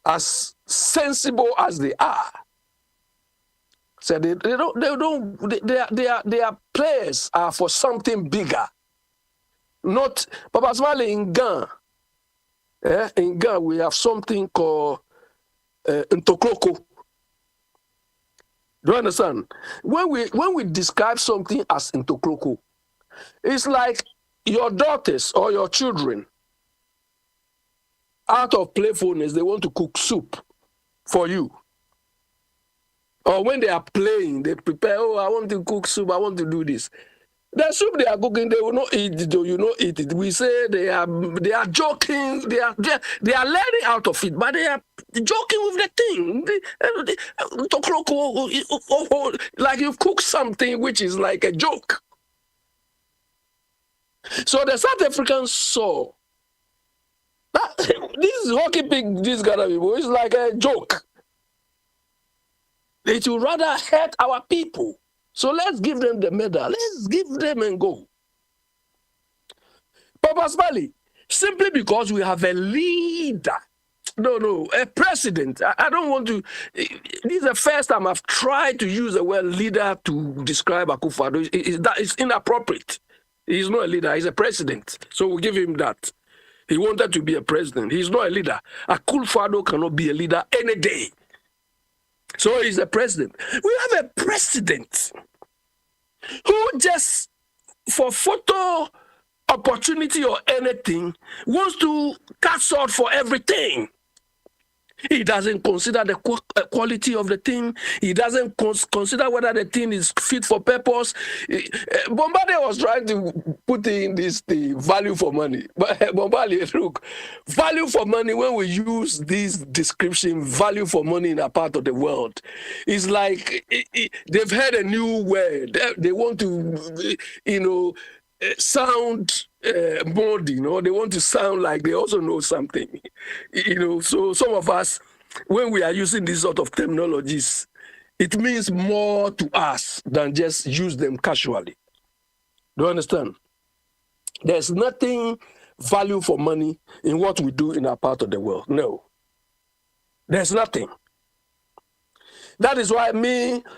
as sensible as they are, so their players are for something bigger. Not, Papa Smiley, in Ghana, we have something called Ntokroko. Do you understand? When we describe something as Ntokroko, it's like your daughters or your children, out of playfulness, they want to cook soup for you. Or when they are playing, they prepare, I want to cook soup, I want to do this. The soup they are cooking, they will not eat it, or you not eat it. We say they are joking, they are learning out of it, but they are joking with the thing. Like you cook something which is like a joke. So the South Africans saw that this hockey pig, this Ghana people, is like a joke. They should rather hurt our people. So let's give them the medal. Let's give them and go. Papa Smiley, simply because we have a leader. No, a president. I don't want to. This is the first time I've tried to use the word leader to describe Akufo-Addo. It's inappropriate. He's not a leader. He's a president. So we'll give him that. He wanted to be a president. He's not a leader. Akufo-Addo cannot be a leader any day. So he's a president. We have a president who just, for photo opportunity or anything, wants to cut short for everything. He doesn't consider the quality of the thing. He doesn't consider whether the thing is fit for purpose. Bombardier was trying to put in the value for money. But Bombardier, look, value for money, when we use this description, value for money in a part of the world, is like they've heard a new word. They want to, sound more, they want to sound like they also know something, so some of us, when we are using these sort of terminologies, it means more to us than just use them casually. Do you understand? There's nothing value for money in what we do in our part of the world. No. There's nothing. That is why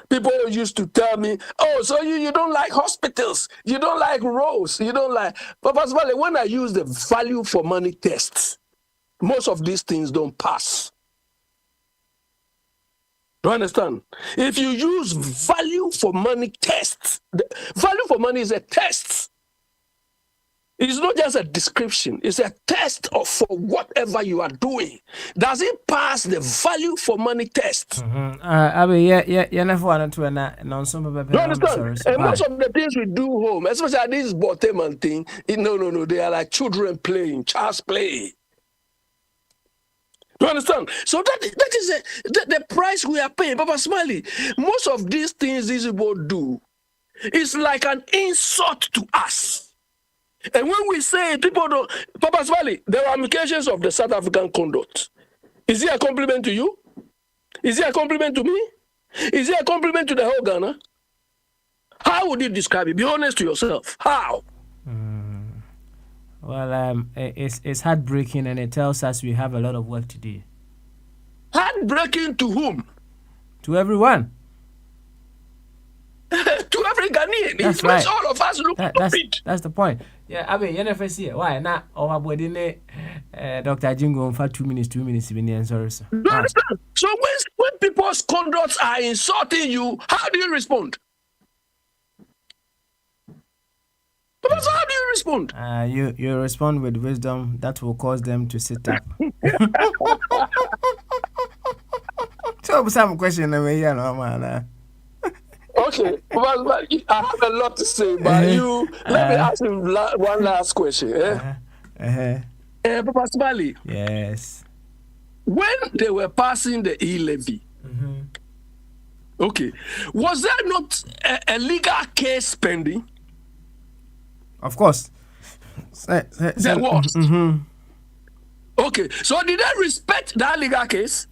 people used to tell me, so you don't like hospitals, you don't like roads, you don't like... But personally, when I use the value for money test, most of these things don't pass. Do you understand? If you use value for money test, value for money is a test. It's not just a description, it's a test for whatever you are doing. Does it pass the value for money test? You understand? And most of the things we do home, especially this bottom thing, no, they are like children playing, child's play. You understand? So that is the price we are paying. Papa Smiley, most of these things these people do, it's like an insult to us. And when we say people don't, Papa Smiley, the ramifications of the South African conduct, is it a compliment to you? Is it a compliment to me? Is it a compliment to the whole Ghana? How would you describe it? Be honest to yourself. How? Well, it's heartbreaking, and it tells us we have a lot of work to do. Heartbreaking to whom? To everyone. To every Ghanaian. That's it right. makes all of us look stupid. That's the point. Yeah, I mean, you never see it. Why not? Our body, Dr. Jingo, for 2 minutes, even answer. Do you understand? So when people's conducts are insulting you, how do you respond? So how do you respond? You respond with wisdom that will cause them to sit up. So some question Okay, I have a lot to say, but let me ask you one last question. Papa Smiley. Yes. When they were passing the e-levy, okay, was there not a legal case pending? Of course. There was. Okay, so did they respect that legal case?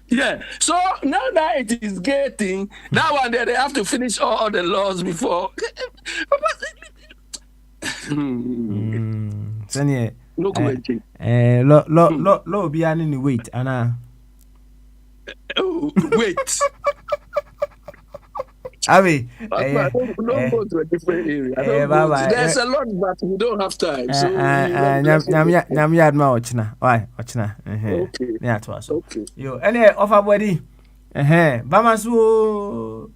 Yeah, so now that it is getting, that one day they have to finish all the laws before. No question. Lo be any wait, Anna. Wait. Abi, don't go to a different area. There's a lot, but we don't have time. So okay. Okay. Yo, any offer body. Bamasu.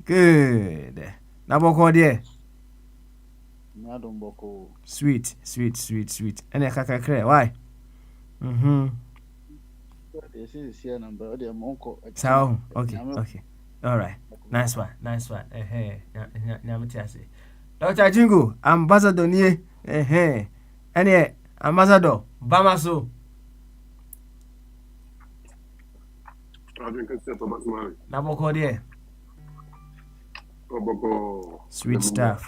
Good. Naboko dear. Sweet. Any kakakre, why? So, okay. All right. Nice one. Dr. Jingo, Ambassador nie. Any Ambassador, Bamaso. Naboko dear. Sweet stuff.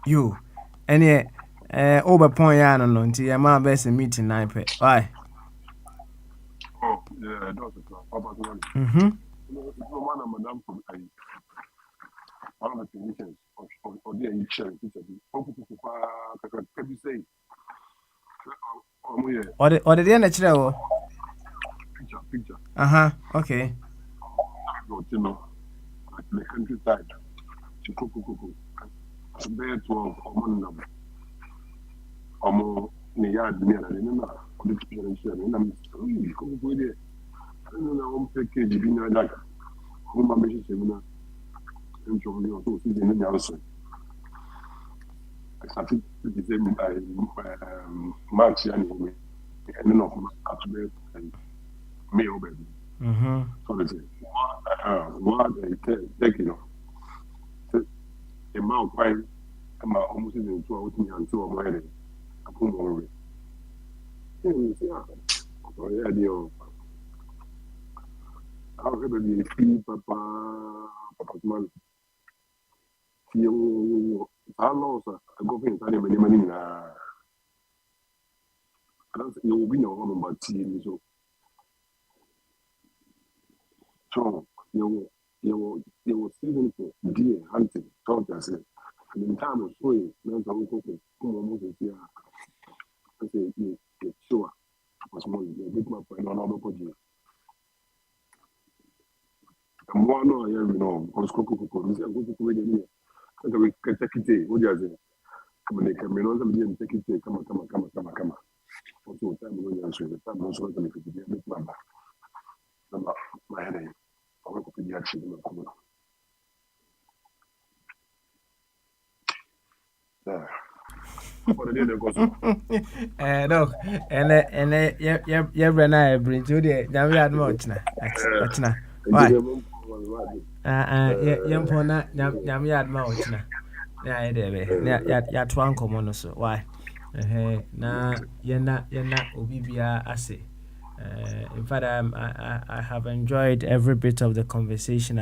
You, any over point no until your man best meeting 9 pe. Why? Oh, yeah, that's the plan. Papa, one of Madame from one of the technicians of the insurance. Can you say? Or the natural picture. Okay. You know, like the countryside. There 12 number. Ne yard near the picture and I'm come with it. I don't know, package being like home mission seminar. And so we also see the announcement. I started to the same March and then of and mail baby. So they say, what they take, you know, the amount fine, I'm almost in 12 and 2 of my head. How can be free, Papa man? You lost a government money. You will be no one but team. So you will see them for deer hunting, talk as it. And in time of sowing, not a local almost here. I say, sure. Was more big my friend on other project. And one no, you know, on Skoko, this is a good way to and we can take it. What do you say? Come on, come on, take it. Come on. Also, time no answer. The time no so to make it make number. Number my head. I want to be actually no come. Yeah. What did they go so? No, and yeah, Brena, bring to the Namiad Mochna. Achna. Why? Yampona, Namiad Mochna. Yeah, ya twan komono so. Why? Na yena obibia ase. In fact, I have enjoyed every bit of the conversation.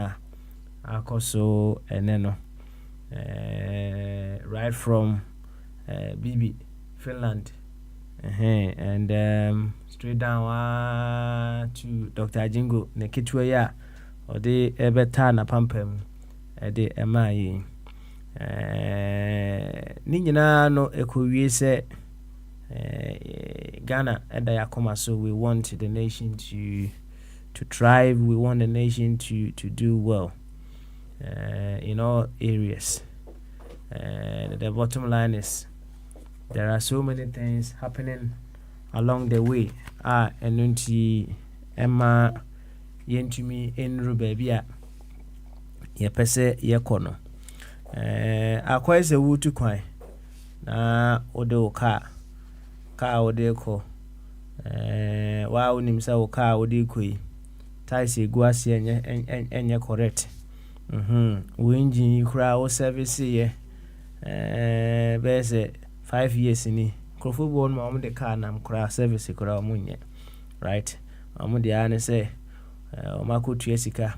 Also, and right from Bibi, Finland, and straight down to Dr. Jingo, Nekitwaya, or the Ebetana Pampem, the MI. Nina no Ekuye se Ghana and Yakoma, so we want the nation to thrive, we want the nation to do well in all areas. The bottom line is there are so many things happening along the way. And Emma Yentumi Enru Babia Yepese Yekono. Akwa se wutu kwan na ode ka ode ko wa unim sa ka ode ko yi taisi guase enye correct we engine kura o service ye bese 5 years ni krofo bo no am de car nam kura service kura munye right am de ane se o makotua sika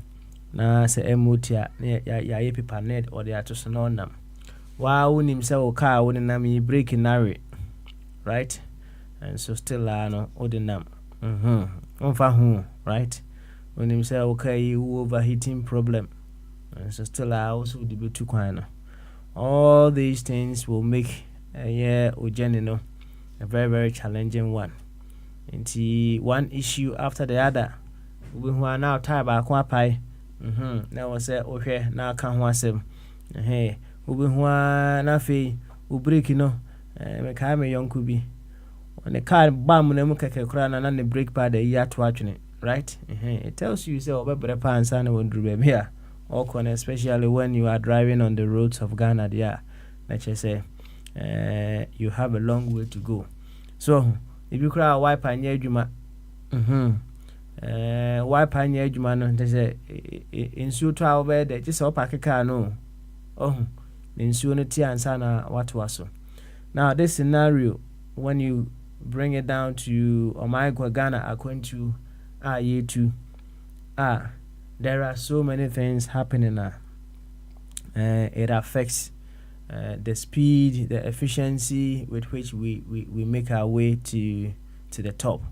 na se emotia ya ye paper net or the atoso no nam wa unim se o car woni nam yi break nare right and so still no odinam onfa hu right unim se o car yi overheating problem and so still also the betu kwan no. All these things will make a very, very challenging one. And one issue after the other. We are now tired by Quapai. Now was say, okay, now can't was him. Hey, we na fe, we break, make a young kubi. When the car bam, Nemukaka crown and the brake pad, the yacht watching it, right? It tells you, so, but pants and won't do here. Especially when you are driving on the roads of Ghana, let's just say, you have a long way to go. So, if you cry wipe and yejuma, wipe and yejuma, no, they say, in suit our bed, just up a car, no. Oh, in sunity and sana, what was so. Now, this scenario, when you bring it down to Omagua Ghana, according to year 2, there are so many things happening now. It affects the speed, the efficiency with which we make our way to the top.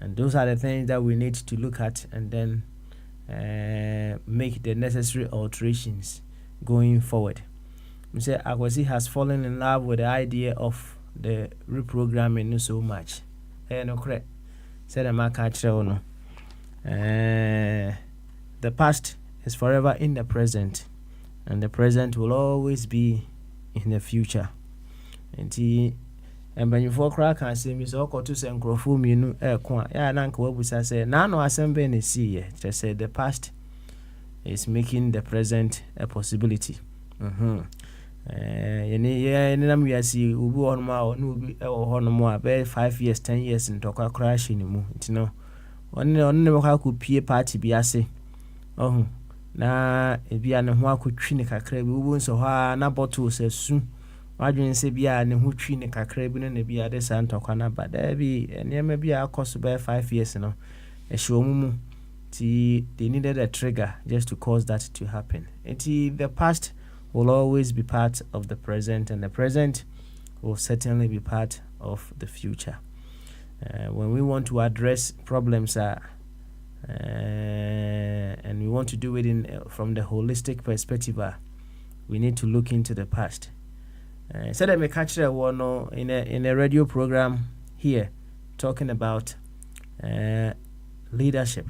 And those are the things that we need to look at and then make the necessary alterations going forward. Mr. Akwasi has fallen in love with the idea of the reprogramming so much. No correct. Said no. The past is forever in the present, and the present will always be in the future. And when you for crack and say, Miss Oko to send Crofuminu, Nanka Wabusa say, Nano assembly in see, just say the past is making the present a possibility. We are see Ubu on Mao, Nubi or Honomoa, 5 years, 10 years in Toka crash in the moon. Only how could peer party be assay. Oh, na ebia ne ho akotwi ne kakra bi wo nso ha na bottle se su wadwen se bia ne ho twi ne kakra bi no na bia de santokwa na bada bi enema bia akoso be 5 years no ehwomumu they needed a trigger just to cause that to happen. And the past will always be part of the present, and the present will certainly be part of the future. When we want to address problems and we want to do it from the holistic perspective, we need to look into the past. So that me catch one in a radio program here talking about leadership.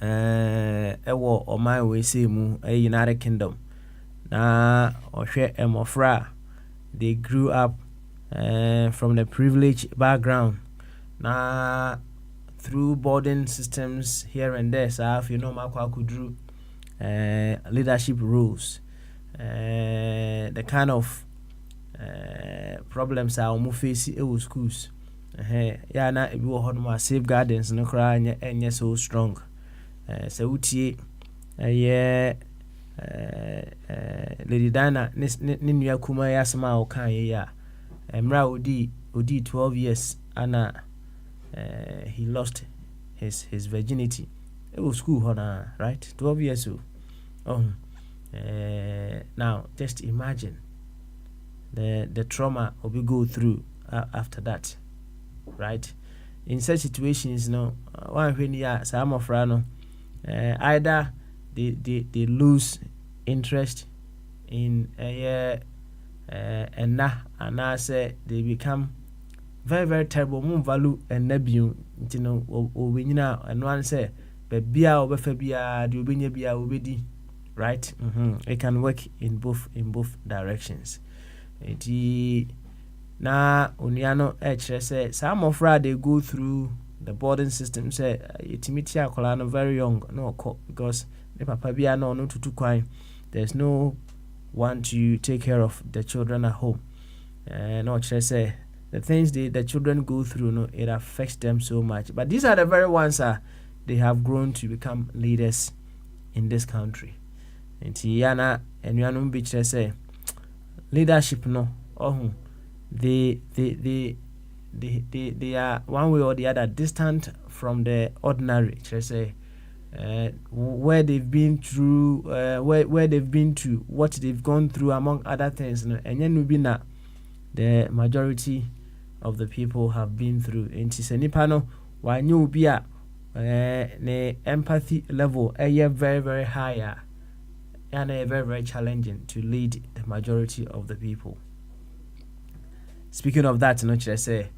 Ewo o my way say mu a United Kingdom. Na ohwe emofra, they grew up from the privileged background. Now, through boarding systems here and there, so if you know Makwa leadership roles, the kind of problems are almost facing in schools. Yeah, na ebi wo hono ma safeguardings no kra enye so strong. So utie Lady Diana ne nua kuma ya asema o kan ye ya. Emra odi 12 years ana he lost his virginity. It was school hona, right? 12 years old. Now just imagine the trauma we go through after that, right? In such situations, one when you some of rano, either they lose interest in and I say they become very, very terrible moon value and nebu, and one say bebia or befebia do bia obedi, right? It can work in both directions. Na oniano say some of they go through the boarding system say itimiti akola no very young no because the papa bia no tutu kwan. There's no one to take care of the children at home. No say the things the children go through, it affects them so much. But these are the very ones they have grown to become leaders in this country. And Tiana and Yanum Beach say leadership they are one way or the other distant from the ordinary. Say where they've been through, where they've been to, what they've gone through, among other things. And then the majority of the people have been through. In Tisenipano, why new be the empathy level very, very higher and very, very challenging to lead the majority of the people. Speaking of that, I say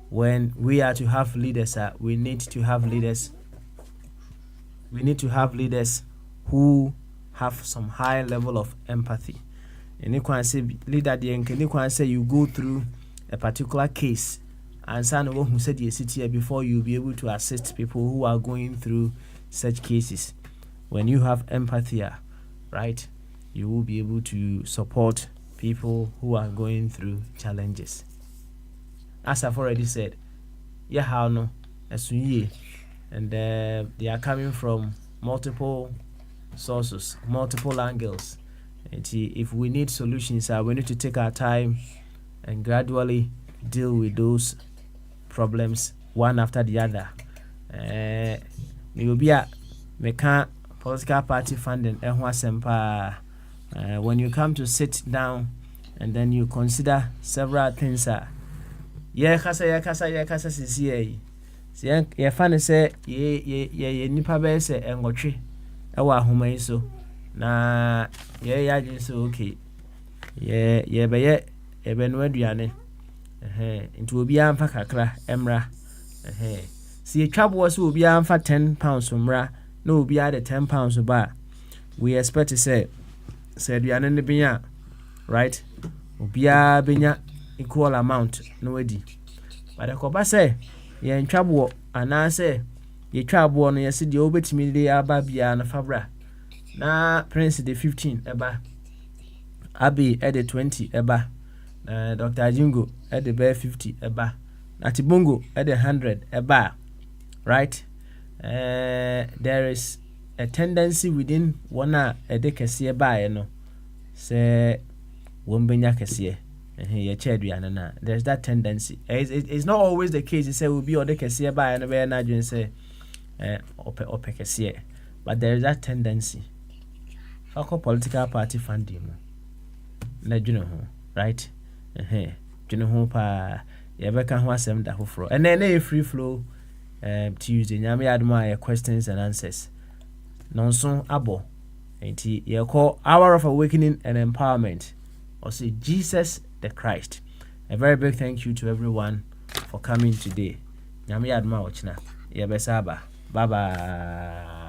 when we are to have leaders, we need to have leaders. We need to have leaders who have some high level of empathy. And you can say leader, you can say you go through a particular case, and someone who said you sit here before you be able to assist people who are going through such cases. When you have empathy, right, you will be able to support people who are going through challenges. As I've already said, and they are coming from multiple sources, multiple angles. And if we need solutions, we need to take our time and gradually deal with those problems one after the other. You be a political party funding when you come to sit down and then you consider several things. Kasa sisi ye fan say ye nipa be say engotwe ewa ahoma yi so na ye yaje so okay ye be no aduane nti obi amfa kakra emra si ye twabo so obi amfa 10 pounds mra na obi ade 10 pounds ba we expect to say aduane ne benya, right, obi a benya equal amount no wadi. But akoba say ye ntwabo ana say ye twabo no ye se de obetimi de aba bia na fabra na prince de 15 eba, abi at the 20 eba, Dr. Jingo at the bear 50 eba, Natibongo at the 100 eba, right? There is a tendency within one a dekesiye ba no say wombenya kesiye ye cheduane na. There's that tendency. It's not always the case. You say will be or dekesiye ba no be na dwen say ope kesiye, but there is that tendency. Fako political party funding na dwene ho, right? Dwene ho pa ye beka ho asem da hofro and then free flow Tuesday nyame adma questions and answers nonso abo enti ye call Hour of Awakening and Empowerment, or say Jesus the Christ. A very big thank you to everyone for coming today. Nyame adma ochina ye besaba. Bye bye.